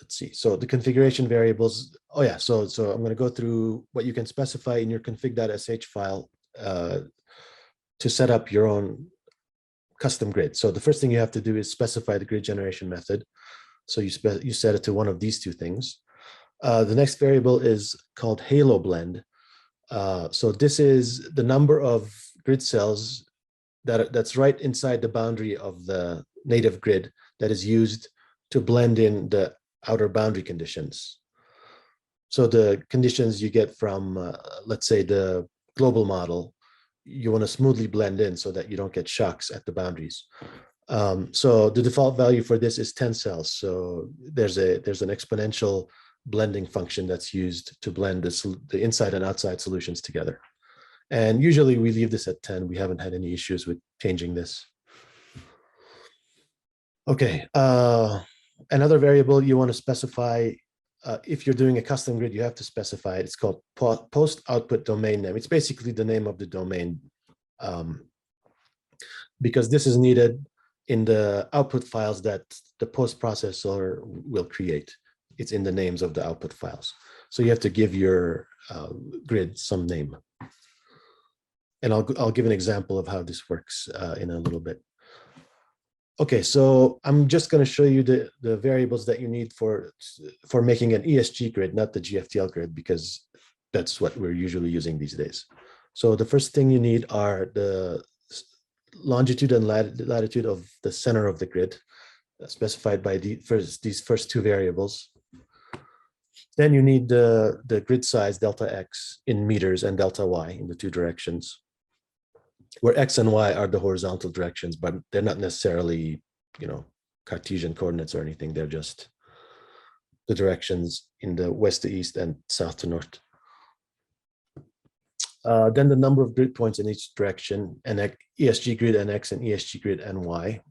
see. So the configuration variables. Oh yeah. So I'm going to go through what you can specify in your config.sh file to set up your own custom grid. So the first thing you have to do is specify the grid generation method. So you set it to one of these two things. The next variable is called halo blend. So this is the number of grid cells that's right inside the boundary of the native grid that is used to blend in the outer boundary conditions. So the conditions you get from, let's say, the global model, you want to smoothly blend in so that you don't get shocks at the boundaries. So the default value for this is 10 cells. So there's an exponential blending function that's used to blend the inside and outside solutions together. And usually we leave this at 10. We haven't had any issues with changing this. Okay, another variable you want to specify, if you're doing a custom grid, you have to specify it. It's called post output domain name. It's basically the name of the domain, because this is needed in the output files that the post processor will create. It's in the names of the output files. So you have to give your grid some name. And I'll give an example of how this works in a little bit. Okay, so I'm just going to show you the variables that you need for making an ESG grid, not the GFTL grid, because that's what we're usually using these days. So the first thing you need are the longitude and latitude of the center of the grid, specified by these first two variables. Then you need the grid size delta X in meters and delta Y in the two directions, where X and Y are the horizontal directions, but they're not necessarily, Cartesian coordinates or anything. They're just the directions in the west to east and south to north. Then the number of grid points in each direction, and ESG grid NX and ESG grid NY.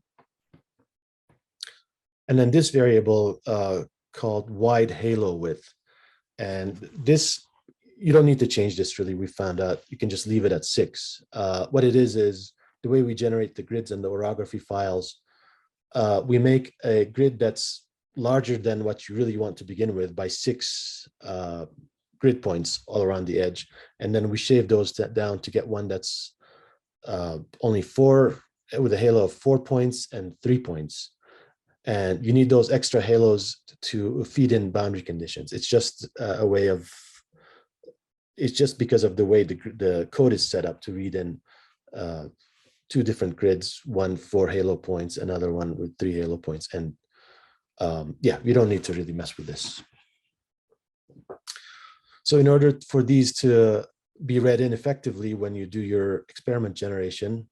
And then this variable called wide halo width. And this, you don't need to change this really. We found out you can just leave it at 6. What it is the way we generate the grids and the orography files, we make a grid that's larger than what you really want to begin with by 6 grid points all around the edge. And then we shave those down to get one that's only 4, with a halo of 4 points and 3 points. And you need those extra halos to feed in boundary conditions. It's just a way of, it's just because of the way the code is set up to read in 2 different grids, one 4 halo points, another one with 3 halo points. And yeah, we don't need to really mess with this. So in order for these to be read in effectively when you do your experiment generation,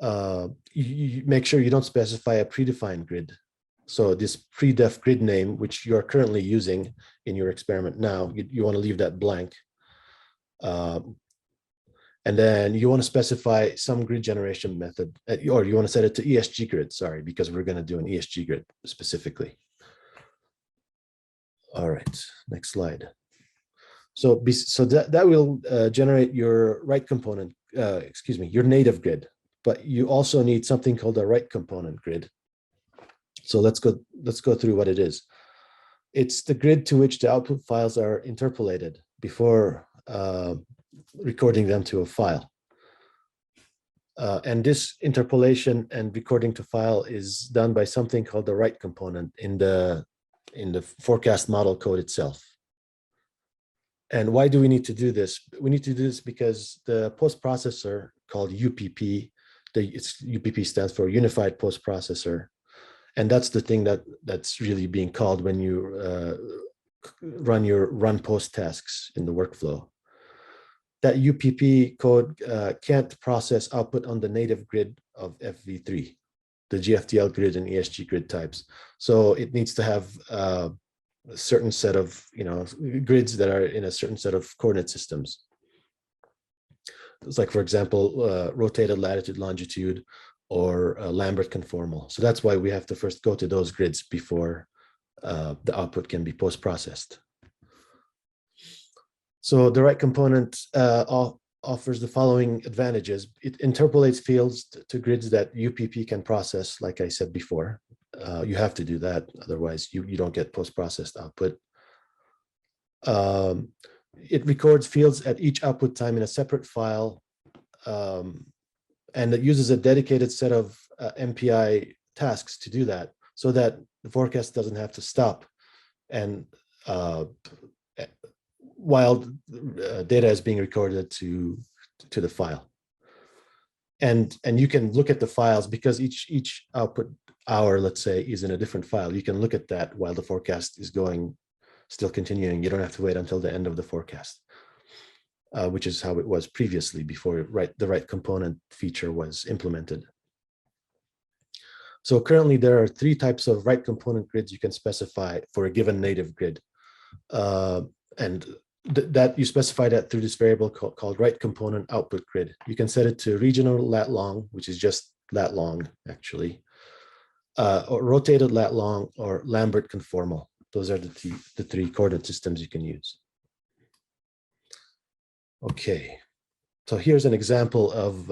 you make sure you don't specify a predefined grid. So this predef grid name, which you're currently using in your experiment now, you want to leave that blank. And then you want to specify some grid generation method, or you want to set it to ESG grid, sorry, because we're going to do an ESG grid specifically. All right, next slide. So that will generate your right component, your native grid, but you also need something called a right component grid. So let's go through what it is. It's the grid to which the output files are interpolated before recording them to a file. And this interpolation and recording to file is done by something called the right component in the forecast model code itself. And why do we need to do this? We need to do this because the post processor called UPP, UPP stands for Unified Post Processor. And that's the thing that's really being called when you run your run post tasks in the workflow. That UPP code can't process output on the native grid of FV3, the GFTL grid and ESG grid types. So it needs to have a certain set of grids that are in a certain set of coordinate systems. It's like, for example, rotated latitude, longitude, or Lambert conformal. So that's why we have to first go to those grids before the output can be post-processed. So the right component offers the following advantages. It interpolates fields to grids that UPP can process, like I said before. You have to do that, otherwise you don't get post-processed output. It records fields at each output time in a separate file, and it uses a dedicated set of MPI tasks to do that, so that the forecast doesn't have to stop and while data is being recorded to the file. And you can look at the files because each output hour, let's say, is in a different file. You can look at that while the forecast is still continuing. You don't have to wait until the end of the forecast, which is how it was previously before the right component feature was implemented. So currently there are 3 types of right component grids you can specify for a given native grid. And that you specify that through this variable called right component output grid. You can set it to regional lat long, which is just lat long actually, or rotated lat long, or Lambert conformal. Those are the 3 coordinate systems you can use. Okay, so here's an example of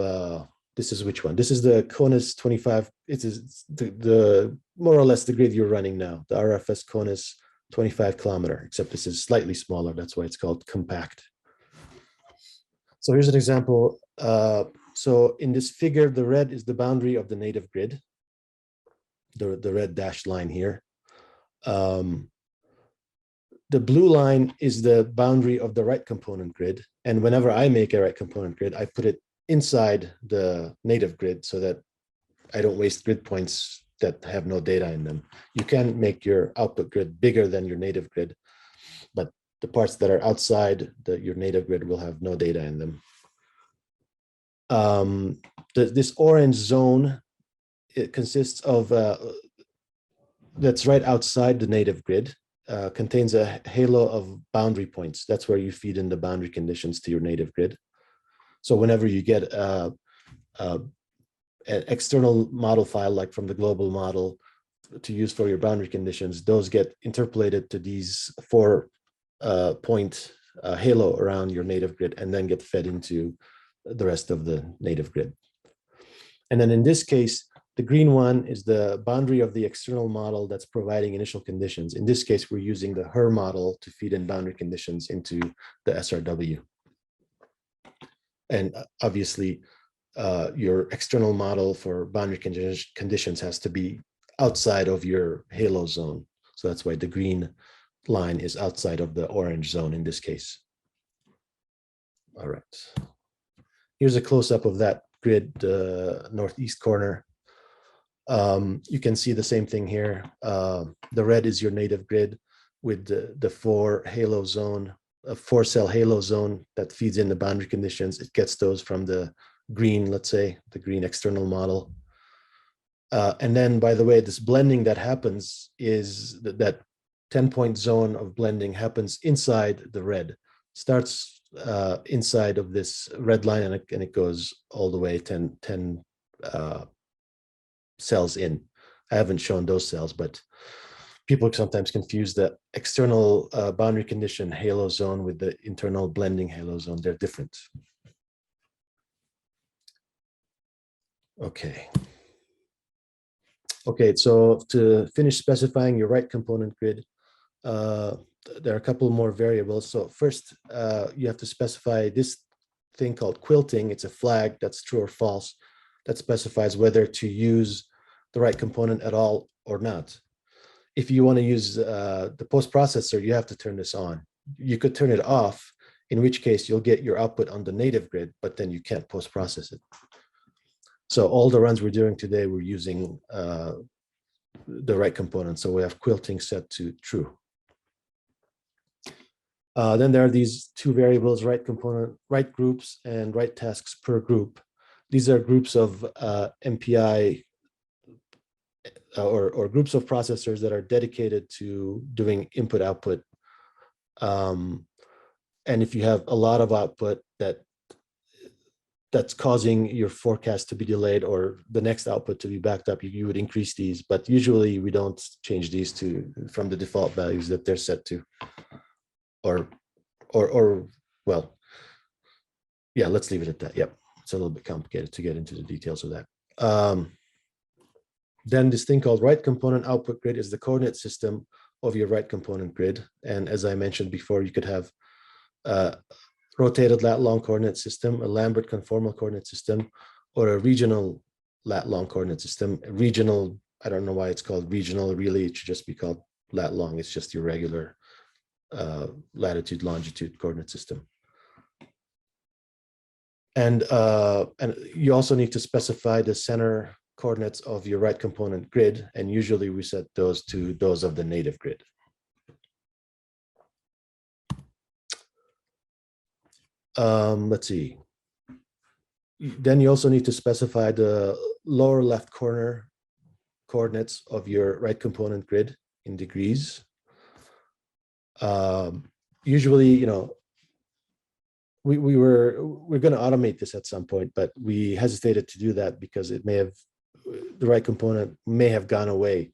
this is which one? This is the CONUS 25. It is the more or less the grid you're running now, the RFS CONUS 25 kilometer, except this is slightly smaller. That's why it's called compact. So here's an example. So in this figure, the red is the boundary of the native grid, the red dashed line here. The blue line is the boundary of the right component grid. And whenever I make a right component grid, I put it inside the native grid so that I don't waste grid points that have no data in them. You can make your output grid bigger than your native grid, but the parts that are outside your native grid will have no data in them. This orange zone, it consists of, that's right outside the native grid, contains a halo of boundary points. That's where you feed in the boundary conditions to your native grid. So whenever you get an external model file, like from the global model to use for your boundary conditions, those get interpolated to these 4 point halo around your native grid and then get fed into the rest of the native grid. And then in this case, the green one is the boundary of the external model that's providing initial conditions. In this case, we're using the HER model to feed in boundary conditions into the SRW. And obviously, your external model for boundary conditions has to be outside of your halo zone. So that's why the green line is outside of the orange zone in this case. All right. Here's a close-up of that grid, northeast corner. You can see the same thing here. The red is your native grid with the 4 halo zone, a 4-cell halo zone that feeds in the boundary conditions. It gets those from the green, let's say, the green external model. And then, by the way, this blending that happens is that 10-point zone of blending happens inside the red. Starts inside of this red line, and it goes all the way 10 cells in. I haven't shown those cells, but people sometimes confuse the external boundary condition halo zone with the internal blending halo zone. They're different. Okay. Okay, so to finish specifying your right component grid, there are a couple more variables. So first, you have to specify this thing called quilting. It's a flag that's true or false that specifies whether to use the right component at all or not. If you want to use the post processor, you have to turn this on. You could turn it off, in which case you'll get your output on the native grid, but then you can't post process it. So all the runs we're doing today, we're using the right component. So we have quilting set to true. Then there are these 2 variables, right component, right groups, and right tasks per group. These are groups of MPI or groups of processors that are dedicated to doing input output. And if you have a lot of output that's causing your forecast to be delayed or the next output to be backed up, you would increase these, but usually we don't change these from the default values that they're set to. Or well, Yeah, let's leave it at that. Yep. It's a little bit complicated to get into the details of that. Then this thing called right component output grid is the coordinate system of your right component grid. And as I mentioned before, you could have a rotated lat-long coordinate system, a Lambert conformal coordinate system, or a regional lat-long coordinate system. Regional, I don't know why it's called regional. Really, it should just be called lat-long. It's just your regular latitude, longitude coordinate system. And you also need to specify the center coordinates of your right component grid. And usually we set those to those of the native grid. Let's see. Then you also need to specify the lower left corner coordinates of your right component grid in degrees. Usually, you know, we're going to automate this at some point, but we hesitated to do that because it may have, the right component may have gone away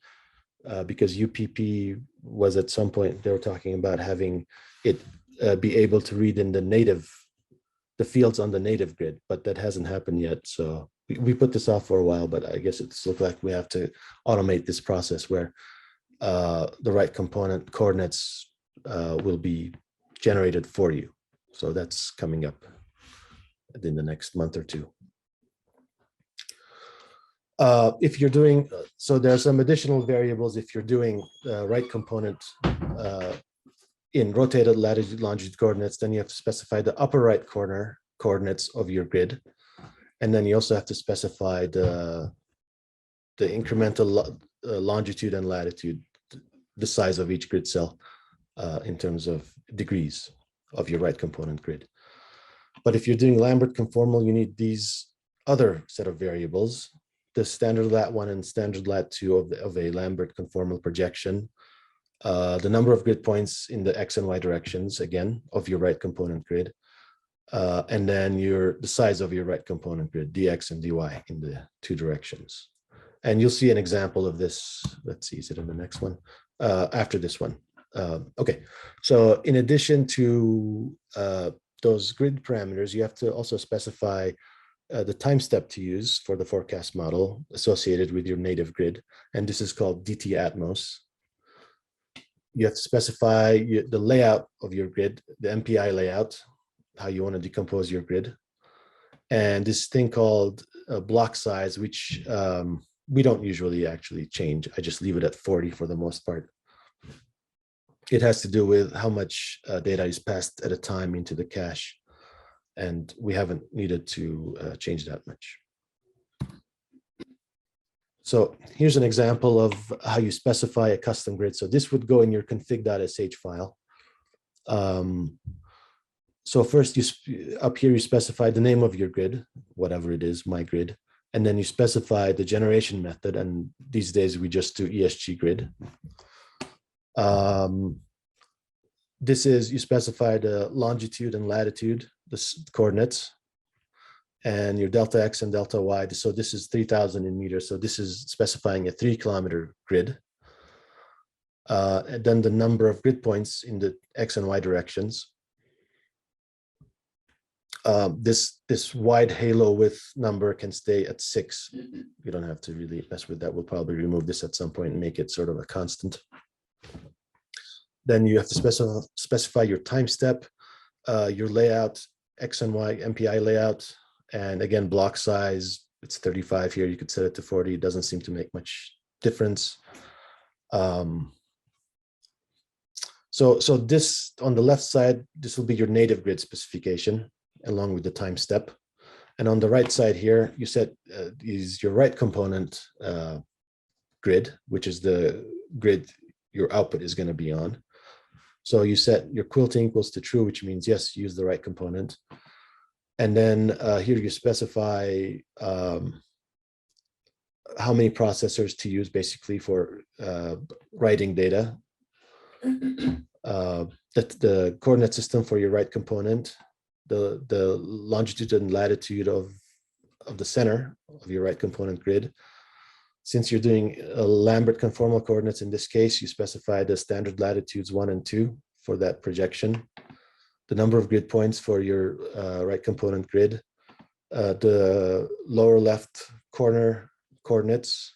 because UPP was at some point, they were talking about having it be able to read in the fields on the native grid, but that hasn't happened yet. So we put this off for a while, but I guess it's looked like we have to automate this process where the right component coordinates will be generated for you. So that's coming up in the next month or two. If you're doing, so there are some additional variables if you're doing right component in rotated latitude longitude coordinates, then you have to specify the upper right corner coordinates of your grid. And then you also have to specify the incremental longitude and latitude, the size of each grid cell in terms of degrees of your right component grid. But if you're doing Lambert conformal, you need these other set of variables, the standard lat1 and standard lat2 of a Lambert conformal projection, the number of grid points in the X and Y directions, again, of your right component grid, and then the size of your right component grid, dx and dy in the two directions. And you'll see an example of this. Let's see, is it in the next one? After this one. Okay, so in addition to those grid parameters, you have to also specify the time step to use for the forecast model associated with your native grid. And this is called DT Atmos. You have to specify the layout of your grid, the MPI layout, how you want to decompose your grid. And this thing called block size, which we don't usually actually change. I just leave it at 40 for the most part. It has to do with how much data is passed at a time into the cache. And we haven't needed to change that much. So here's an example of how you specify a custom grid. So this would go in your config.sh file. So first, up here, you specify the name of your grid, whatever it is, my grid. And then you specify the generation method. And these days, we just do ESG grid. This is, you specify the longitude and latitude, the coordinates, and your delta X and delta Y. So this is 3,000 in meters. So this is specifying a 3-kilometer grid. And then the number of grid points in the X and Y directions. This wide halo width number can stay at 6. You don't have to really mess with that. We'll probably remove this at some point and make it sort of a constant. Then you have to specify your time step, your layout, X and Y MPI layout, and again, block size. It's 35 here. You could set it to 40. It doesn't seem to make much difference. So this, on the left side, this will be your native grid specification along with the time step. And on the right side here, you set is your right component grid, which is the grid your output is going to be on. So you set your quilting equals to true, which means, yes, use the right component. And then here you specify how many processors to use basically for writing data. The coordinate system for your right component, the longitude and latitude of the center of your right component grid. Since you're doing Lambert conformal coordinates, in this case, you specify the standard latitudes 1 and 2 for that projection. the number of grid points for your right component grid, the lower left corner coordinates,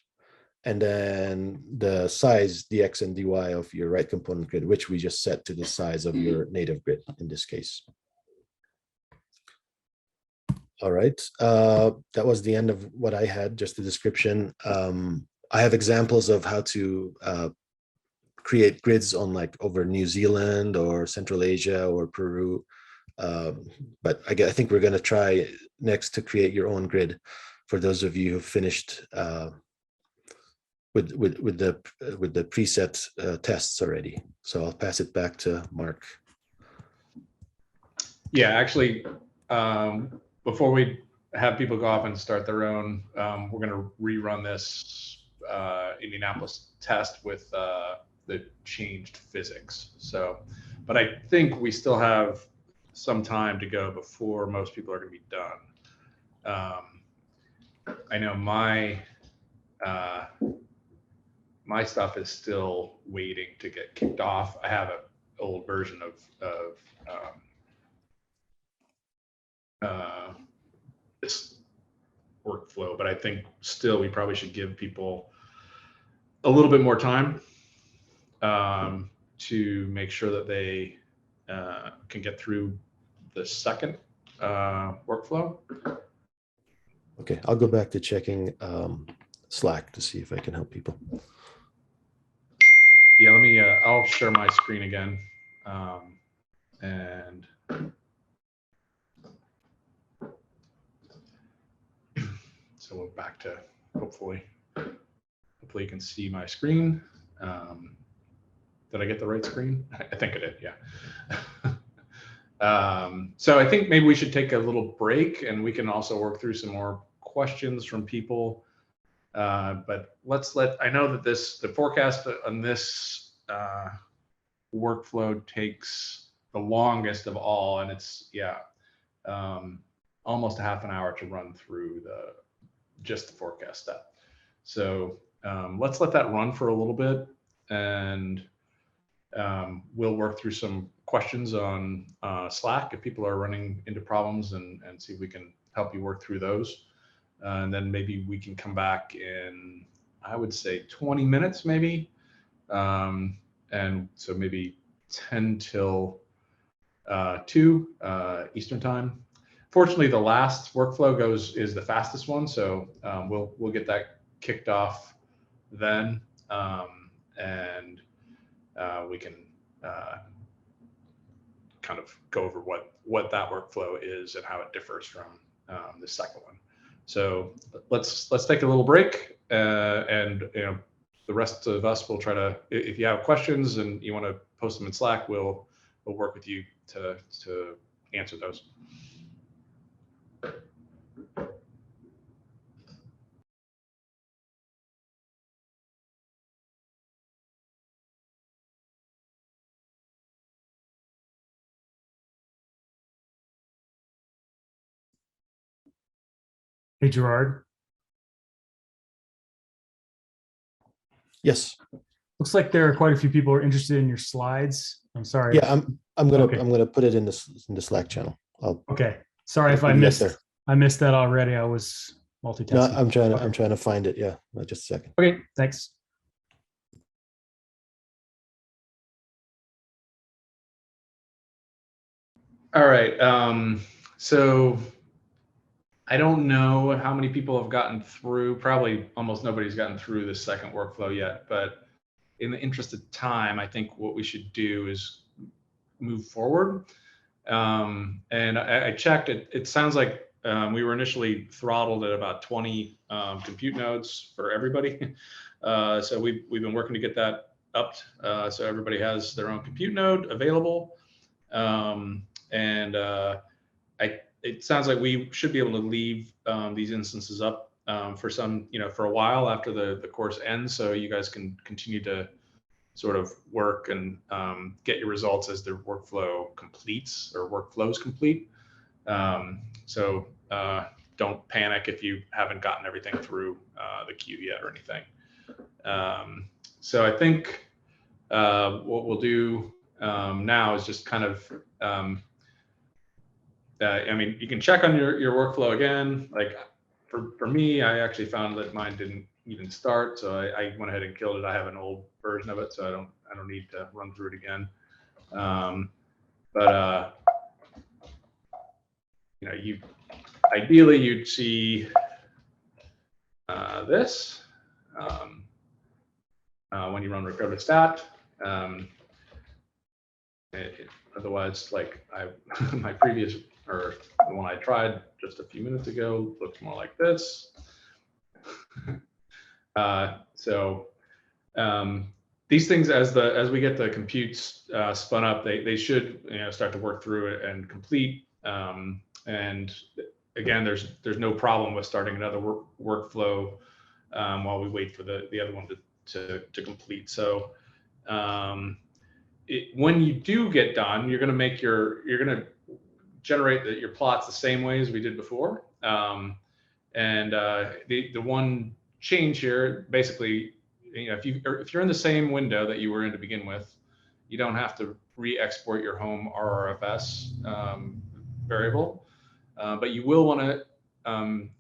and then the size, dx and dy of your right component grid, which we just set to the size of your native grid in this case. All right, that was the end of what I had, just the description. I have examples of how to create grids on like over New Zealand or Central Asia or Peru. But I think we're going to try next to create your own grid for those of you who finished with the preset tests already. So I'll pass it back to Mark. Yeah, actually, before we have people go off and start their own, we're going to rerun this Indianapolis test with the changed physics. So, but I think we still have some time to go before most people are going to be done. I know my stuff is still waiting to get kicked off. I have an old version of this workflow, but I think still we probably should give people a little bit more time to make sure that they can get through the second workflow. Okay, I'll go back to checking Slack to see if I can help people. Yeah, let me, I'll share my screen again. And so we're back to hopefully you can see my screen. Did I get the right screen? I think I did, yeah. So I think maybe we should take a little break and we can also work through some more questions from people. But I know that the forecast on this workflow takes the longest of all, and it's, yeah, almost a half an hour to run through just the forecast step. So let's let that run for a little bit, and we'll work through some questions on Slack if people are running into problems, and see if we can help you work through those. And then maybe we can come back in, I would say 20 minutes maybe. And so maybe 10 till 2 Eastern time. Fortunately, the last workflow is the fastest one. So we'll get that kicked off then. And we can kind of go over what that workflow is and how it differs from the second one. So let's take a little break, and the rest of us will try to, if you have questions and you want to post them in Slack, we'll work with you to answer those. Hey, Gerard. Yes. Looks like there are quite a few people who are interested in your slides. I'm sorry. Yeah, I'm gonna put it in the Slack channel. Okay. Sorry if I missed that already. I was multitasking. No, I'm trying to find it. Yeah, just a second. Okay, thanks. All right. So I don't know how many people have gotten through. Probably almost nobody's gotten through the second workflow yet. But in the interest of time, I think what we should do is move forward. And I checked it. It sounds like we were initially throttled at about 20 compute nodes for everybody. So we've been working to get that upped so everybody has their own compute node available. It sounds like we should be able to leave these instances up for for a while after the course ends, so you guys can continue to sort of work and get your results as the workflow completes or workflows complete. So don't panic if you haven't gotten everything through the queue yet or anything. So I think what we'll do now is just kind of I mean, you can check on your workflow again. Like for me, I actually found that mine didn't even start, so I went ahead and killed it. I have an old version of it, so I don't need to run through it again. But you know, ideally you'd see this when you run recovered stat. Otherwise, like my previous, or the one I tried just a few minutes ago, looks more like this. These things, as we get the computes spun up, they should start to work through it and complete. And again, there's no problem with starting another workflow while we wait for the other one to complete. So when you do get done, you're going to generate your plots the same way as we did before. The one change here, basically, if you're in the same window that you were in to begin with, you don't have to re-export your home RRFS variable, but you will want to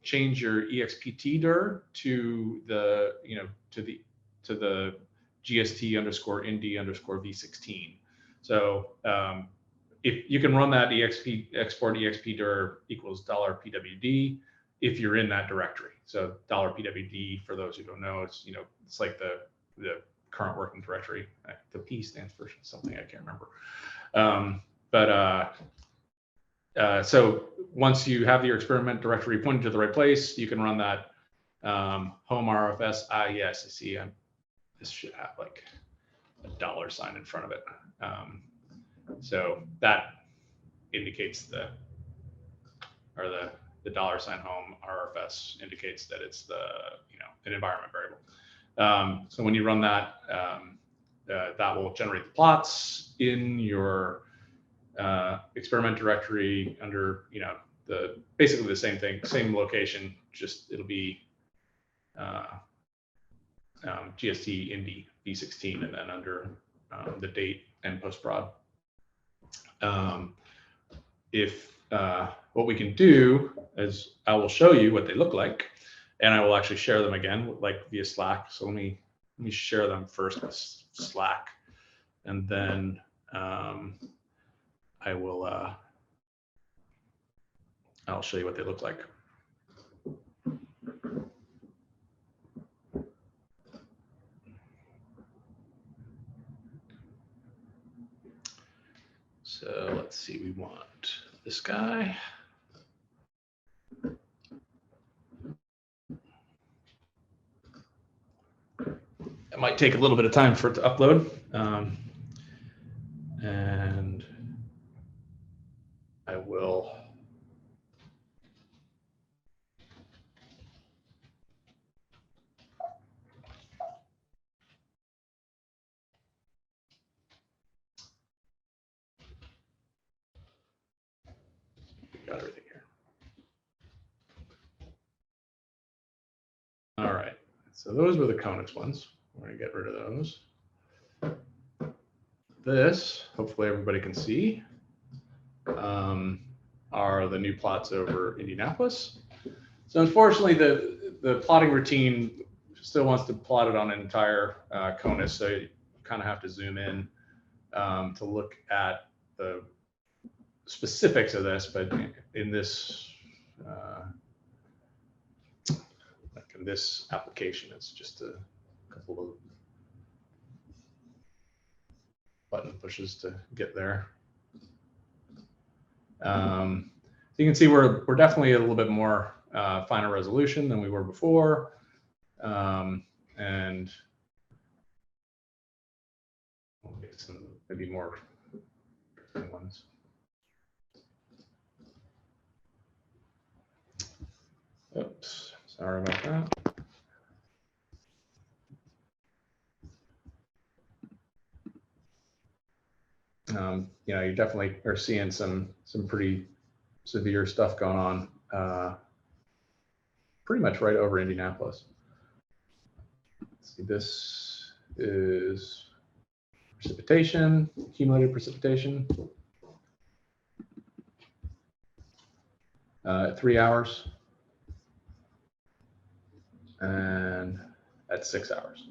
change your EXPT dir to the GST_ND_V16. So if you can run that export EXP dir equals $PWD if you're in that directory. So $PWD, for those who don't know, it's it's like the current working directory. The P stands for something I can't remember. So once you have your experiment directory pointed to the right place, you can run that home RFS. Yes, I see. This should have like a $sign in front of it. So that indicates the $sign home RFS indicates that it's an environment variable. So when you run that, that will generate the plots in your experiment directory under basically the same thing, same location. Just it'll be GST Indy V16, and then under the date and postprod. What we can do is I will show you what they look like, and I will actually share them again, like via Slack. So let me share them first with Slack, and then I will I'll show you what they look like. So let's see, we want this guy. It might take a little bit of time for it to upload. And I will. Got everything here. All right, so those were the CONUS ones. We're gonna get rid of those. This, hopefully everybody can see, are the new plots over Indianapolis. So unfortunately, the plotting routine still wants to plot it on an entire CONUS, so you kind of have to zoom in to look at the specifics of this. But in this like in this application, it's just a couple of button pushes to get there. So you can see we're definitely a little bit more finer resolution than we were before, and we'll get some maybe more ones. Oops, sorry about that. You definitely are seeing some pretty severe stuff going on pretty much right over Indianapolis. Let's see, this is precipitation, accumulated precipitation. at 3 hours, and at 6 hours.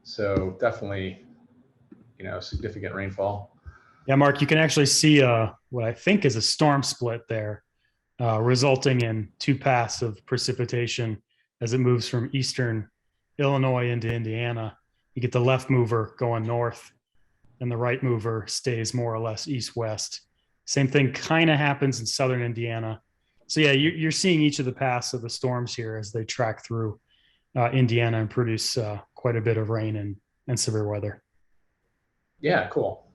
So definitely, significant rainfall. Yeah, Mark, you can actually see what I think is a storm split there, resulting in two paths of precipitation as it moves from eastern Illinois into Indiana. You get the left mover going north, and the right mover stays more or less east-west. Same thing kind of happens in southern Indiana. So yeah, you're seeing each of the paths of the storms here as they track through Indiana and produce quite a bit of rain and severe weather. Yeah, cool.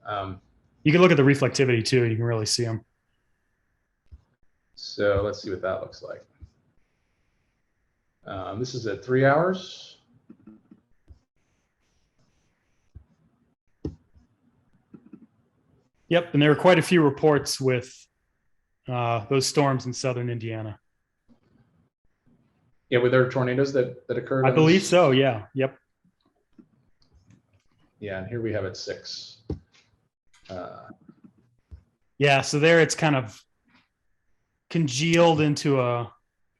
You can look at the reflectivity too. You can really see them. So let's see what that looks like. This is at 3 hours. Yep, and there were quite a few reports with those storms in southern Indiana. Yeah, were there tornadoes that occurred? I believe so, yeah. Yep. Yeah, and here we have it 6. Yeah, so there it's kind of congealed into a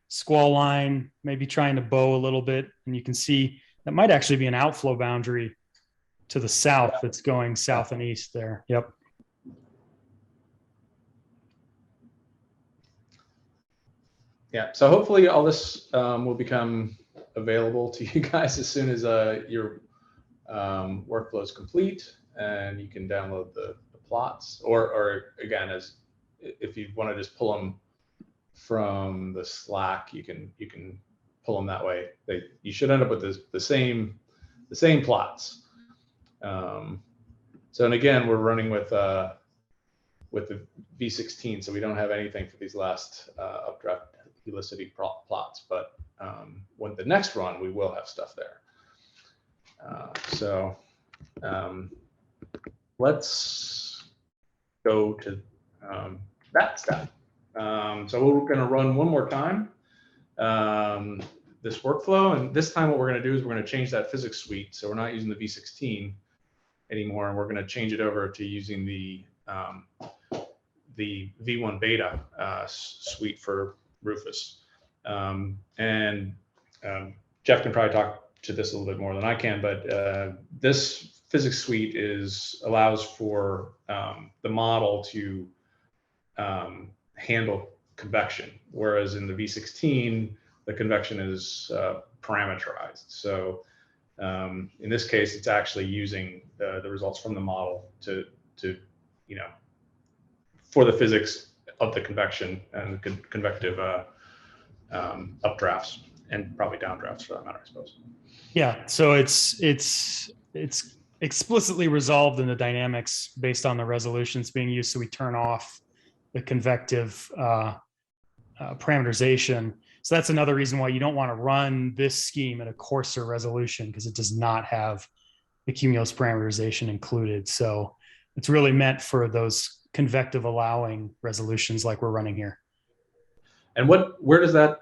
squall line, maybe trying to bow a little bit. And you can see that might actually be an outflow boundary to the south that's going south and east there. Yep. Yeah, so hopefully all this will become available to you guys as soon as your workflow is complete, and you can download the plots, or again, as if you want to just pull them from the Slack, you can pull them that way. You should end up with the same plots. So, and again, we're running with the V16, so we don't have anything for these last updraft helicity plots, but when the next run, we will have stuff there. So let's go to that step. So we're going to run one more time this workflow, and this time what we're going to do is we're going to change that physics suite. So we're not using the V16 anymore, and we're going to change it over to using the V1 beta suite for Rufus. Jeff can probably talk to this a little bit more than I can, but this physics suite allows for the model to handle convection, whereas in the V16, the convection is parameterized. So in this case, it's actually using the results from the model to for the physics of the convection and the convective updrafts and probably downdrafts for that matter, I suppose. Yeah, so it's explicitly resolved in the dynamics based on the resolutions being used. So we turn off the convective parameterization. So that's another reason why you don't want to run this scheme at a coarser resolution, because it does not have the cumulus parameterization included. So it's really meant for those convective allowing resolutions like we're running here. And where does that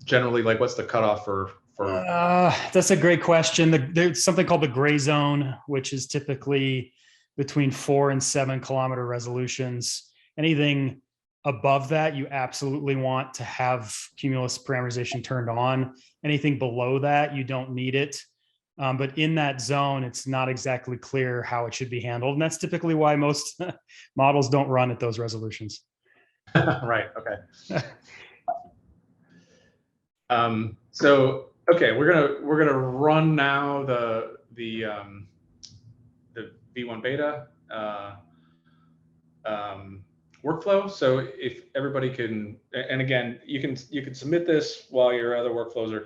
generally, like, what's the cutoff for? That's a great question. There's something called the gray zone, which is typically between 4 and 7 kilometer resolutions. Anything above that, you absolutely want to have cumulus parameterization turned on. Anything below that, you don't need it. But in that zone, it's not exactly clear how it should be handled. And that's typically why most models don't run at those resolutions. Right, okay. So, okay, we're gonna run now the V1 beta workflow. So if everybody can, and again, you can submit this while your other workflows are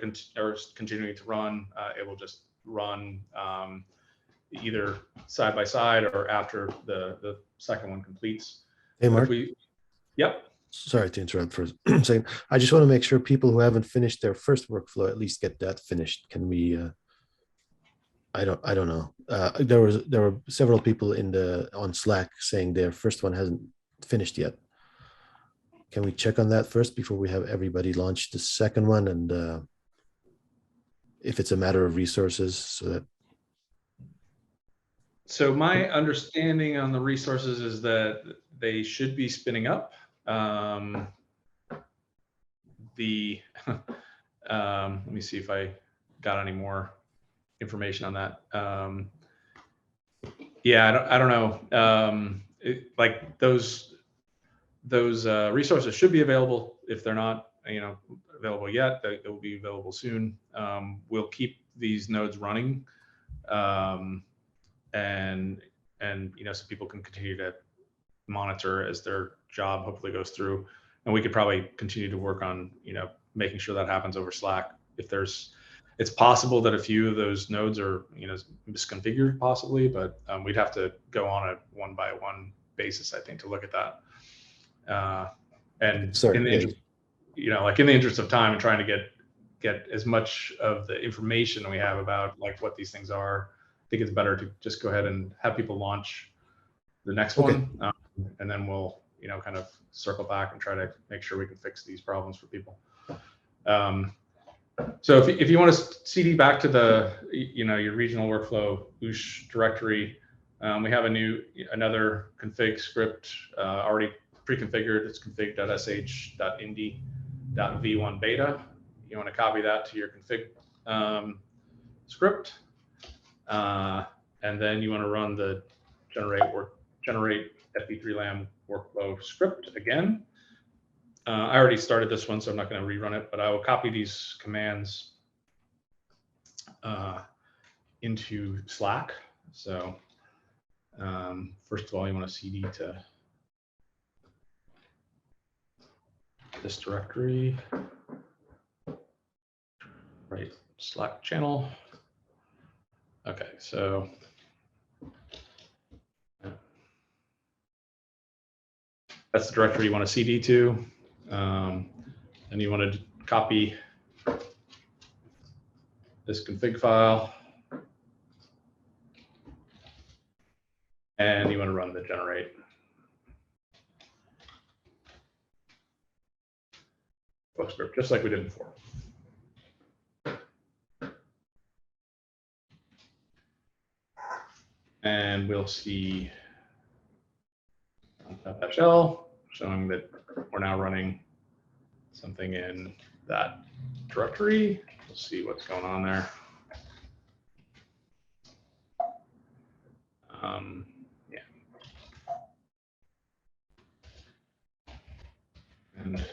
continuing to run. It will just run either side by side or after the second one completes. Hey, Mark. Yep. Sorry to interrupt for a second. I just want to make sure people who haven't finished their first workflow at least get that finished. Can we? I don't know. There were several people on Slack saying their first one hasn't finished yet. Can we check on that first before we have everybody launch the second one? And if it's a matter of resources, so that. So my understanding on the resources is that they should be spinning up. Let me see if I got any more information on that. Yeah, I don't know. Like those resources should be available. If they're not, available yet, they will be available soon. We'll keep these nodes running, and so people can continue to monitor as their job hopefully goes through. And we could probably continue to work on, making sure that happens over Slack. It's possible that a few of those nodes are, misconfigured possibly, but we'd have to go on a one-by-one basis, I think, to look at that. And Sorry, in the interest, in the interest of time and trying to get as much of the information we have about like what these things are, I think it's better to just go ahead and have people launch the next one, and then we'll, kind of circle back and try to make sure we can fix these problems for people. So if you want to CD back to the, your regional workflow OOSH directory, we have another config script already pre-configured. It's config.sh.indy.v1 beta. You want to copy that to your config script, and then you want to run the generate FP3LAM workflow script again. I already started this one, so I'm not going to rerun it, but I will copy these commands into Slack. So first of all, you want to CD to this directory, right? Slack channel. Okay, so that's the directory you want to CD to. And you want to copy this config file, and you want to run the generate script, just like we did before. And we'll see that shell showing that we're now running something in that directory. We'll see what's going on there. Yeah. And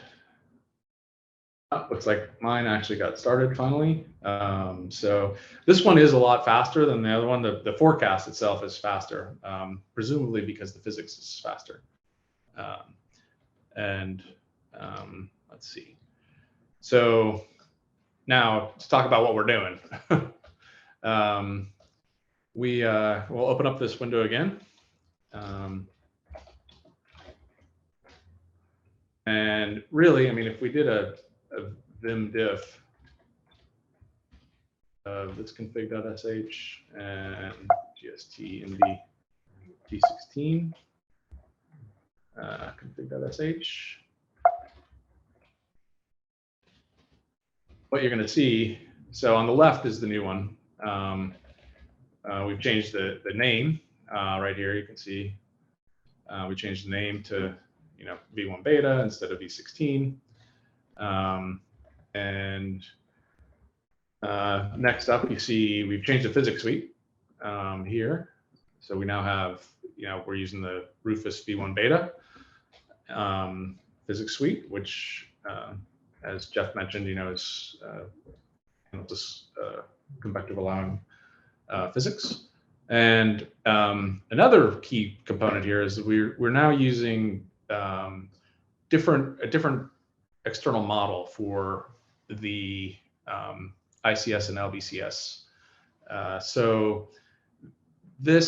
looks like mine actually got started finally. So this one is a lot faster than the other one. The forecast itself is faster, presumably because the physics is faster. Let's see. So now let's talk about what we're doing. We'll open up this window again. And really, I mean, if we did a vim diff of this config.sh and gst indy t16 config.sh, what you're going to see, so on the left is the new one. We've changed the name right here. You can see we changed the name to v1 beta instead of v16. And next up, you see we've changed the physics suite here. So we now have, we're using the Rufus v1 beta physics suite, which, as Jeff mentioned, is this convective-allowing physics. And another key component here is that we're now using a different external model for the ICS and LBCS. So the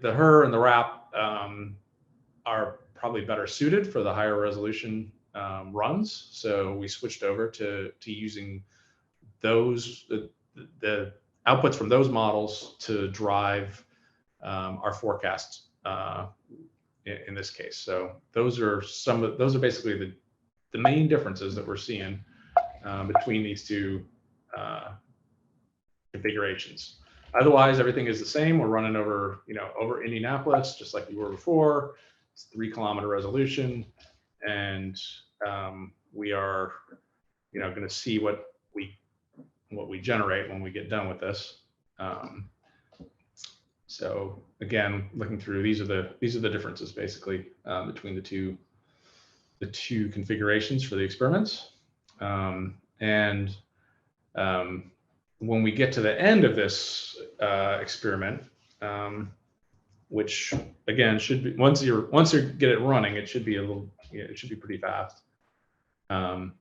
HER and the RAP are probably better suited for the higher resolution runs. So we switched over to using those, the outputs from those models to drive our forecasts in this case. So those are basically the main differences that we're seeing between these two configurations. Otherwise, everything is the same. We're running over, over Indianapolis, just like we were before. It's 3-kilometer resolution, and we are, going to see what we generate when we get done with this. So again, looking through, these are the differences basically between the two configurations for the experiments. When we get to the end of this experiment, which again should be once you get it running, it should be it should be pretty fast, and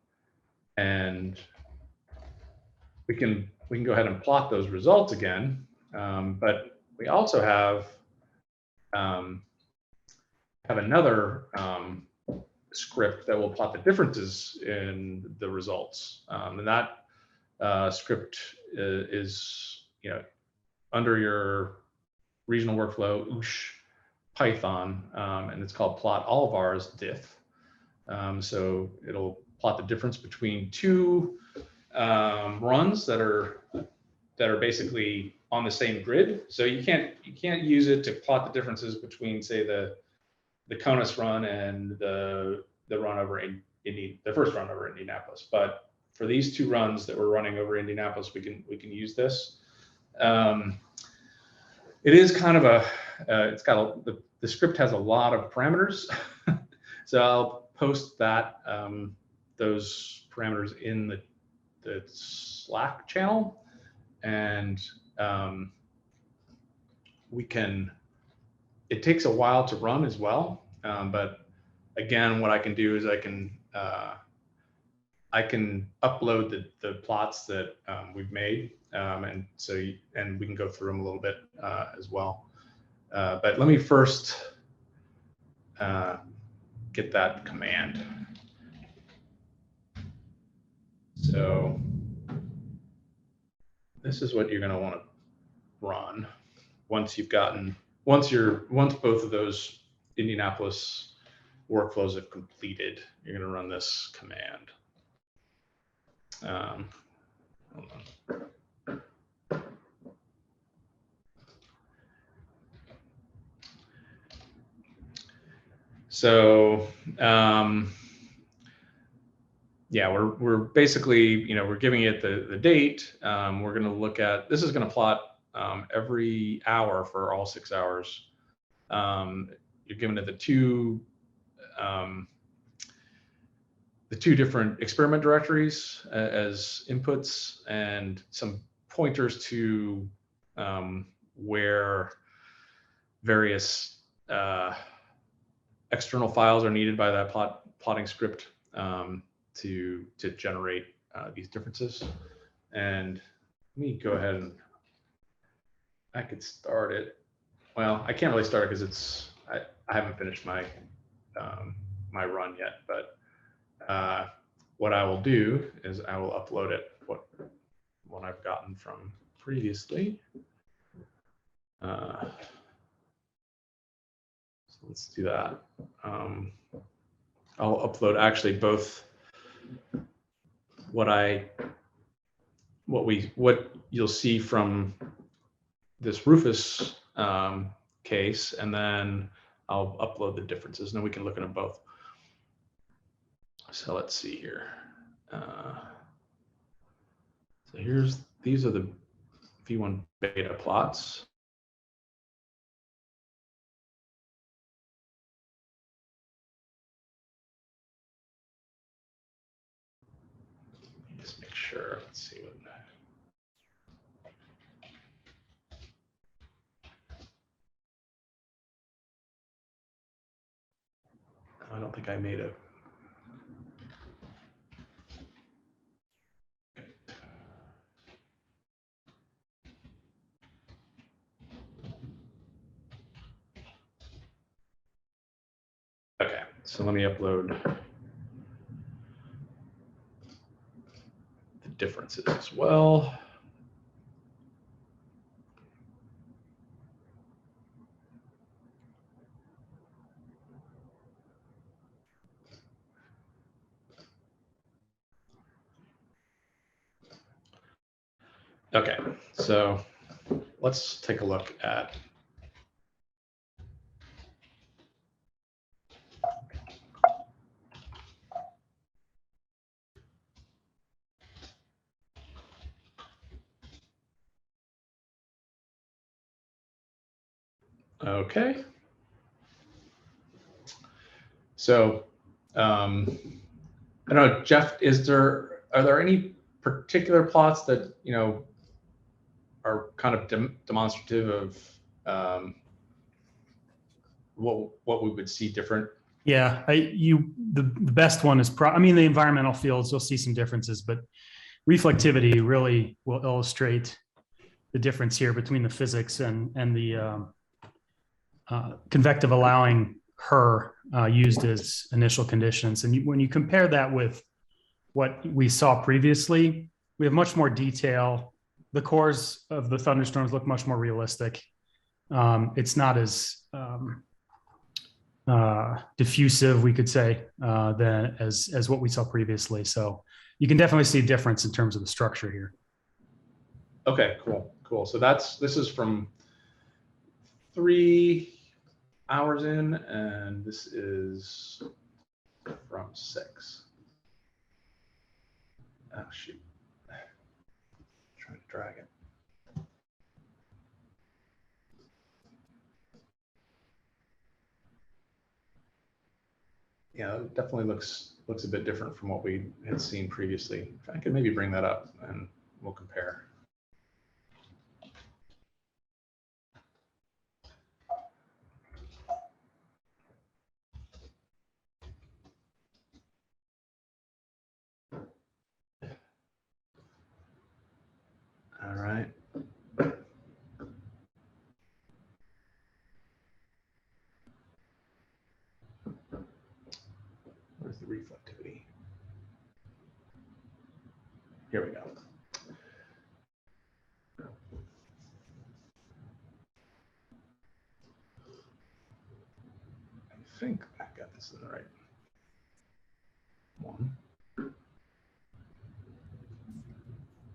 we can go ahead and plot those results again, but we also have another script that will plot the differences in the results, and that script is under your regional workflow OOSH Python, and it's called plot all vars diff. So it'll plot the difference between two runs that are basically on the same grid. So you can't use it to plot the differences between, say, the CONUS run and the run over in the first run over Indianapolis. But for these two runs that we're running over Indianapolis, we can use this. It is kind of it's got the script has a lot of parameters. So I'll post those parameters in the Slack channel, and it takes a while to run as well. But again, what I can do is I can upload the plots that we've made, and we can go through them a little bit as well. But let me first get that command. So this is what you're going to want to run once both of those Indianapolis workflows have completed. You're going to run this command. Hold on. So yeah, we're basically, we're giving it the date. We're going to look at, this is going to plot every hour for all 6 hours. You're giving it the two different experiment directories as inputs, and some pointers to where various external files are needed by that plotting script to generate these differences. And let me go ahead and I could start it. Well, I can't really start it because I haven't finished my my run yet, but what I will do is I will upload it, what I've gotten from previously. So let's do that. I'll upload actually both what you'll see from this Rufus case, and then I'll upload the differences, and then we can look at them both. So let's see here. So these are the V1 beta plots. Just make sure. Let's see what. I don't think I made a. Okay, so let me upload the differences as well. Okay, so let's take a look at okay. So I don't know, Jeff, are there any particular plots that, you know, are kind of demonstrative of what we would see different? Yeah, the best one is I mean, the environmental fields, you'll see some differences, but reflectivity really will illustrate the difference here between the physics and the convective allowing used as initial conditions. And when you compare that with what we saw previously, we have much more detail. The cores of the thunderstorms look much more realistic. It's not as diffusive, we could say, than as what we saw previously. So you can definitely see a difference in terms of the structure here. Okay, cool. So this is from 3 hours in, and this is from 6. Oh shoot. Trying to drag it. Yeah, it definitely looks a bit different from what we had seen previously. If I could maybe bring that up and we'll compare. All right. Where's the reflectivity? Here we go. I think I got this in the right one.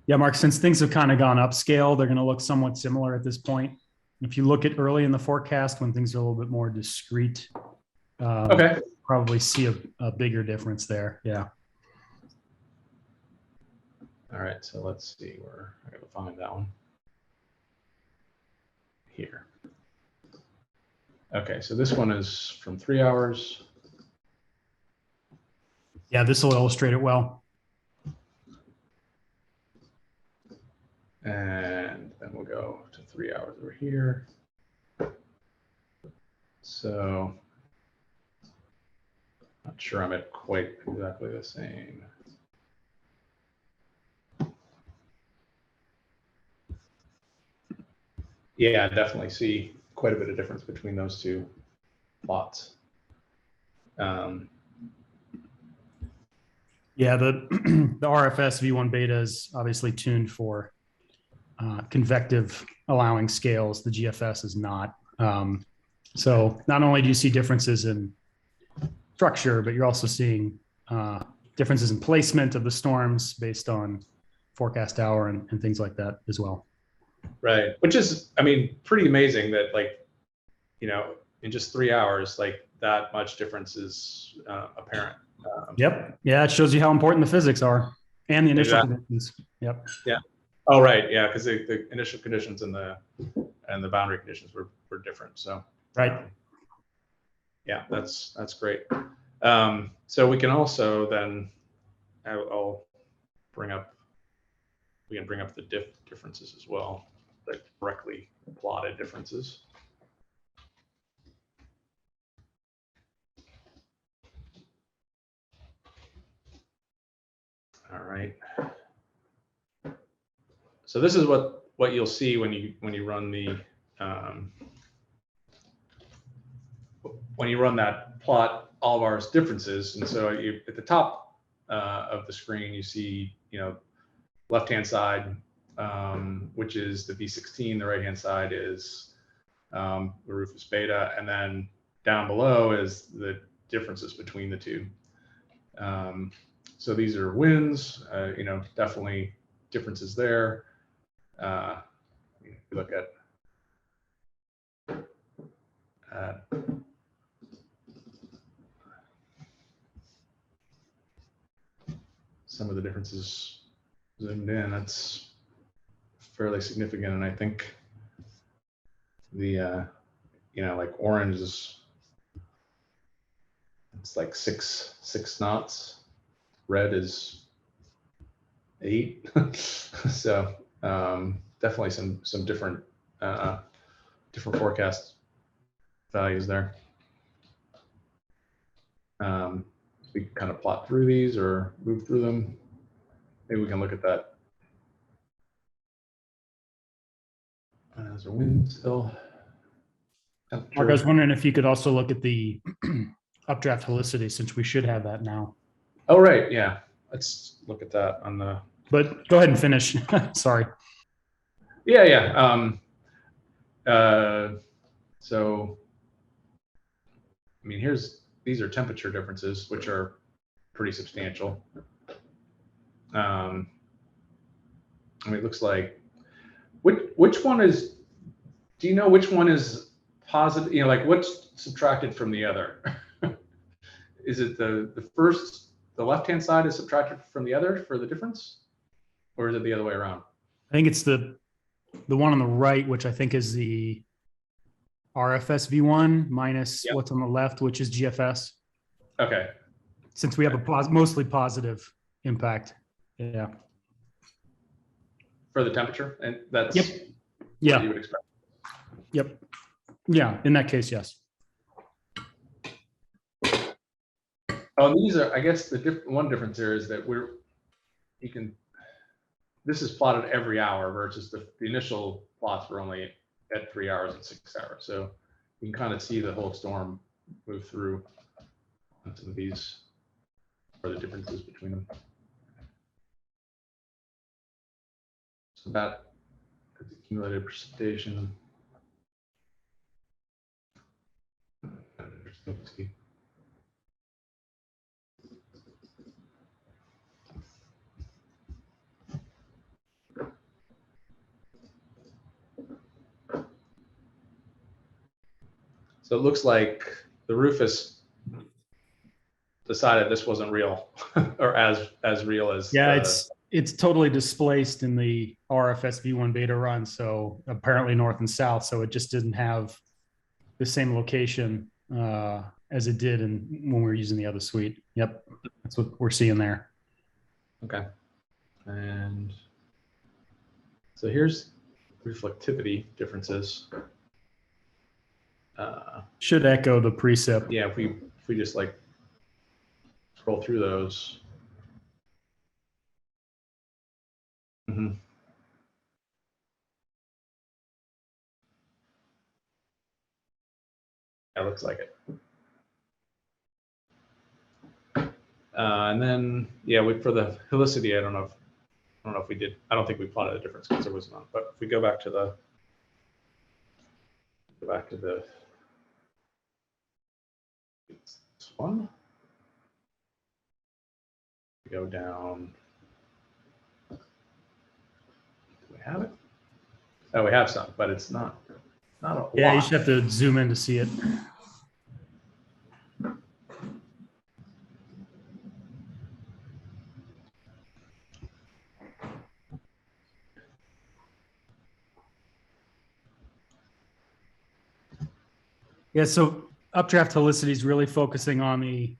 Yeah, Mark, since things have kind of gone upscale, they're going to look somewhat similar at this point. If you look at early in the forecast, when things are a little bit more discrete, Okay. probably see a bigger difference there. Yeah. All right, so let's see where I gotta find that one. Here. Okay, so this one is from 3 hours. Yeah, this will illustrate it well. And then we'll go to 3 hours over here. So not sure I'm at quite exactly the same. Yeah, I definitely see quite a bit of difference between those two plots. Yeah, the RFS V1 beta is obviously tuned for convective allowing scales. The GFS is not. So not only do you see differences in structure, but you're also seeing differences in placement of the storms based on forecast hour and things like that as well. Right, which is, I mean, pretty amazing that, like, you know, in just 3 hours, like that much difference is apparent. Yep. Yeah, it shows you how important the physics are and the initial Exactly. conditions. Yep. Yeah. Oh, right. Yeah, because the initial conditions and the boundary conditions were different. So Right. Yeah, that's great. So we can also then I'll bring up the differences as well, the correctly plotted differences. All right. So this is what you'll see when you run the when you run that plot, all of our differences. And so you at the top of the screen, you see, you know, left-hand side, which is the V16. The right-hand side is the Rufus beta, and then down below is the differences between the two. So these are winds, you know, definitely differences there. If you look at add. Some of the differences zoomed in, that's fairly significant. And I think the, you know, like orange is, it's like six knots. Red is 8. So definitely some different different forecast values there. We can kind of plot through these or move through them. Maybe we can look at that. There's a wind still. Mark, I was wondering if you could also look at the updraft helicity, since we should have that now. Oh, right. Yeah. Let's look at that on the. But go ahead and finish. Sorry. Yeah. Yeah. So, I mean, these are temperature differences, which are pretty substantial. I mean, it looks like, which one is, do you know which one is positive? You know, like what's subtracted from the other? Is it the first, the left-hand side is subtracted from the other for the difference? Or is it the other way around? I think it's the one on the right, which I think is the RFS V1 minus what's on the left, which is GFS. Okay. Since we have a mostly positive impact. Yeah. For the temperature, and that's what you would expect. Yep. Yeah. In that case, yes. Oh, these are, I guess one difference here is that this is plotted every hour versus the initial plots were only at 3 hours and 6 hours. So you can kind of see the whole storm move through some of these, or the differences between them. So that is accumulated precipitation. So it looks like the Rufus decided this wasn't real, or as real as. Yeah, it's totally displaced in the RFS V1 beta run. So apparently north and south. So it just didn't have the same location as it did when we were using the other suite. Yep, that's what we're seeing there. Okay, and so here's reflectivity differences. Should echo the precip. Yeah, if we just like scroll through those. Mm-hmm. That looks like it. And then for the helicity, I don't know if we did. I don't think we plotted a difference because there was none. But if we go back to the this one, we go down. Do we have it? Oh, we have some, but it's not a lot. Yeah, you should have to zoom in to see it. Yeah, so updraft helicity is really focusing on the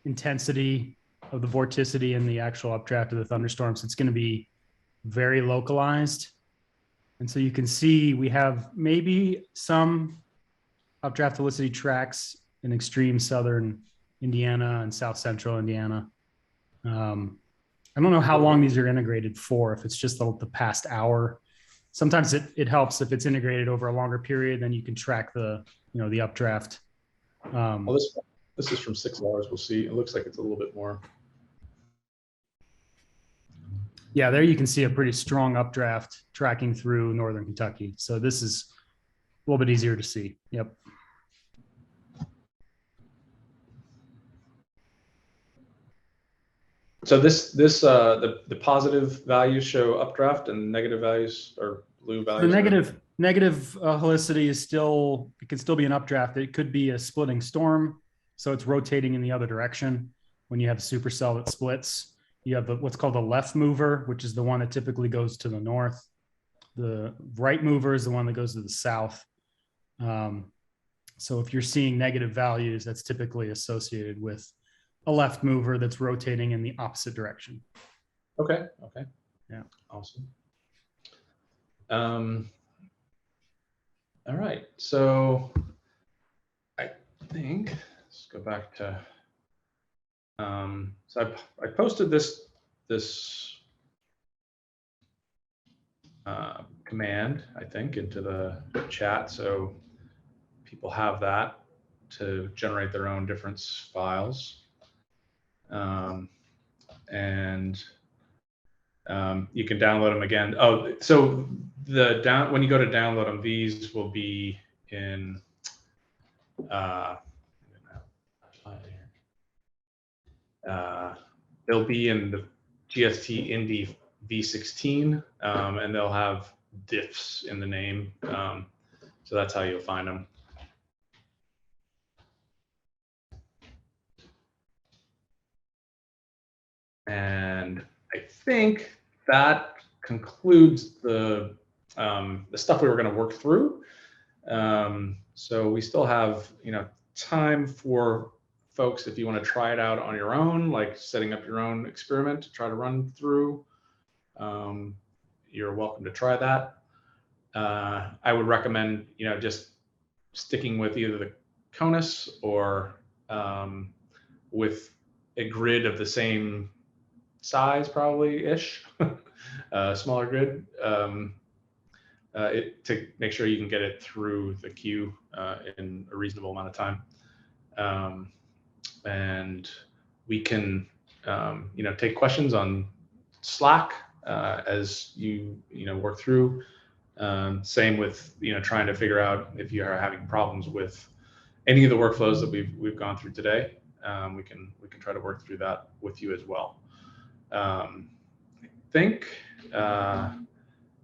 intensity of the vorticity and the actual updraft of the thunderstorms. It's going to be very localized. And so you can see we have maybe some updraft helicity tracks in extreme southern Indiana and south central Indiana. I don't know how long these are integrated for, if it's just the past hour. Sometimes it helps if it's integrated over a longer period, then you can track the updraft. Well, this is from 6 hours. We'll see. It looks like it's a little bit more. Yeah, there you can see a pretty strong updraft tracking through northern Kentucky. So this is a little bit easier to see. Yep. So the positive values show updraft and negative values or blue values. The Negative helicity is still, it could still be an updraft. It could be a splitting storm. So it's rotating in the other direction. When you have a supercell that splits, you have what's called a left mover, which is the one that typically goes to the north. The right mover is the one that goes to the south. So if you're seeing negative values, that's typically associated with a left mover that's rotating in the opposite direction. Okay. Okay. Yeah. Awesome. All right. So I think let's go back to. So I posted this command, I think, into the chat, so people have that to generate their own difference files. And you can download them again. Oh, so when you go to download them, these will be in they'll be in the GST Indy V16, and they'll have diffs in the name. So that's how you'll find them. And I think that concludes the stuff we were going to work through. So we still have, time for folks, if you want to try it out on your own, like setting up your own experiment to try to run through. You're welcome to try that. I would recommend, just sticking with either the CONUS or with a grid of the same size, probably ish, smaller grid, to make sure you can get it through the queue in a reasonable amount of time. And we can, take questions on Slack as you work through. Same with trying to figure out if you are having problems with any of the workflows that we've gone through today. We can try to work through that with you as well. I think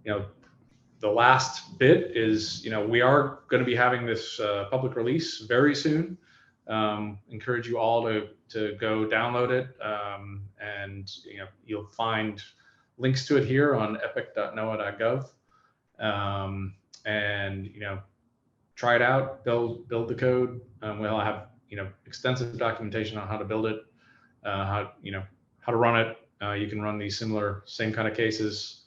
the last bit is we are going to be having this public release very soon. Encourage you all to go download it, and you'll find links to it here on epic.noaa.gov, and try it out, build the code. We'll have extensive documentation on how to build it, how to run it. You can run these same kind of cases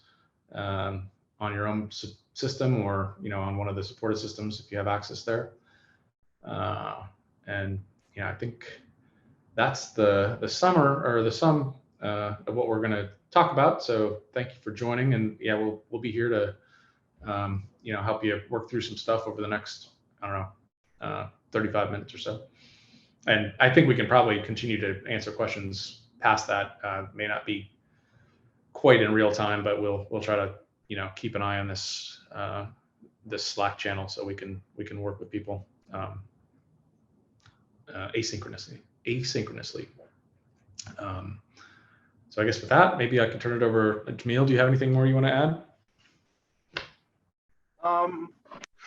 on your own system, or on one of the supported systems if you have access there. And I think that's the sum of what we're going to talk about. So thank you for joining, and we'll be here to help you work through some stuff over the next 35 minutes or so. And I think we can probably continue to answer questions past that. May not be quite in real time, but we'll try to keep an eye on this Slack channel so we can work with people asynchronously. So I guess with that, maybe I can turn it over. Jamil, do you have anything more you want to add?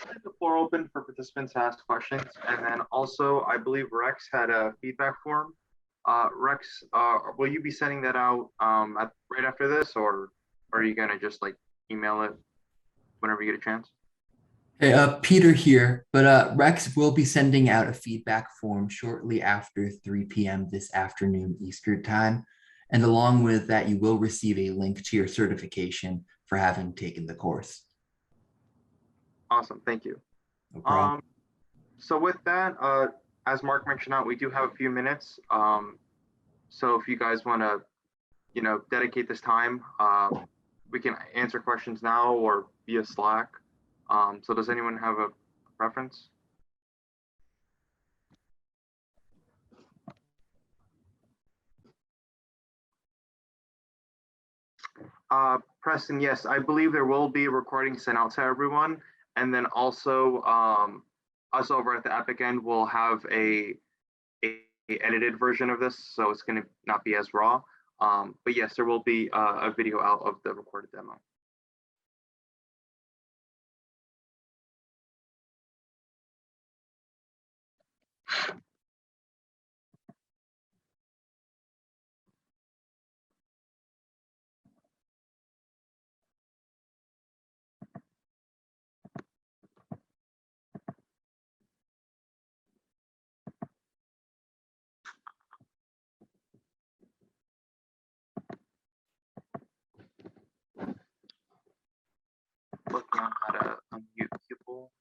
Leave the floor open for participants to ask questions, and then also I believe Rex had a feedback form. Rex, will you be sending that out right after this, or are you gonna just email it whenever you get a chance? Hey, Peter here, but Rex will be sending out a feedback form shortly after 3 p.m. this afternoon Eastern time. And along with that, you will receive a link to your certification for having taken the course. Awesome, thank you. No problem. So with that, as Mark mentioned out, we do have a few minutes. So if you guys want to, dedicate this time, we can answer questions now or via Slack. So does anyone have a preference? Preston, yes, I believe there will be a recording sent out to everyone. And then also us over at the Epic end will have a edited version of this. So it's going to not be as raw. But yes, there will be a video out of the recorded demo. looking on how to unmute people.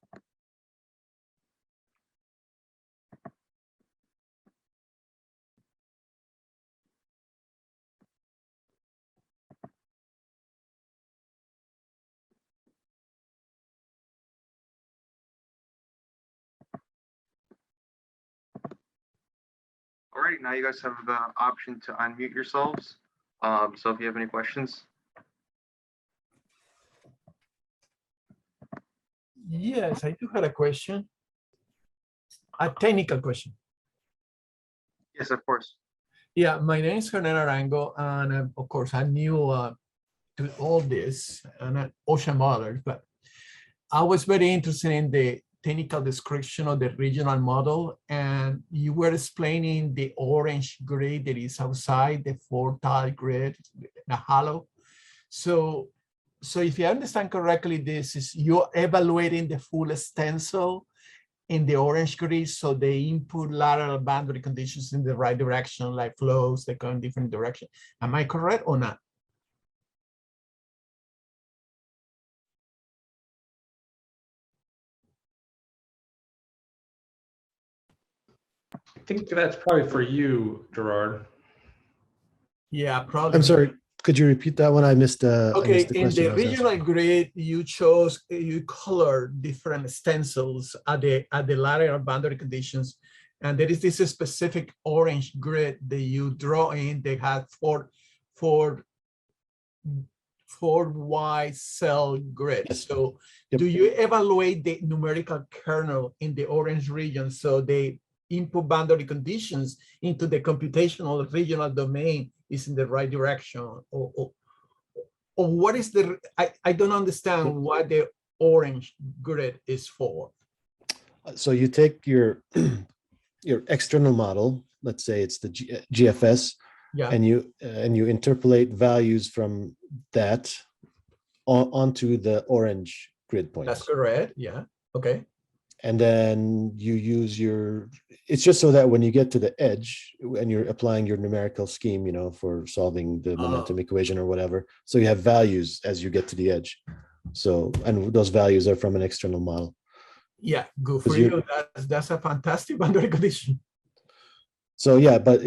All right, now you guys have the option to unmute yourselves. So if you have any questions. Yes, I do have a question. A technical question. Yes, of course. Yeah, my name is Hernán Arango, and of course, I'm new to all this and ocean models, but I was very interested in the technical description of the regional model, and you were explaining the orange grid that is outside the 4-tile grid, the halo. So if you understand correctly, this is you're evaluating the full stencil in the orange grid, so the input lateral boundary conditions in the right direction, like flows that go in different direction. Am I correct or not? I think that's probably for you, Gerard. Yeah, probably. I'm sorry, could you repeat that one? I missed I Okay, missed the in question. the regional grid, you color different stencils at the lateral boundary conditions, and there is this specific orange grid that you draw in. They have four wide cell grid. Yes. So, Yep. do you evaluate the numerical kernel in the orange region so the input boundary conditions into the computational regional domain is in the right direction, or what is the, I don't understand what the orange grid is for. So you take your your external model, let's say it's the GFS, Yeah, and you interpolate values from that onto the orange grid points. that's correct. Yeah, okay. And then you use it's just so that when you get to the edge and you're applying your numerical scheme, for solving the momentum equation or whatever. So you have values as you get to the edge. So, and those values are from an external model. Yeah, good for you. That's a fantastic boundary condition. So yeah, but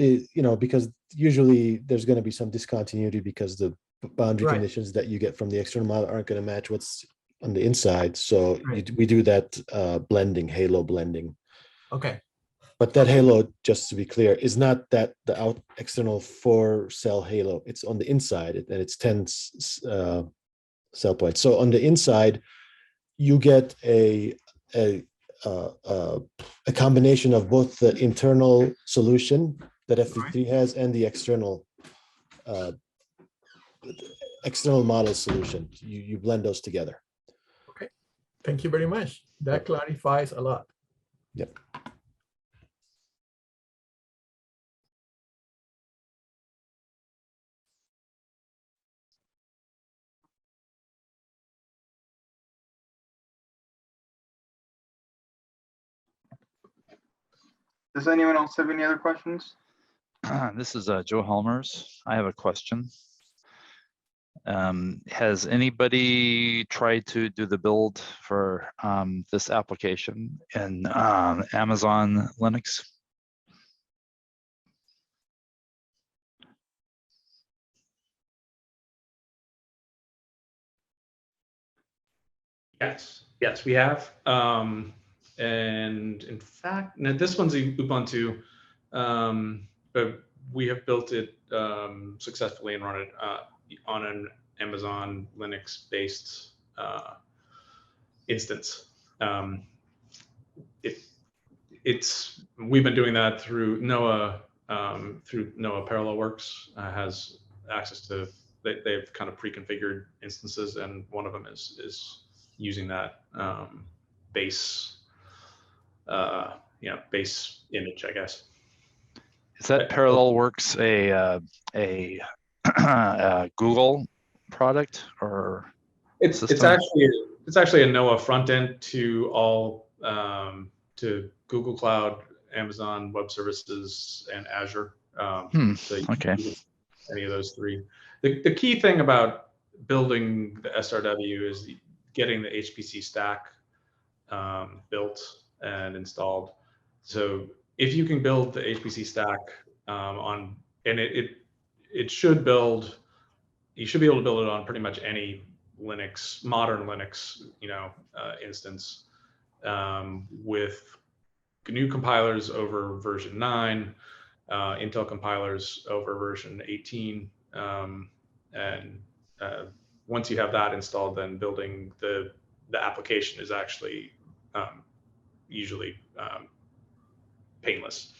because usually there's going to be some discontinuity because the boundary conditions that you get from the external model aren't going to match what's on the inside. So we do that blending, halo blending. Okay. But that halo, just to be clear, is not the external 4-cell halo. It's on the inside, and it's 10 cell points. So on the inside, you get a combination of both the internal solution that FV3 has and the external model solution. You blend those together. Okay. Thank you very much. That clarifies a lot. Yep. Does anyone else have any other questions? This is Joe Helmers. I have a question. Has anybody tried to do the build for this application in Amazon Linux? Yes, we have. And in fact, now this one's Ubuntu, but we have built it successfully and run it on an Amazon Linux-based instance. We've been doing that through NOAA. Through NOAA ParallelWorks has access to. They've kind of pre-configured instances, and one of them is using that base base image, I guess. Is that ParallelWorks a Google product or it's actually a NOAA front end to all to Google Cloud, Amazon Web Services, and Azure. So okay. Any of those three. The key thing about building the SRW is getting the HPC stack built and installed. So if you can build the HPC stack on, and it should build, you should be able to build it on pretty much any Linux, modern Linux, instance with GNU compilers over version 9, Intel compilers over version 18, and once you have that installed, then building the application is actually usually painless.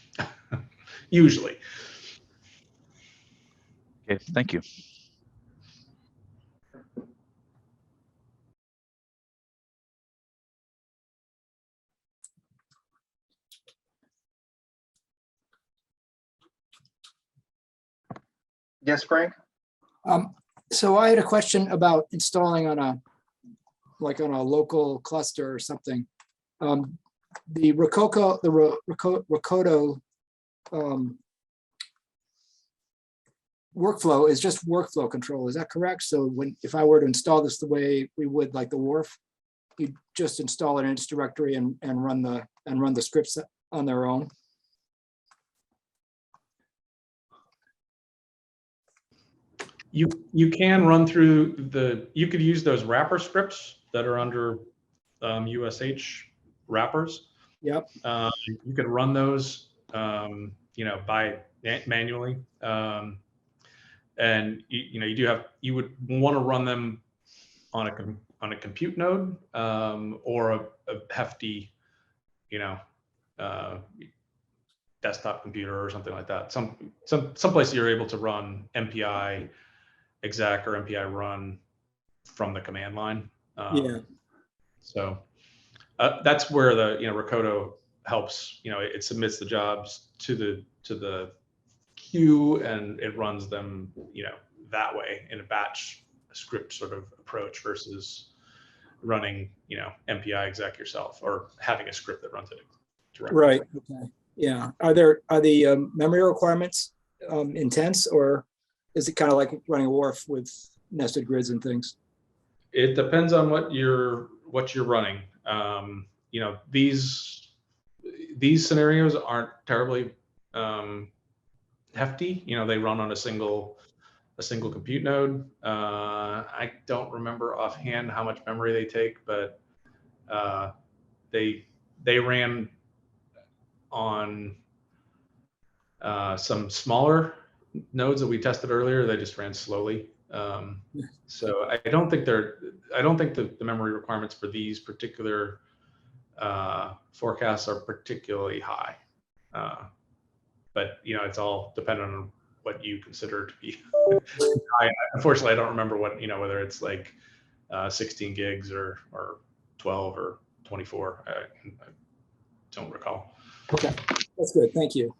Usually. Okay, thank you. Yes, Frank? So I had a question about installing on a local cluster or something. The Rakoto workflow is just workflow control. Is that correct? So if I were to install this the way we would like the WRF, you just install it in its directory and run the scripts on their own. You can run through you could use those wrapper scripts that are under USH wrappers. Yep. You can run those, by manually, and you would want to run them on a compute node or a hefty, desktop computer or something like that. Some place you're able to run MPI exec or MPI run from the command line. Yeah. So that's where the Rakoto helps. It submits the jobs to the queue and it runs them that way in a batch script sort of approach versus running MPI exec yourself or having a script that runs it directly. Right. Okay. Yeah. Are the memory requirements intense, or is it kind of like running a WRF with nested grids and things? It depends on what you're running. These scenarios aren't terribly hefty. They run on a single compute node. I don't remember offhand how much memory they take, but they ran on some smaller nodes that we tested earlier. They just ran slowly. So I don't think the memory requirements for these particular forecasts are particularly high. But it's all dependent on what you consider to be high. Unfortunately, I don't remember whether it's like 16 gigs or 12 or 24. I don't recall. Okay, that's good. Thank you.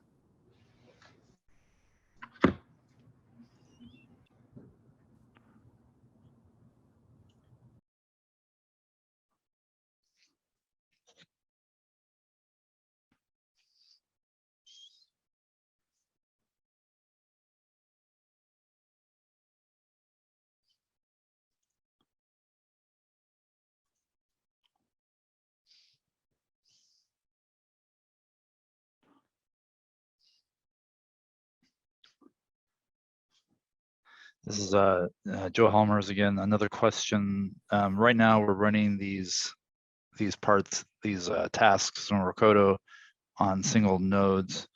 This is Joe Halmers again. Another question. Right now, we're running these tasks on Rakoto on single nodes.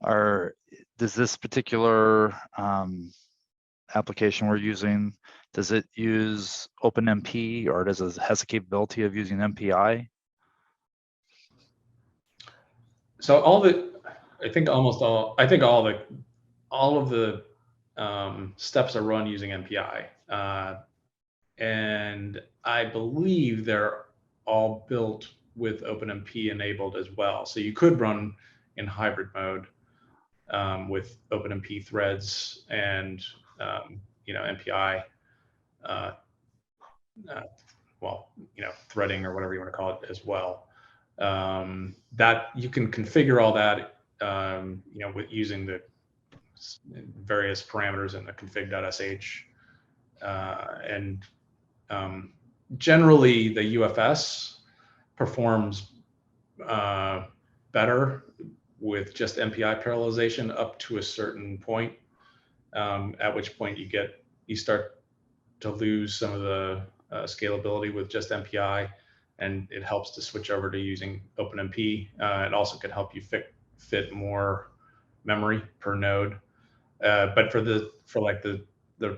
Does this particular application we're using, does it use OpenMP, or has the capability of using MPI? So all of the steps are run using MPI, and I believe they're all built with OpenMP enabled as well. So you could run in hybrid mode with OpenMP threads and MPI, threading or whatever you want to call it as well. That you can configure all that, with using the various parameters in the config.sh, and generally the UFS performs better with just MPI parallelization up to a certain point, at which point you start to lose some of the scalability with just MPI, and it helps to switch over to using OpenMP. It also can help you fit more memory per node. But for the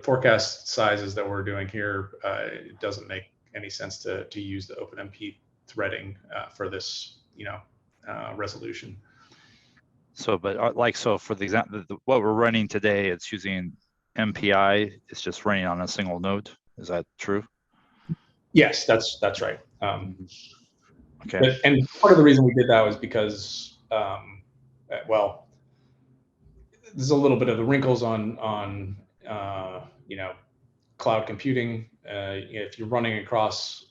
forecast sizes that we're doing here, it doesn't make any sense to use the OpenMP threading for this, resolution. So, but so for the example, what we're running today, it's using MPI. It's just running on a single node. Is that true? Yes, that's right. Okay. And part of the reason we did that was because, well, there's a little bit of the wrinkles on cloud computing. If you're running across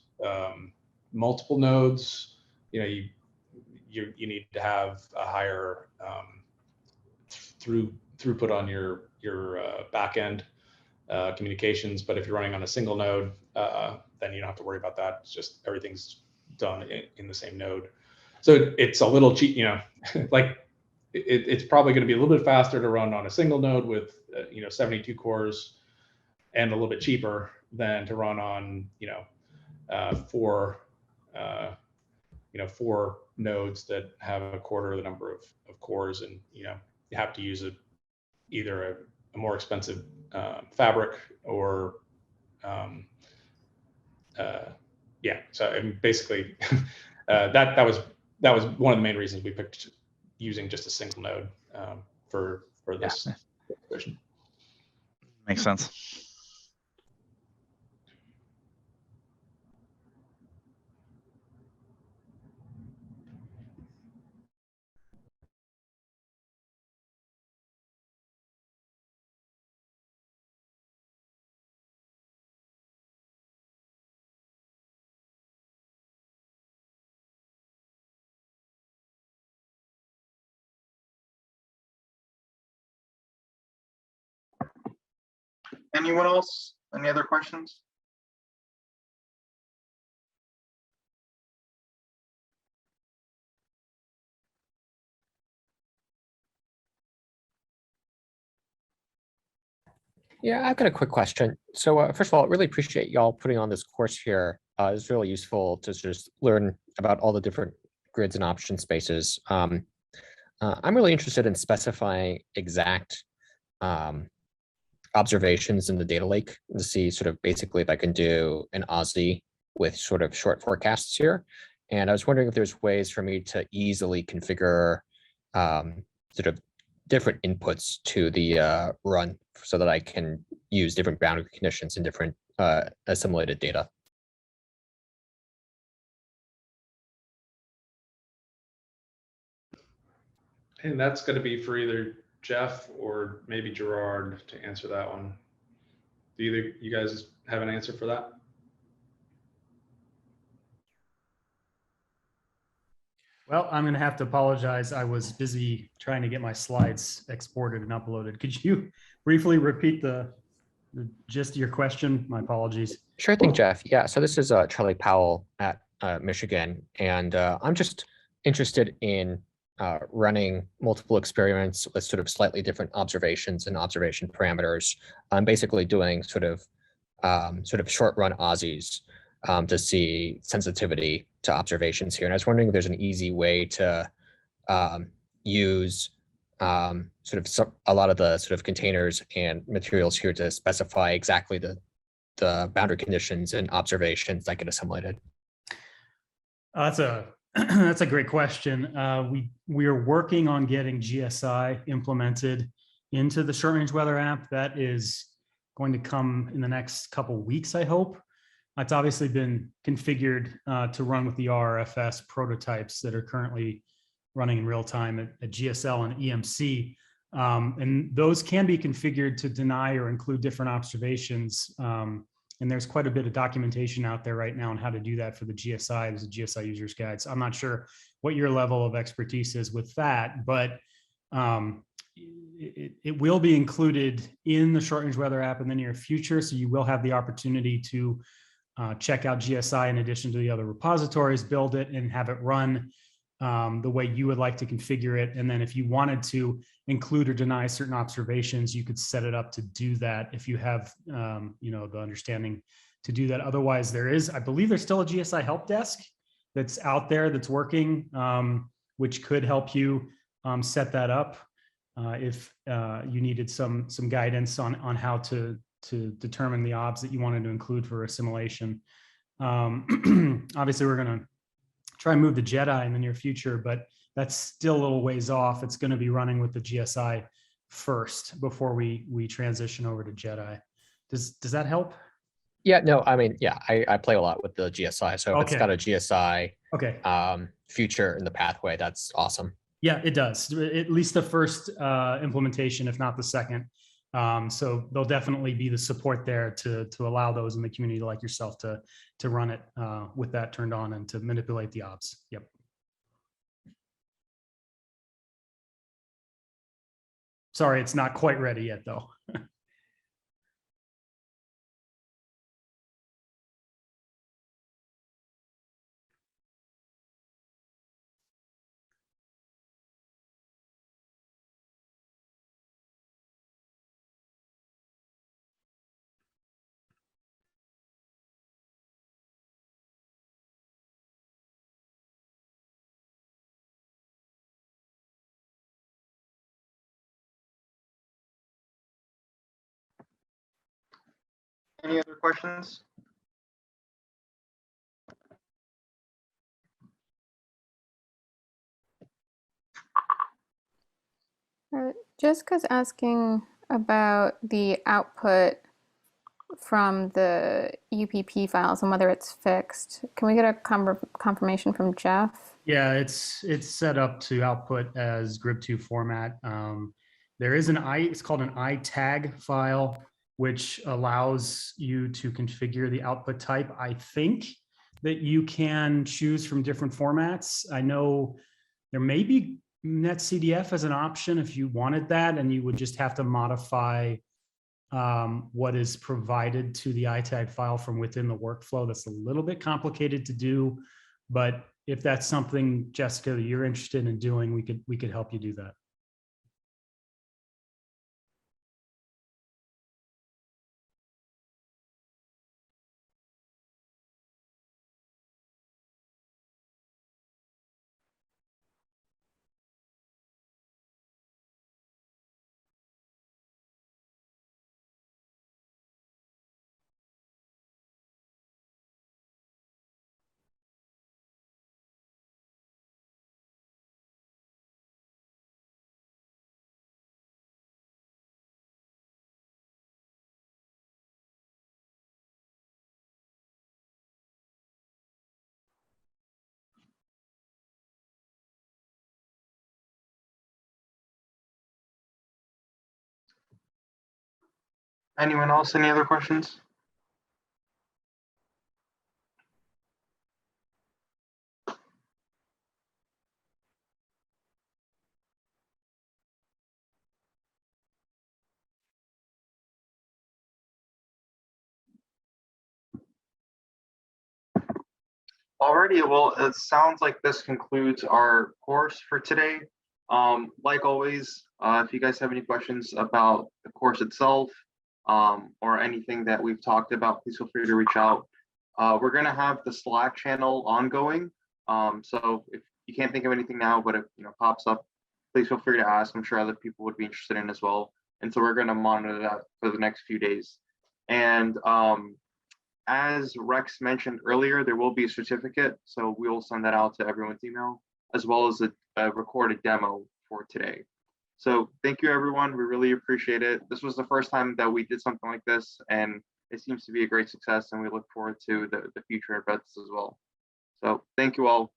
multiple nodes, you need to have a higher throughput on your backend communications. But if you're running on a single node, then you don't have to worry about that. It's just everything's done in the same node. So it's a little cheap, like it's probably going to be a little bit faster to run on a single node with 72 cores, and a little bit cheaper than to run on four nodes that have a quarter of the number of cores, and you have to use either a more expensive fabric or so I mean, basically that was one of the main reasons we picked using just a single node for this version. Makes sense. Anyone else? Any other questions? Yeah, I've got a quick question. So first of all, I really appreciate y'all putting on this course here. It's really useful to just learn about all the different grids and option spaces. I'm really interested in specifying exact observations in the data lake to see sort of basically if I can do an Aussie with sort of short forecasts here. And I was wondering if there's ways for me to easily configure sort of different inputs to the run so that I can use different boundary conditions in different assimilated data. And that's going to be for either Jeff or maybe Gerard to answer that one. Do either you guys have an answer for that? Well, I'm going to have to apologize. I was busy trying to get my slides exported and uploaded. Could you briefly repeat the gist of your question? My apologies. Sure thing, Jeff. Yeah, so this is Charlie Powell at Michigan, and I'm just interested in running multiple experiments with sort of slightly different observations and observation parameters. I'm basically doing sort of short run Aussies to see sensitivity to observations here. And I was wondering if there's an easy way to use a lot of the sort of containers and materials here to specify exactly the boundary conditions and observations that get assimilated. That's a great question. We are working on getting GSI implemented into the short range weather app. That is going to come in the next couple of weeks, I hope. It's obviously been configured to run with the RFS prototypes that are currently running in real time at GSL and EMC. And those can be configured to deny or include different observations. And there's quite a bit of documentation out there right now on how to do that for the GSI. There's a GSI user's guide. So I'm not sure what your level of expertise is with that, but it will be included in the short range weather app in the near future. So you will have the opportunity to check out GSI in addition to the other repositories, build it and have it run the way you would like to configure it. And then if you wanted to include or deny certain observations, you could set it up to do that if you have the understanding to do that. Otherwise, I believe there's still a GSI help desk that's out there that's working, which could help you set that up if you needed some guidance on how to determine the obs that you wanted to include for assimilation. Obviously, we're going to try and move to JEDI in the near future, but that's still a little ways off. It's going to be running with the GSI first before we transition over to JEDI. Does that help? Yeah, no, I mean, yeah, I play a lot with the GSI. So if it's Okay. got a GSI Okay. feature in the pathway, that's awesome. Yeah, it does. At least the first implementation, if not the second. So there'll definitely be the support there to allow those in the community like yourself to run it with that turned on and to manipulate the obs. Yep. Sorry, it's not quite ready yet, though. Any other questions? Jessica's asking about the output from the UPP files and whether it's fixed. Can we get a confirmation from Jeff? Yeah, it's set up to output as GRIB2 format. There is it's called an iTag file, which allows you to configure the output type. I think that you can choose from different formats. I know there may be NetCDF as an option if you wanted that, and you would just have to modify what is provided to the iTag file from within the workflow. That's a little bit complicated to do, but if that's something, Jessica, that you're interested in doing, we could help you do that. Anyone else? Any other questions? Alrighty, well, it sounds like this concludes our course for today. Like always, if you guys have any questions about the course itself or anything that we've talked about, please feel free to reach out. We're going to have the Slack channel ongoing. So if you can't think of anything now, but if pops up, please feel free to ask. I'm sure other people would be interested in as well. And so we're going to monitor that for the next few days. And as Rex mentioned earlier, there will be a certificate. So we will send that out to everyone's email, as well as a recorded demo for today. So thank you, everyone. We really appreciate it. This was the first time that we did something like this, and it seems to be a great success, and we look forward to the future events as well. So thank you all.